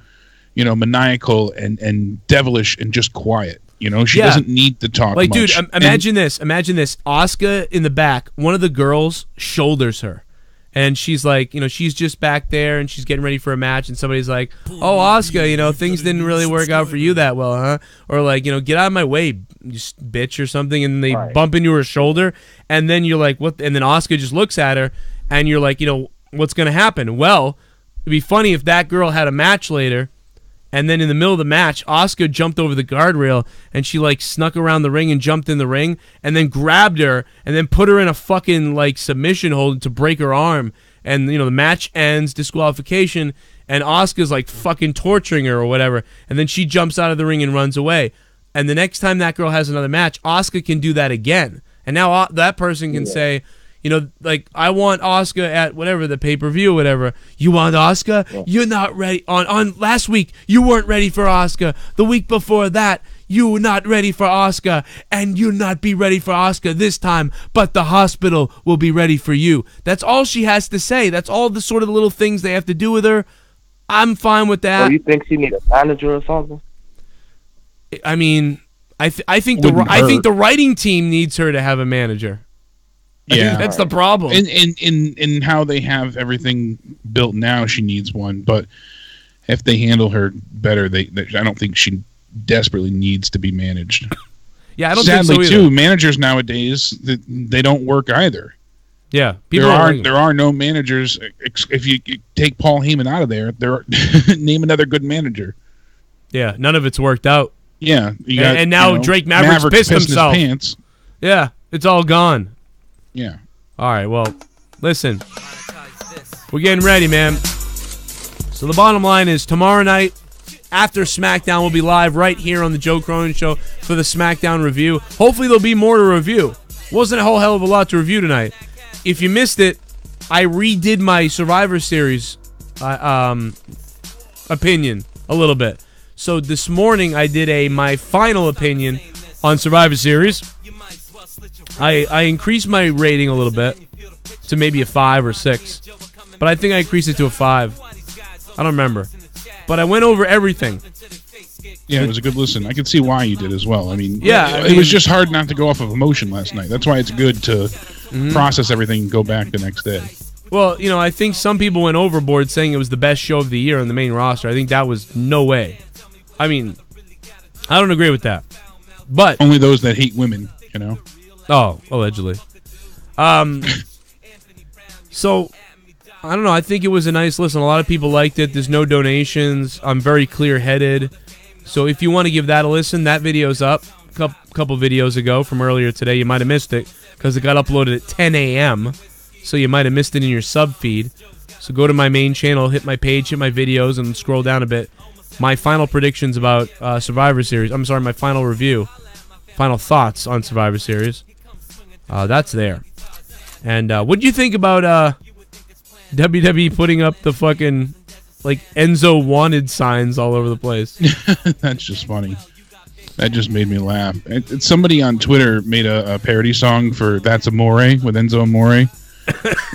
you know, maniacal and devilish and just quiet. You know, she doesn't need to talk like, much. Dude, imagine this. Asuka in the back, one of the girls shoulders her. And she's like, you know, she's just back there and she's getting ready for a match. And somebody's like, oh, Asuka, you know, things didn't really work out for you that well, huh? Or like, you know, get out of my way, you bitch or something. And they bump into her shoulder. And then you're like, what? And then Asuka just looks at her and you're like, you know, what's going to happen? Well, it'd be funny if that girl had a match later. And then in the middle of the match, Asuka jumped over the guardrail and she like snuck around the ring and jumped in the ring and then grabbed her and then put her in a fucking like submission hold to break her arm. And, you know, the match ends, disqualification, and Asuka's like fucking torturing her or whatever. And then she jumps out of the ring and runs away. And the next time that girl has another match, Asuka can do that again. And now that person can say, you know, like, I want Asuka at whatever, the pay-per-view or whatever. You want Asuka? Yeah. You're not ready. On last week, you weren't ready for Asuka. The week before that, you were not ready for Asuka. And you'll not be ready for Asuka this time, but the hospital will be ready for you. That's all she has to say. That's all the sort of little things they have to do with her. I'm fine with that. So you think she need a manager or something? I mean, I think the writing team needs her to have a manager. Yeah, that's the problem. In how they have everything built now, she needs one. But if they handle her better, I don't think she desperately needs to be managed. Yeah, I don't Sadly, think so either. Too, managers nowadays they don't work either. Yeah, there are no managers. If you take Paul Heyman out of there, name another good manager. Yeah, none of it's worked out. Yeah, and now Drake Maverick's pissed himself. His pants. Yeah, it's all gone. Yeah. All right, well, listen. We're getting ready, man. So the bottom line is tomorrow night, after SmackDown. We'll be live right here on the Joe Cronin Show for the SmackDown review. Hopefully there'll be more to review. Wasn't a whole hell of a lot to review tonight. If you missed it, I redid my Survivor Series opinion a little bit. So this morning I did my final opinion on Survivor Series. I increased my rating a little bit to maybe a 5 or 6. But I think I increased it to a 5. I don't remember. But I went over everything. Yeah, it was a good listen. I can see why you did as well. I mean, yeah, it was just hard not to go off of emotion last night. That's why it's good to process everything and go back the next day. Well, you know, I think some people went overboard saying it was the best show of the year on the main roster. I think that was no way. I mean, I don't agree with that. But only those that hate women, you know. Oh, allegedly. So, I don't know. I think it was a nice listen. A lot of people liked it. There's no donations. I'm very clear-headed. So if you want to give that a listen, that video's up a couple videos ago from earlier today. You might have missed it because it got uploaded at 10 a.m., so you might have missed it in your sub feed. So go to my main channel, hit my page, hit my videos, and scroll down a bit. My final predictions about Survivor Series. I'm sorry, my final review. Final thoughts on Survivor Series. That's there. And what do you think about WWE putting up the fucking like Enzo wanted signs all over the place? That's just funny. That just made me laugh. Somebody on Twitter made a parody song for That's Amore with Enzo Amore.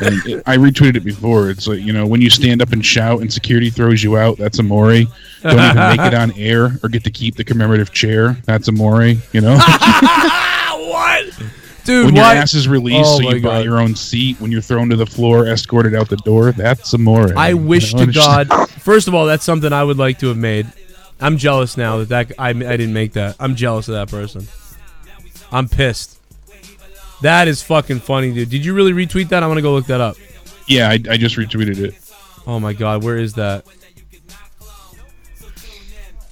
And I retweeted it before. It's like, you know, when you stand up and shout and security throws you out, that's Amore. Don't even make it on air or get to keep the commemorative chair. That's Amore, you know? What? Dude, when your ass is released, so you buy your own seat. When you're thrown to the floor, escorted out the door, that's Amore. I wish to God. First of all, that's something I would like to have made. I'm jealous now that I didn't make that. I'm jealous of that person. I'm pissed. That is fucking funny, dude. Did you really retweet that? I want to go look that up. Yeah, I just retweeted it. Oh my God, where is that?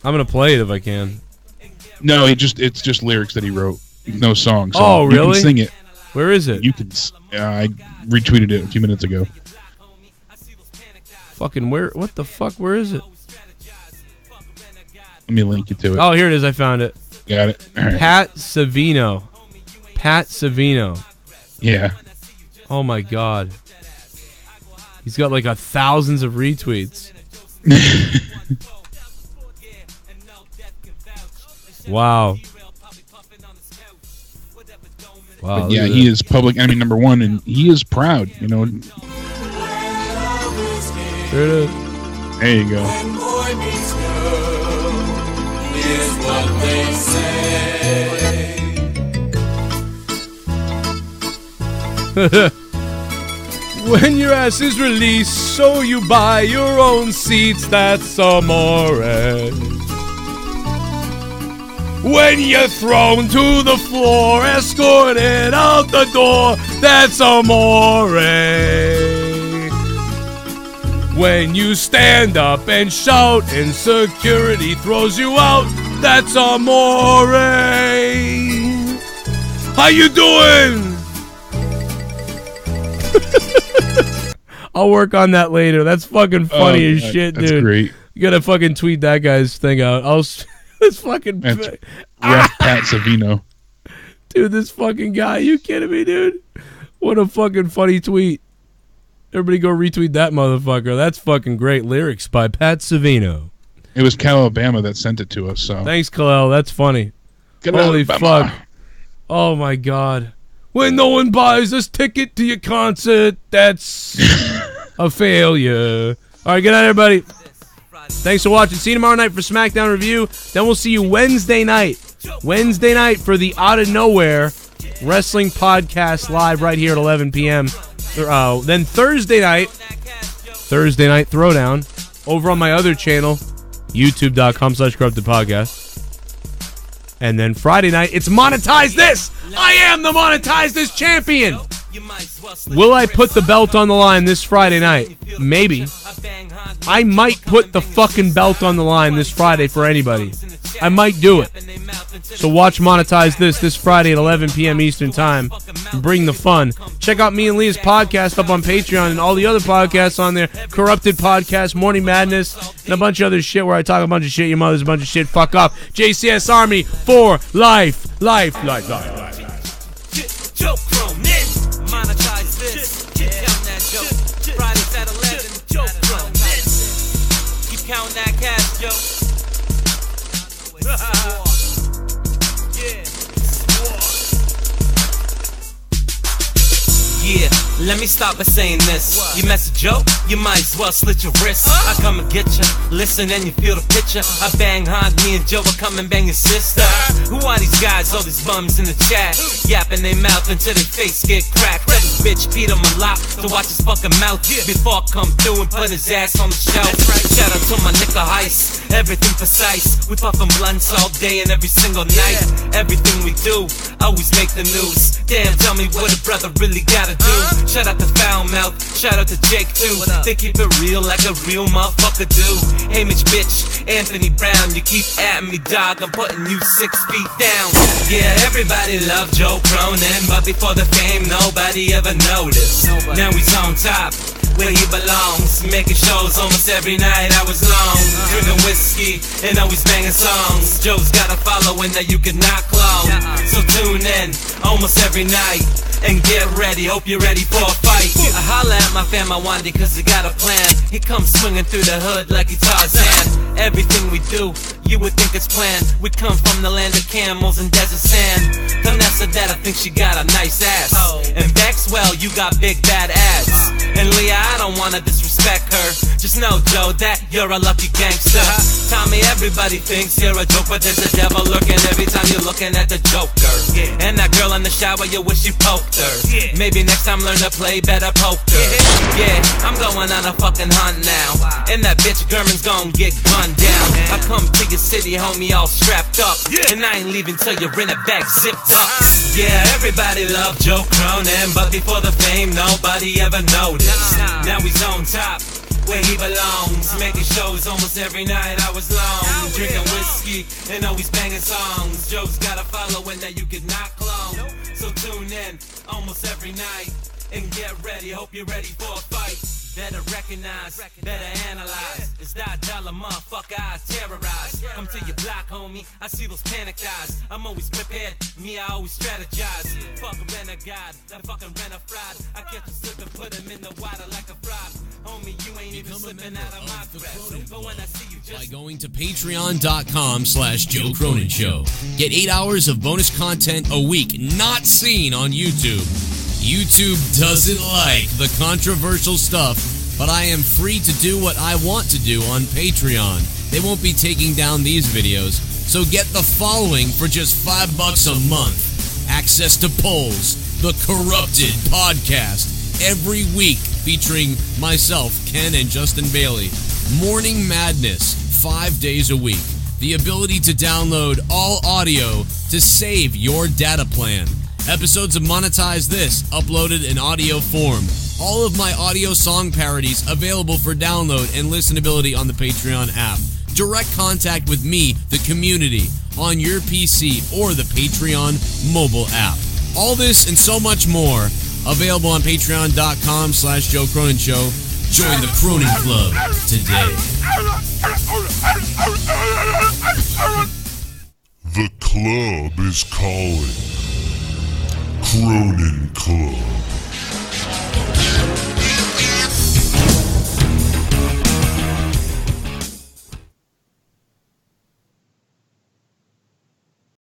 I'm gonna play it if I can. No, it's just lyrics that he wrote. No song. So oh, really? You can sing it. Where is it? You can. I retweeted it a few minutes ago. Fucking where? What the fuck? Where is it? Let me link you to it. Oh, here it is. I found it. Got it. All right. Pat Savino. Pat Savino. Yeah. Oh my God. He's got like thousands of retweets. Wow. Wow. But yeah, he is public enemy number 1, and he is proud. You know. There it is. There you go. When your ass is released, so you buy your own seats, that's amore. When you're thrown to the floor, escorted out the door, that's amore. When you stand up and shout and security throws you out, that's amore. How you doing? I'll work on that later. That's fucking funny as shit, dude. That's great. You gotta fucking tweet that guy's thing out. This fucking... That's Pat Savino. Dude, this fucking guy. You kidding me, dude? What a fucking funny tweet. Everybody go retweet that motherfucker. That's fucking great lyrics by Pat Savino. It was Cal Alabama that sent it to us. So thanks, Kalel. That's funny. Holy fuck. Oh, my God. When no one buys this ticket to your concert, that's a failure. All right, good night, everybody. Thanks for watching. See you tomorrow night for SmackDown Review. Then we'll see you Wednesday night. Wednesday night for the Out of Nowhere Wrestling Podcast live right here at 11 p.m. Then Thursday night Throwdown over on my other channel, youtube.com/corruptedpodcast. And then Friday night, it's Monetize This! I am the Monetize This champion! Will I put the belt on the line this Friday night? Maybe. I might put the fucking belt on the line this Friday for anybody. I might do it. So watch Monetize This Friday at 11 p.m. Eastern Time. And bring the fun. Check out me and Leah's podcast up on Patreon and all the other podcasts on there. Corrupted Podcast, Morning Madness, and a bunch of other shit where I talk a bunch of shit. Your mother's a bunch of shit. Fuck off. JCS Army for life. Life. Joe Cronin, monetize this. Keep counting that joke. Fridays at 11. Joe Cronin. Keep counting that cash, Joe. Yeah, let me start by saying this. You mess a joke, you might as well slit your wrist. I come and get ya, listen and you feel the picture. I bang hard, me and Joe will come and bang your sister. Who are these guys, all these bums in the chat? Yapping their mouth until their face get cracked. Tell this bitch beat him a lot to watch his fucking mouth before I come through and put his ass on the shelf. Shout out to my nigga Heist, everything precise. We puffin' blunts all day and every single night. Everything we do, always make the news. Damn, tell me what a brother really gotta do. Shout out to Foul Mouth, shout out to Jake too. They keep it real like a real motherfucker do. Hey Mitch bitch, Anthony Brown, you keep at me dog, I'm putting you 6 feet down. Yeah, everybody love Joe Cronin, but before the fame nobody ever noticed. Now he's on top, where he belongs, making shows almost every night I was long. Drinking whiskey and always banging songs. Joe's got a following that you cannot clone. So tune in almost every night and get ready, hope you're ready for a fight. I holla at my fam, I want it cause he got a plan. He comes swinging through the hood like he Tarzan. Everything we do, you would think it's planned. We come from the land of camels and desert sand. Vanessa that I think she got a nice ass. And Bex, well, you got big bad ass. And Leah, I don't wanna disrespect her. Just know, Joe, that you're a lucky gangster. Tommy, everybody thinks you're a joke, but there's a devil lurking every time you're looking at the Joker. And that girl in the shower, you wish you poked her. Maybe next time learn to play better poker. Yeah, I'm going on a fucking hunt now. And that bitch German's gon' get gunned down. I come to your city, homie, all strapped up. And I ain't leaving till you're in a bag zipped up. Yeah, everybody love Joe Cronin, but before the fame, nobody ever noticed. Now he's on top, where he belongs, making shows almost every night I was long. Drinking whiskey and always banging songs. Joe's got a following that you could not clone. So tune in almost every night and get ready, hope you're ready for a fight. Better recognize, better analyze. It's that dollar motherfucker I terrorize. Come to your block, homie, I see those panicked eyes. I'm always prepared, me, I always strategize. Fuck a renegade, that fucking renegade. I catch a slip and put him in the water like a frog. Homie, you ain't even slipping out of my breath. But when I see you just by going to patreon.com/Joe Cronin Show. Get 8 hours of bonus content a week not seen on YouTube. YouTube doesn't like the controversial stuff, but I am free to do what I want to do on Patreon. They won't be taking down these videos, so get the following for just $5 a month. Access to polls, the Corrupted podcast, every week featuring myself, Ken, and Justin Bailey. Morning Madness, 5 days a week. The ability to download all audio to save your data plan. Episodes of Monetize This, uploaded in audio form. All of my audio song parodies available for download and listenability on the Patreon app. Direct contact with me, the community, on your PC or the Patreon mobile app. All this and so much more available on patreon.com/Joe Cronin Show. Join the Cronin Club today. The club is calling. Cronin Club.